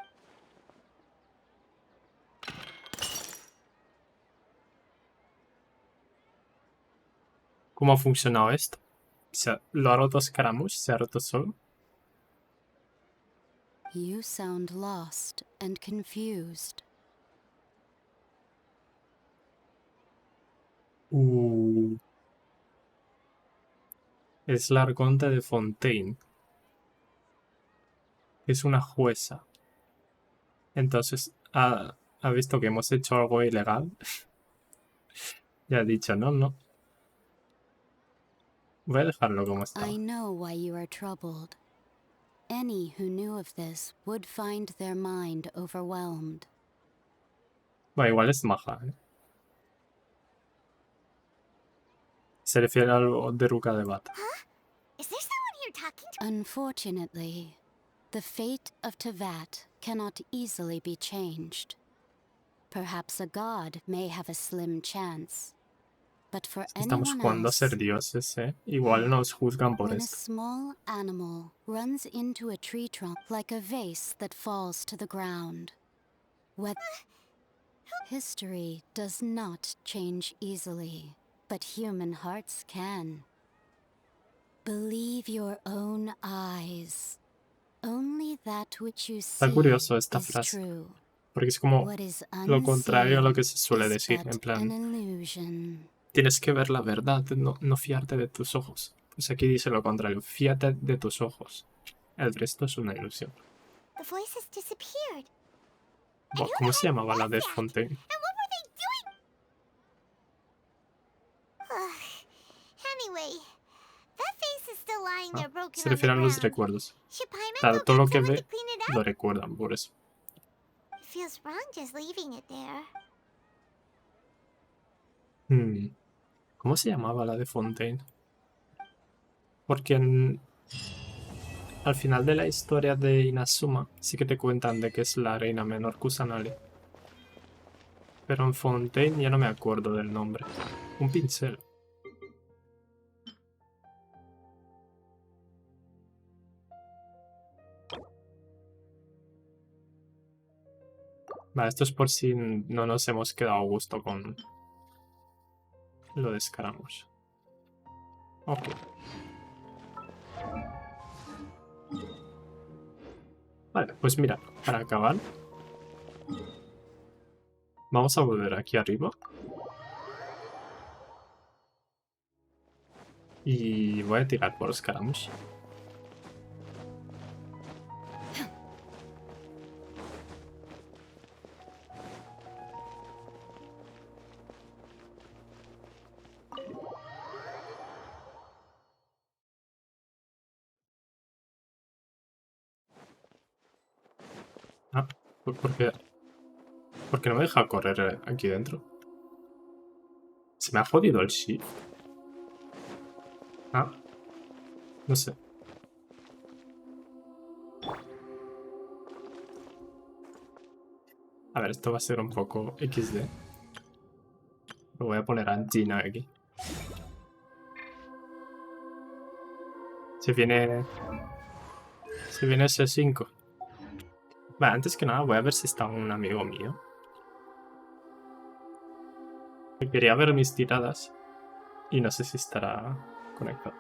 ¿Cómo ha funcionado esto? ¿Lo ha roto Scaramouche? ¿Se ha roto solo? You sound lost and confused. Es la arconte de Fontaine. Es una jueza. Entonces, ¿ha visto que hemos hecho algo ilegal? Ya ha dicho, no. Voy a dejarlo como está. I know why you are troubled. Any who knew of this would find their mind overwhelmed. Bueno, igual es maja, ¿eh? Se refiere al de Ruka de Bata. Is there someone here talking to... Unfortunately, The fate of Tevat cannot easily be changed. Perhaps a god may have a slim chance. But for Estamos anyone jugando a ser else, dioses, ¿eh? Igual nos juzgan por when a esto. small animal runs into a tree trunk like a vase that falls to the ground, history does not change easily, but human hearts can. Believe your own eyes. Only that which you Está see curioso esta is frase, true. porque es como What is lo contrario a lo unseen que se suele is decir, but en plan, an illusion. tienes que ver la verdad, no fiarte de tus ojos. Pues aquí dice lo contrario, fíate de tus ojos. El resto es una ilusión. The voices disappeared. Buah, ¿cómo se llamaba la de Fontaine? And what were they doing? Anyway, that face is still lying there broken Se on the refiere a los ground. recuerdos. Should Paimon Claro, go todo get lo que someone ve to clean it up? lo recuerdan, por eso. It feels wrong just leaving it there. ¿Cómo se llamaba la de Fontaine? Porque al final de la historia de Inazuma sí que te cuentan de que es la reina menor Kusanali. Pero en Fontaine ya no me acuerdo del nombre. Un pincel. Vale, esto es por si no nos hemos quedado a gusto con lo de Scaramouche. Ok. Vale, pues mira, para acabar, vamos a volver aquí arriba. Y voy a tirar por Scaramouche. Ah, ¿por qué no me deja correr aquí dentro? ¿Se me ha jodido el shift? Ah, no sé. A ver, esto va a ser un poco XD. Lo voy a poner a Gina aquí. Se viene S5. Vale, antes que nada voy a ver si está un amigo mío. Que quería ver mis tiradas. Y no sé si estará conectado.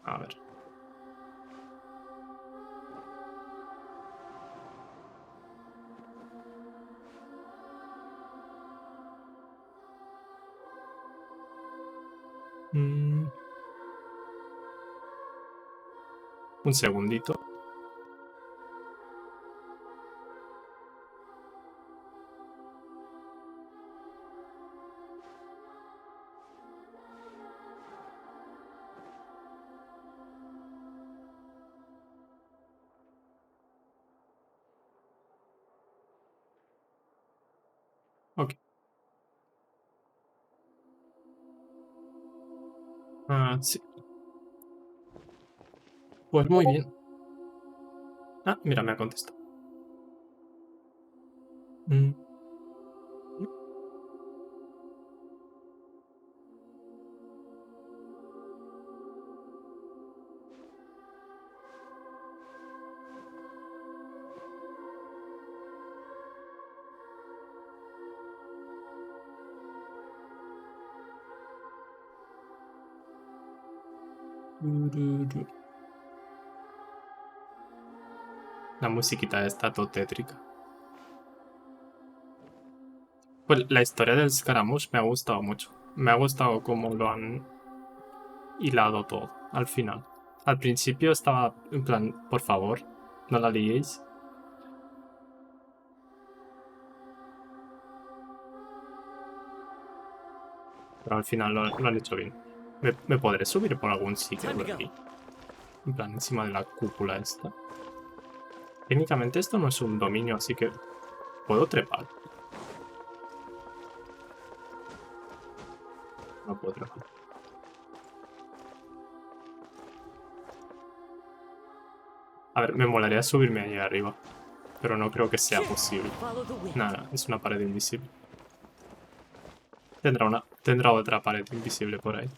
A ver. Un segundito. Ok. Ah, sí. Pues muy bien. Ah, mira, me ha contestado. La musiquita está todo tétrica. Pues la historia del Scaramouche me ha gustado mucho. Me ha gustado cómo lo han hilado todo al final. Al principio estaba en plan, por favor, no la liéis. Pero al final lo han hecho bien. ¿Me podré subir por algún sitio por aquí? En plan, encima de la cúpula esta. Técnicamente esto no es un dominio, así que puedo trepar. No puedo trepar. A ver, me molaría subirme allí arriba, pero no creo que sea posible. Nada, es una pared invisible. Tendrá otra pared invisible por ahí.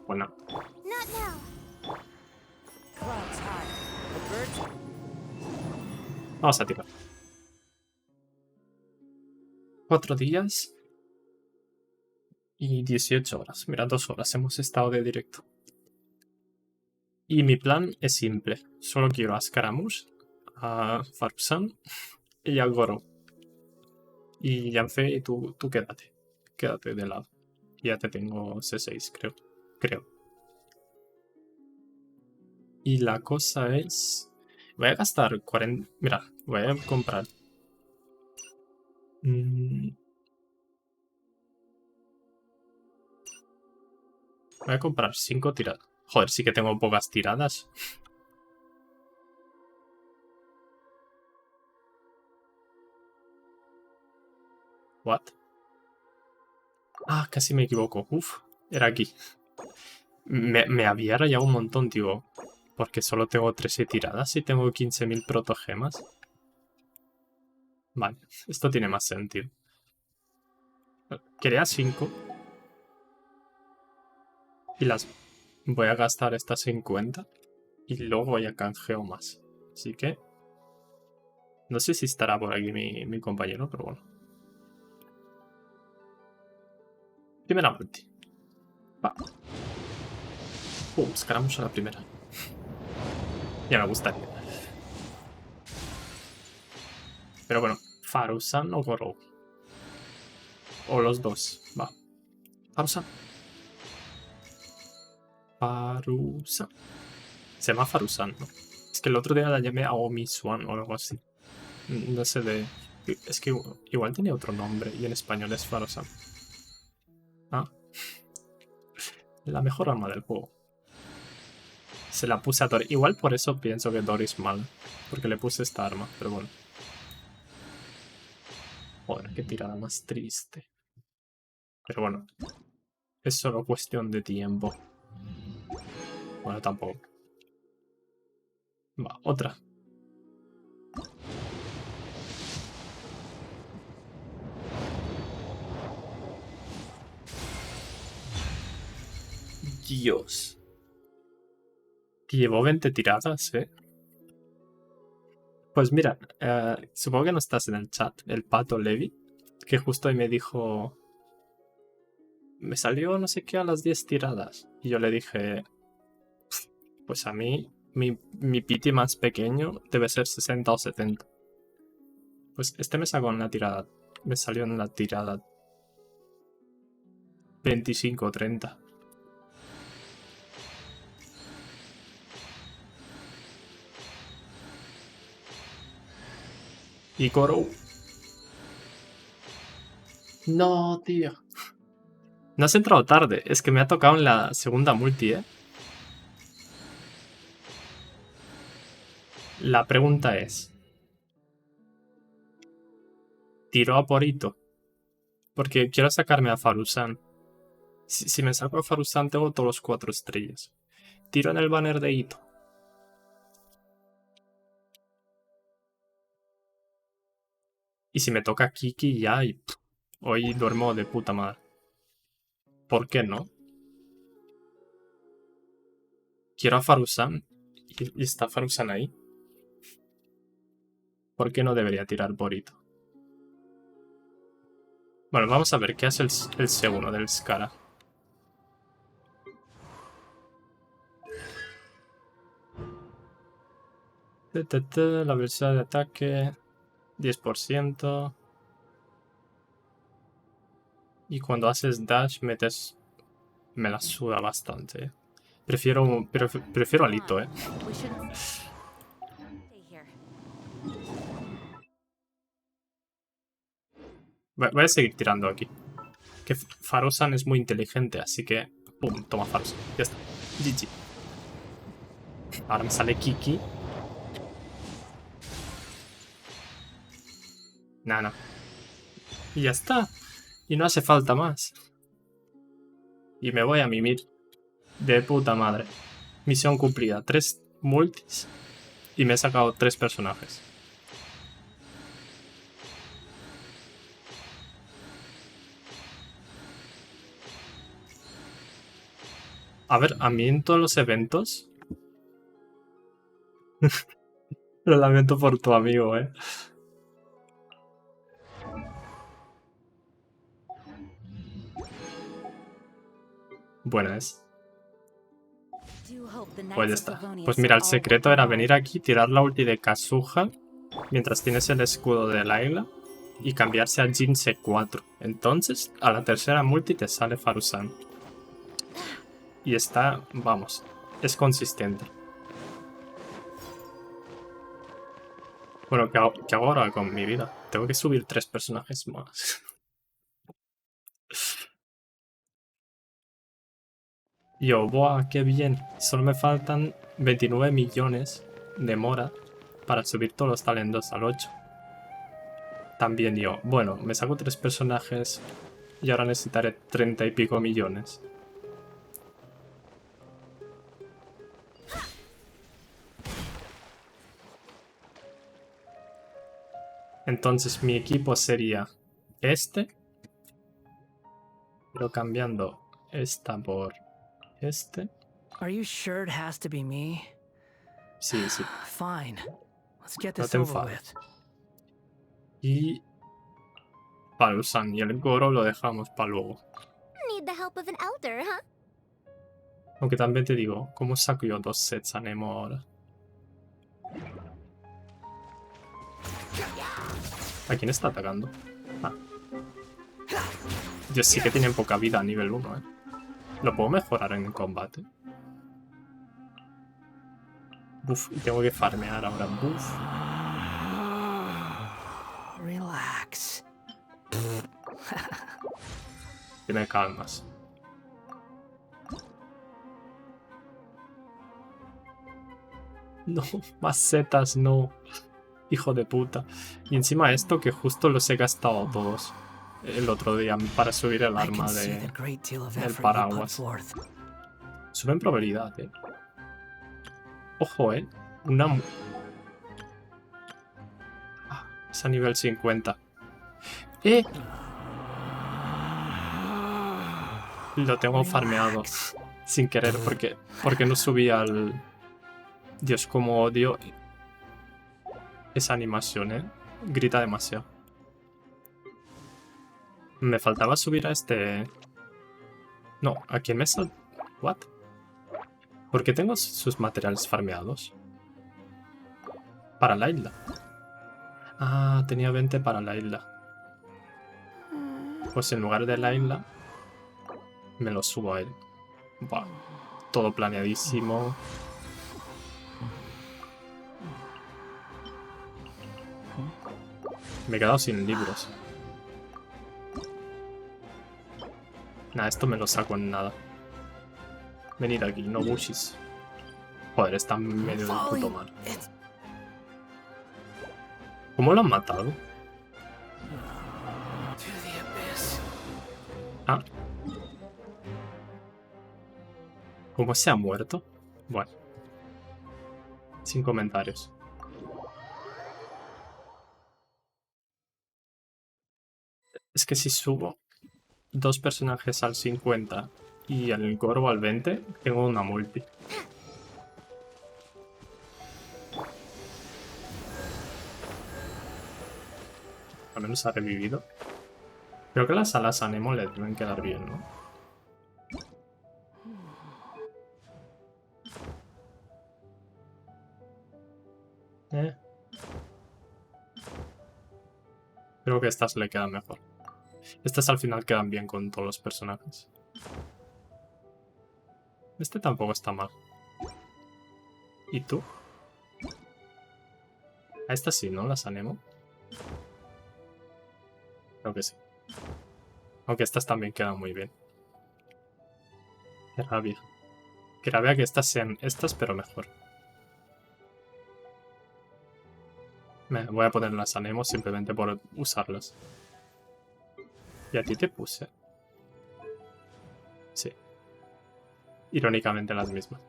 Bueno. Vamos a tirar. 4 días y 18 horas. Mira, 2 horas hemos estado de directo. Y mi plan es simple. Solo quiero a Scaramouche, a Farpsan y a Goro. Y Yanfei, y tú quédate. Quédate de lado. Ya te tengo C6, creo. Y la cosa es... Voy a gastar 40... Mira, voy a comprar... Voy a comprar 5 tiradas. Joder, sí que tengo pocas tiradas. What? Ah, casi me equivoco. Uf, era aquí. Me había rayado un montón, tío. Porque solo tengo 13 tiradas y tengo 15.000 protogemas. Vale, esto tiene más sentido. Quería 5. Y las voy a gastar estas 50. Y luego voy a canjeo más. Así que... No sé si estará por aquí mi compañero, pero bueno. Primera ulti. Va. Scaramouche a la primera. Ya me gustaría. Pero bueno, Faruzan o Goro. O los dos. Va. Faruzan. Faruzan. Se llama Faruzan, ¿no? Es que el otro día la llamé a Omiswan o algo así. No sé de... Es que igual tenía otro nombre y en español es Faruzan. Ah. La mejor arma del juego. Se la puse a Dory. Igual por eso pienso que Dory es mala. Porque le puse esta arma, pero bueno. Joder, qué tirada más triste. Pero bueno. Es solo cuestión de tiempo. Bueno, tampoco. Va, otra. Dios. Llevo 20 tiradas, ¿eh? Pues mira, supongo que no estás en el chat. El pato Levi, que justo ahí me dijo... Me salió no sé qué a las 10 tiradas. Y yo le dije... Pues a mí, mi piti más pequeño debe ser 60 o 70. Pues este me sacó en la tirada... Me salió en la tirada... 25 o 30. Y Goro. No, tío. No has entrado tarde. Es que me ha tocado en la segunda multi, ¿eh? La pregunta es... ¿Tiro a Porito? Porque quiero sacarme a Faruzan. Si me saco a Faruzan tengo todos los 4 estrellas. Tiro en el banner de Ito. Y si me toca Kiki ya, y hoy duermo de puta madre. ¿Por qué no? Quiero a Faruzan. ¿Y está Faruzan ahí? ¿Por qué no debería tirar Porito? Bueno, vamos a ver qué hace el segundo del Scara. La velocidad de ataque 10%. Y cuando haces dash metes... Me la suda bastante. Prefiero a Lito, ¿eh? Voy a seguir tirando aquí. Que Farusan es muy inteligente, así que... ¡Pum! Toma Farusan. Ya está. GG. Ahora me sale Kiki. Nada. Y ya está. Y no hace falta más. Y me voy a mimir. De puta madre. Misión cumplida. 3 multis. Y me he sacado 3 personajes. A ver, a mí en todos los eventos... Lo lamento por tu amigo, ¿eh? Buena es. Pues ya está. Pues mira, el secreto era venir aquí, tirar la ulti de Kazuha mientras tienes el escudo de Layla y cambiarse a Jinse 4. Entonces, a la tercera multi te sale Farusan. Y está, vamos, es consistente. Bueno, ¿qué hago ahora con mi vida? Tengo que subir 3 personajes más. Yo, buah, qué bien. Solo me faltan 29 millones de mora para subir todos los talentos al 8. También yo. Bueno, me saco 3 personajes y ahora necesitaré 30 y pico millones. Entonces mi equipo sería este. Pero cambiando esta por este. Are you sure it has to be me? Sí, sí. Fine. Let's get No this te over enfades. with. Y Farusan y el Goro lo dejamos para luego. Need the help of an elder, huh? Aunque también te digo, ¿cómo saco yo 2 sets a Nemo ahora? ¿A quién está atacando? Ah. Dios, sí que tienen poca vida a nivel 1, ¿eh? ¿Lo puedo mejorar en combate? Buf, y tengo que farmear ahora. Buf. Relax. Y me calmas. No, más setas, no. Hijo de puta. Y encima esto que justo los he gastado todos el otro día para subir el arma del paraguas. Suben probabilidad, Ojo, Una... Ah, es a nivel 50. Lo tengo farmeado. Sin querer, porque no subí al... Dios, como odio esa animación, Grita demasiado. Me faltaba subir a este... No, ¿a quién me sal...? ¿What? ¿Por qué tengo sus materiales farmeados? Para la isla. Ah, tenía 20 para la isla. Pues en lugar de la isla, me lo subo a él. Buah, todo planeadísimo. Me he quedado sin libros. Nah, esto me lo saco en nada. Venid aquí, no bushis. Joder, está medio del puto mal. ¿Cómo lo han matado? Ah. ¿Cómo se ha muerto? Bueno. Sin comentarios. Es que si subo 2 personajes al 50 y el Goro al 20, tengo una multi. Al menos ha revivido. Creo que las alas a Nemo le deben quedar bien, ¿no? Creo que estas le quedan mejor. Estas al final quedan bien con todos los personajes. Este tampoco está mal. ¿Y tú? A esta sí, ¿no? Las anemo. Creo que sí. Aunque estas también quedan muy bien. Qué rabia. Qué rabia que estas sean estas, pero mejor. Me voy a poner las anemos simplemente por usarlas. Y a ti te puse. Sí. Irónicamente las mismas.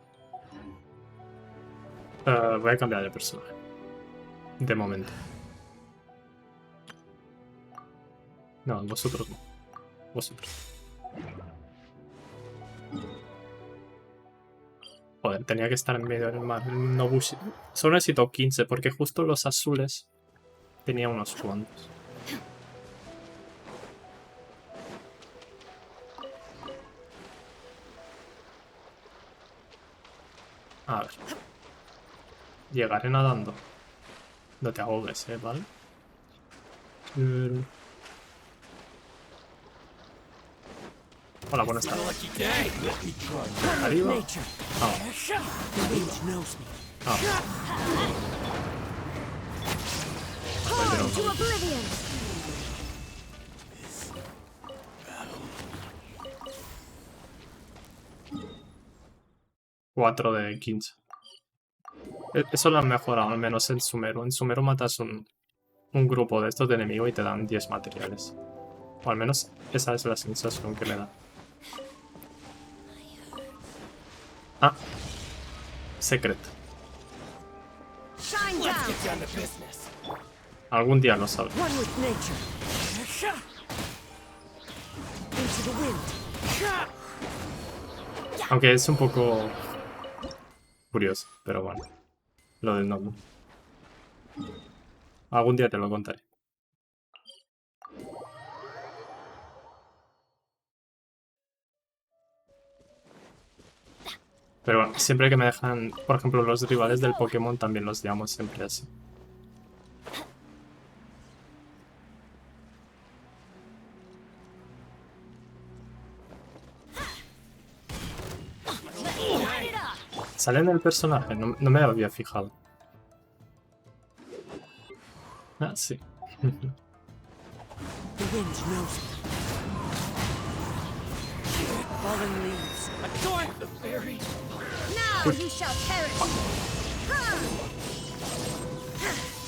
Voy a cambiar de personaje. De momento. No, vosotros no. Vosotros. Joder, tenía que estar en medio del mar. No Bushi. Solo necesito 15 porque justo los azules tenía unos cuantos. A ver. Llegaré nadando. No te ahogues, ¿vale? Hola, buenas tardes. Arriba. Cuatro de 15. Eso lo han mejorado, al menos en Sumeru. En Sumeru matas un grupo de estos de enemigos y te dan 10 materiales. O al menos esa es la sensación que me da. Ah. Secret. Algún día lo sabré. Aunque es un poco curioso, pero bueno. Lo del nombre. Algún día te lo contaré. Pero bueno, siempre que me dejan, por ejemplo, los rivales del Pokémon también los llamo siempre así. ¿Sale en el personaje? No me había fijado. Ah, sí.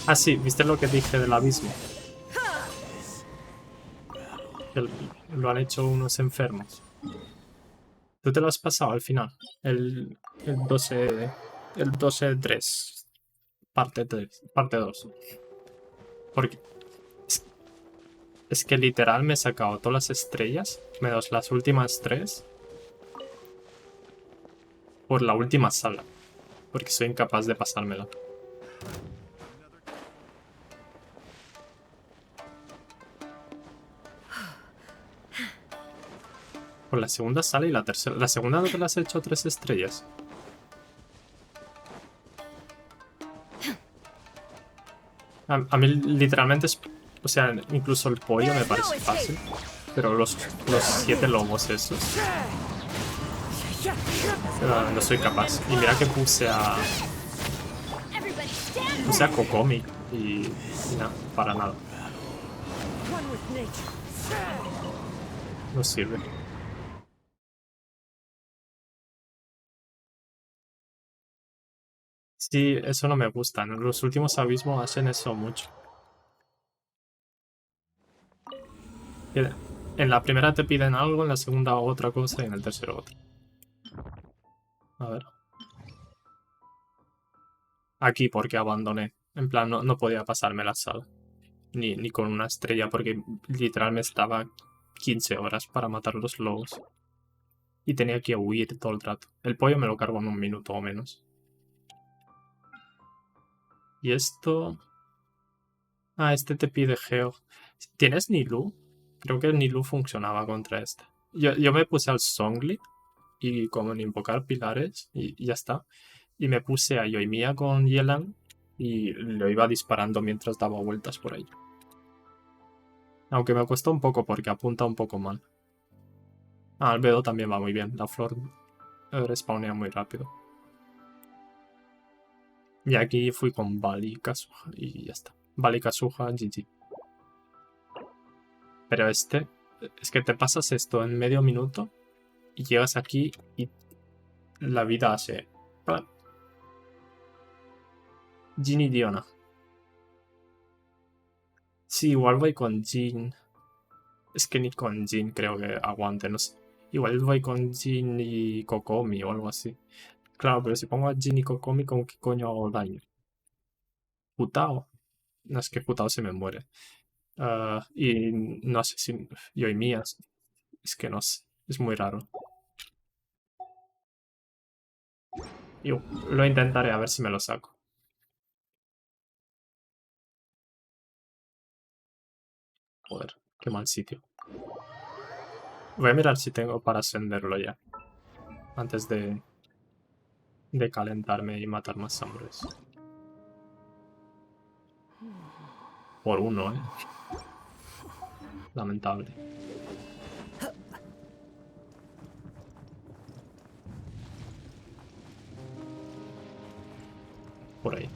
Ah, sí, ¿viste lo que dije del abismo? Que lo han hecho unos enfermos. ¿Tú te lo has pasado al final? El 12... El 12-3. Parte 3. Parte 2. Porque... Es que literal me he sacado todas las estrellas, menos las últimas 3, por la última sala. Porque soy incapaz de pasármela. Por la segunda sala y la tercera. ¿La segunda no te las he hecho 3 estrellas? A mí literalmente es... O sea, incluso el pollo me parece fácil. Pero los 7 lobos esos... no soy capaz. Y mira que puse a... Puse a Kokomi. Y nada, para nada. No sirve. Sí, eso no me gusta. En los últimos abismos hacen eso mucho. En la primera te piden algo, en la segunda otra cosa y en el tercero otra. A ver. Aquí porque abandoné. En plan, no podía pasarme la sala. Ni con una estrella porque literal me estaba 15 horas para matar los lobos. Y tenía que huir todo el rato. El pollo me lo cargo en 1 minuto o menos. Y esto... Ah, este te pide Geo. ¿Tienes Nilu? Creo que Nilu funcionaba contra este. Yo me puse al Songli y como en invocar pilares y ya está. Y me puse a Yoimiya con Yelan y lo iba disparando mientras daba vueltas por ahí. Aunque me cuesta un poco porque apunta un poco mal. Ah, Albedo también va muy bien. La flor respawnea muy rápido. Y aquí fui con Bali y Kazuha y ya está. Bali, Kazuha, GG. Pero este Es que te pasas esto en medio minuto y llegas aquí y la vida hace... ¡Plan! Jin y Diona. Sí, igual voy con Jin. Es que ni con Jin creo que aguante, no sé. Igual voy con Jin y Kokomi o algo así. Claro, pero si pongo a Jin y Kokomi, ¿con qué coño hago daño? Futao. No, es que Futao se me muere. Y no sé si... Yo y mías. Es que no sé. Es muy raro. Yo lo intentaré a ver si me lo saco. Joder, qué mal sitio. Voy a mirar si tengo para ascenderlo ya. Antes de calentarme y matar más hombres. Por uno, ¿eh? Lamentable. Por ahí.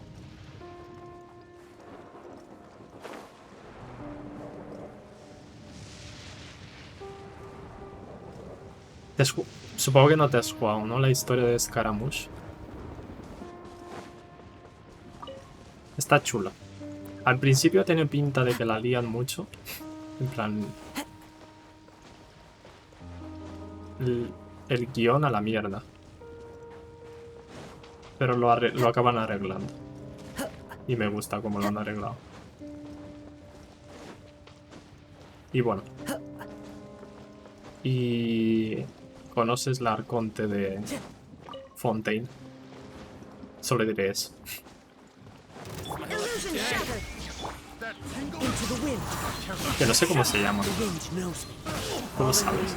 Supongo que no te has jugado, ¿no? La historia de Scaramouche. Está chula. Al principio tiene pinta de que la lían mucho. En plan... El guión a la mierda. Pero lo acaban arreglando. Y me gusta cómo lo han arreglado. Y bueno. Y... ¿Conoces la arconte de Fontaine? Solo diré eso. Que no sé cómo se llama. ¿Tú lo sabes?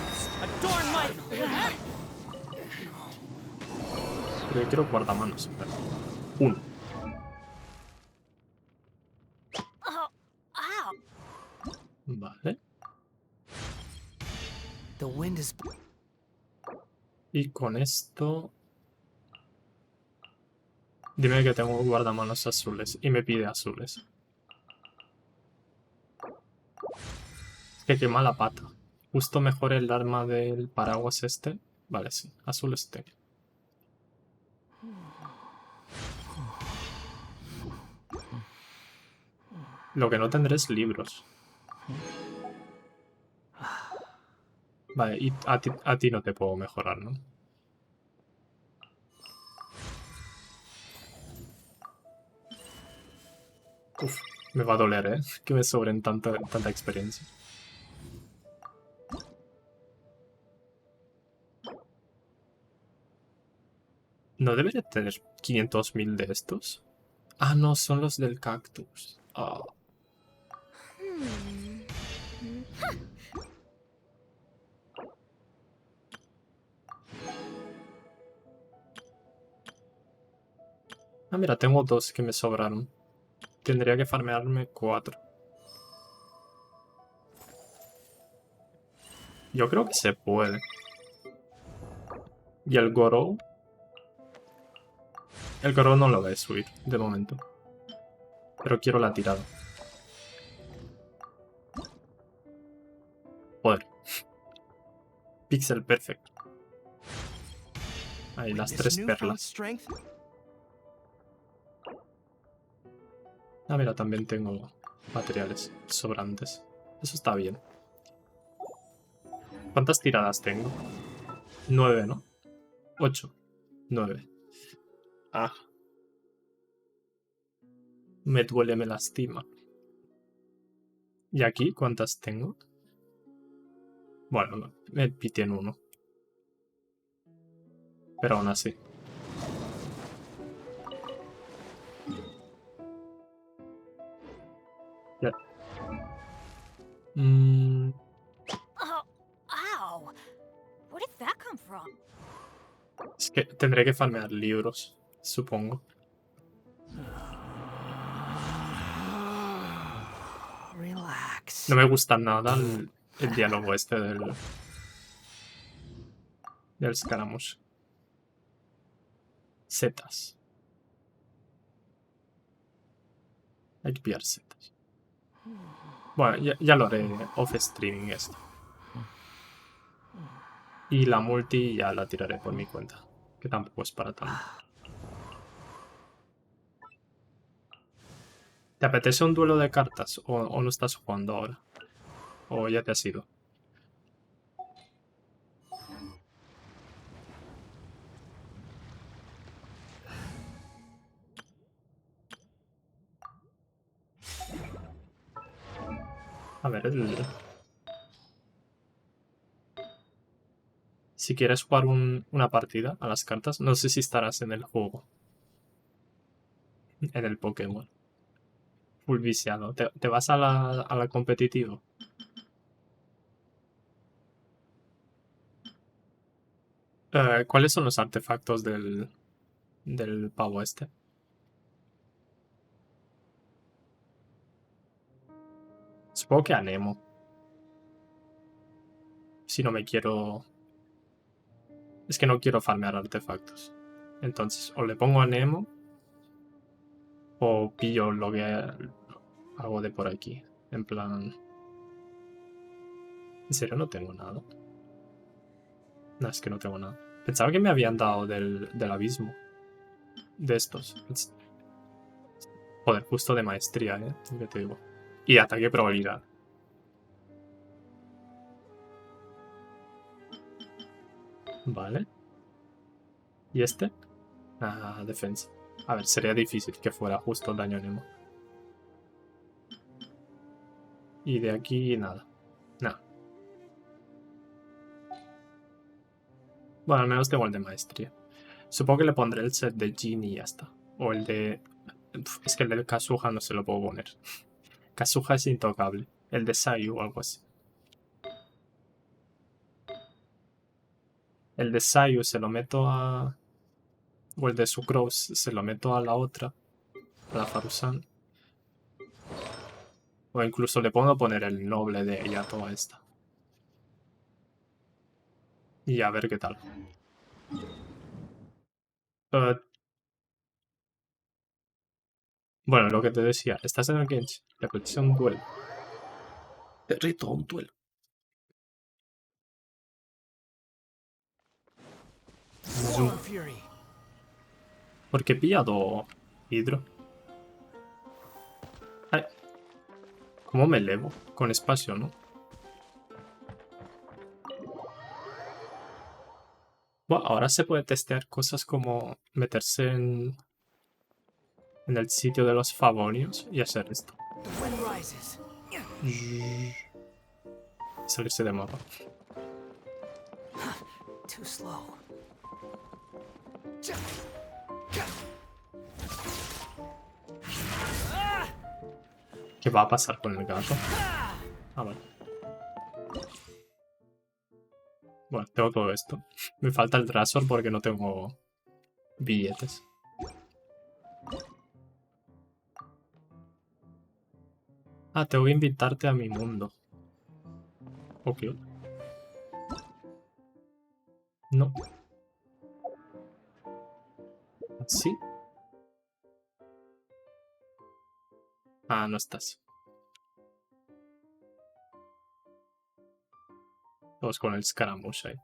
Pero yo quiero guardamanos. Uno. Vale. Y con esto... Dime que tengo guardamanos azules. Y me pide azules. Es que qué mala pata. Justo mejor el arma del paraguas este. Vale, sí. Azul este. Lo que no tendré es libros. Vale, y a ti no te puedo mejorar, ¿no? Uf, me va a doler, ¿eh? Que me sobren tanta experiencia. ¿No debería tener 500.000 de estos? Ah, no, son los del cactus. Ah. Ah, mira, tengo 2 que me sobraron. Tendría que farmearme 4. Yo creo que se puede. ¿Y el Gorou? El Gorou no lo voy a subir, de momento. Pero quiero la tirada. Joder. Pixel perfect. Ahí, las 3 perlas. Ah, mira, también tengo materiales sobrantes. Eso está bien. ¿Cuántas tiradas tengo? 9, ¿no? 8. 9. Ah. Me duele, me lastima. ¿Y aquí cuántas tengo? Bueno, no, me pité en 1. Pero aún así. Ya. Ow! Where did that come from? Es que tendré que farmear libros, supongo. Relax. No me gusta nada el diálogo este del Scaramouche. Setas. Hay que pillar setas. Bueno, ya lo haré off streaming esto. Y la multi ya la tiraré por mi cuenta, que tampoco es para tanto. ¿Te apetece un duelo de cartas o no estás jugando ahora? ¿O ya te has ido? A ver, si quieres jugar una partida a las cartas, no sé si estarás en el juego. En el Pokémon. Full viciado. ¿Te vas a la competitiva? ¿Cuáles son los artefactos del pavo este? Supongo que a Nemo. Si no me quiero... Es que no quiero farmear artefactos. Entonces, o le pongo a Nemo o pillo lo que hago de por aquí. En plan... ¿En serio no tengo nada? No, es que no tengo nada. Pensaba que me habían dado del abismo. De estos. Joder, justo de maestría, ¿Qué te digo? Y ataque probabilidad. Vale. ¿Y este? Ah, defensa. A ver, sería difícil que fuera justo el daño Nemo. Y de aquí nada. Nada. Bueno, al menos tengo el de maestría. Supongo que le pondré el set de Jin y ya está. O el de... Es que el del Kazuha no se lo puedo poner. Kazuha es intocable. El de Sayu o algo así. El de Sayu se lo meto a... O el de Sucrose se lo meto a la otra. A la Farusan. O incluso le puedo poner el noble de ella a toda esta. Y a ver qué tal. Bueno, lo que te decía. Estás en el Genshin. Te apetece un duelo. Te reto a un duelo. Porque he pillado hidro. Ay. ¿Cómo me elevo? Con espacio, ¿no? Bueno, ahora se puede testear cosas como meterse en el sitio de los favonios y hacer esto. Y salirse de mapa. ¿Qué va a pasar con el gato? Ah, vale. Bueno, tengo todo esto. Me falta el Trasor porque no tengo billetes. Ah, tengo que invitarte a mi mundo. Ok. No. ¿Sí? Ah, no estás. Todos con el Scaramouche ahí.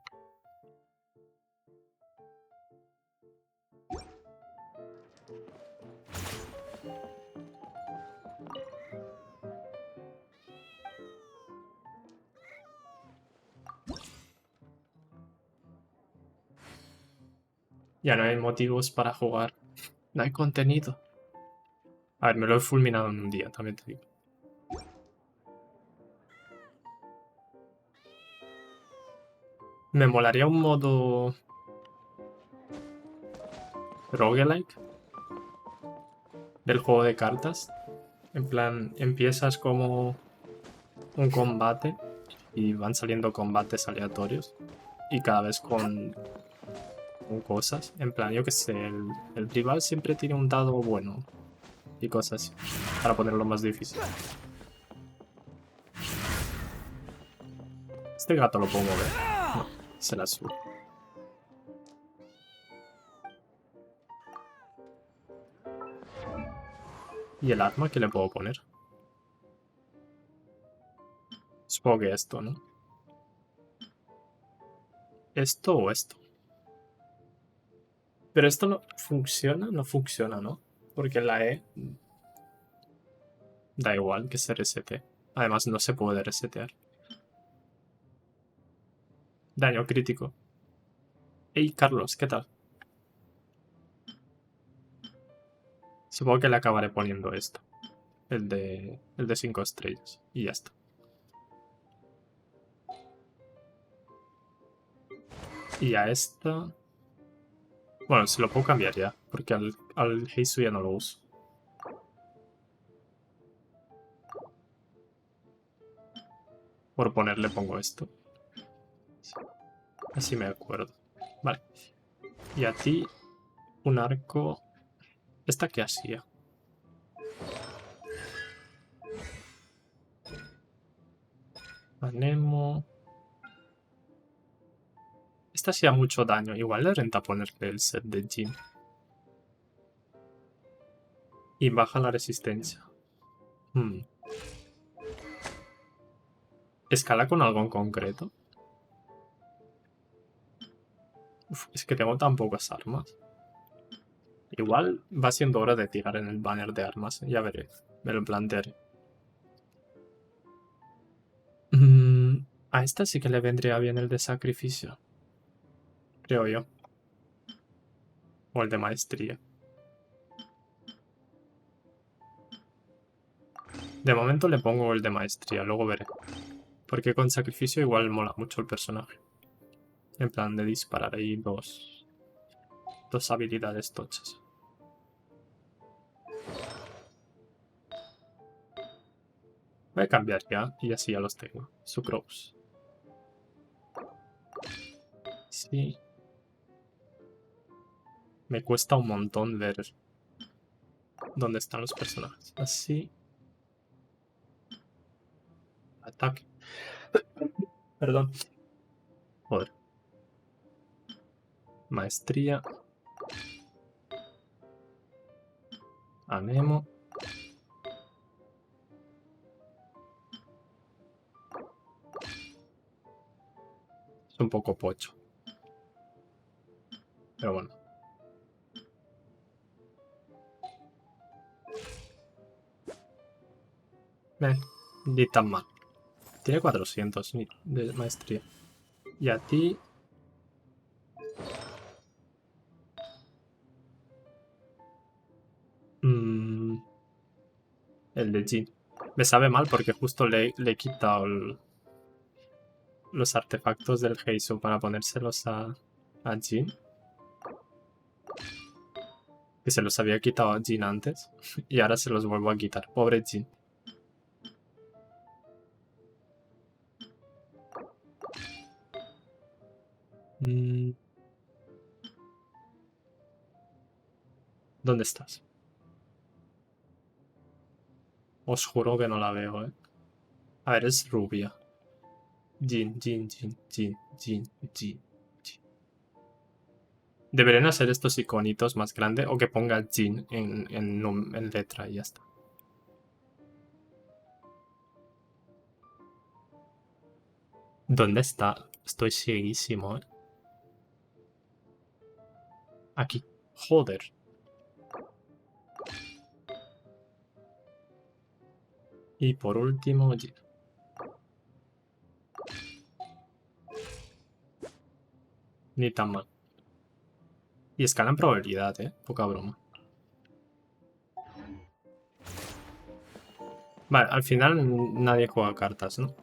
Ya no hay motivos para jugar. No hay contenido. A ver, me lo he fulminado en un día, también te digo. Me molaría un modo... roguelike del juego de cartas. En plan, empiezas como un combate y van saliendo combates aleatorios. Y cada vez con cosas. En plan, yo que sé, el rival siempre tiene un dado bueno. Y cosas así. Para ponerlo más difícil. Este gato lo puedo mover. No, se la sube. ¿Y el arma que le puedo poner? Supongo que esto, ¿no? ¿Esto o esto? Pero esto no funciona, ¿no? Porque la E da igual que se resete. Además no se puede resetear. Daño crítico. Hey Carlos, ¿qué tal? Supongo que le acabaré poniendo esto. El de 5 estrellas. Y ya está. Y a esta... Bueno, se lo puedo cambiar ya. Porque al Heisu ya no lo uso. Por ponerle pongo esto. Así me acuerdo. Vale. Y a ti, un arco... ¿Esta qué hacía? Anemo... Esta hacía mucho daño. Igual le renta ponerle el set de Jin. Y baja la resistencia. ¿Escala con algo en concreto? Uf, es que tengo tan pocas armas. Igual va siendo hora de tirar en el banner de armas. Ya veré. Me lo plantearé. A esta sí que le vendría bien el de sacrificio. Creo yo. O el de maestría. De momento le pongo el de maestría, luego veré. Porque con sacrificio igual mola mucho el personaje. En plan de disparar ahí dos habilidades tochas. Voy a cambiar ya y así ya los tengo. Sucrose. Sí. Me cuesta un montón ver dónde están los personajes. Así. Ataque. Perdón. Joder. Maestría. Anemo. Es un poco pocho. Pero bueno. Ni tan mal. Tiene 400 de maestría. Y a ti... el de Jin. Me sabe mal porque justo le he quitado los artefactos del Heisu para ponérselos a Jin. Que se los había quitado a Jin antes. Y ahora se los vuelvo a quitar. Pobre Jin. ¿Dónde estás? Os juro que no la veo, ¿eh? A ver, es rubia. Jin. Deberían hacer estos iconitos más grandes o que ponga Jin en letra y ya está. ¿Dónde está? Estoy cieguísimo, ¿eh? Aquí. Joder. Y por último, Jin. Ni tan mal. Y escala en probabilidad, poca broma. Vale, al final nadie juega cartas, ¿no?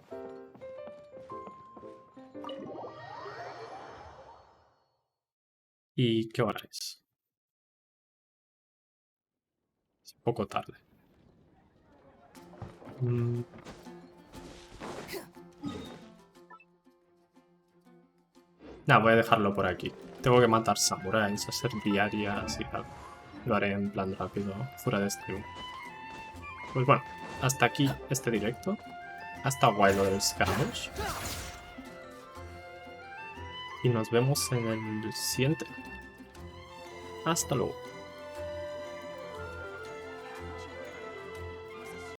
¿Y qué hora es? Es un poco tarde. Nada, voy a dejarlo por aquí. Tengo que matar samuráis, hacer diarias y tal. Lo haré en plan rápido, fuera de stream. Pues bueno, hasta aquí este directo. Ha estado guay lo del Scaramouche. Y nos vemos en el siguiente. Hasta luego.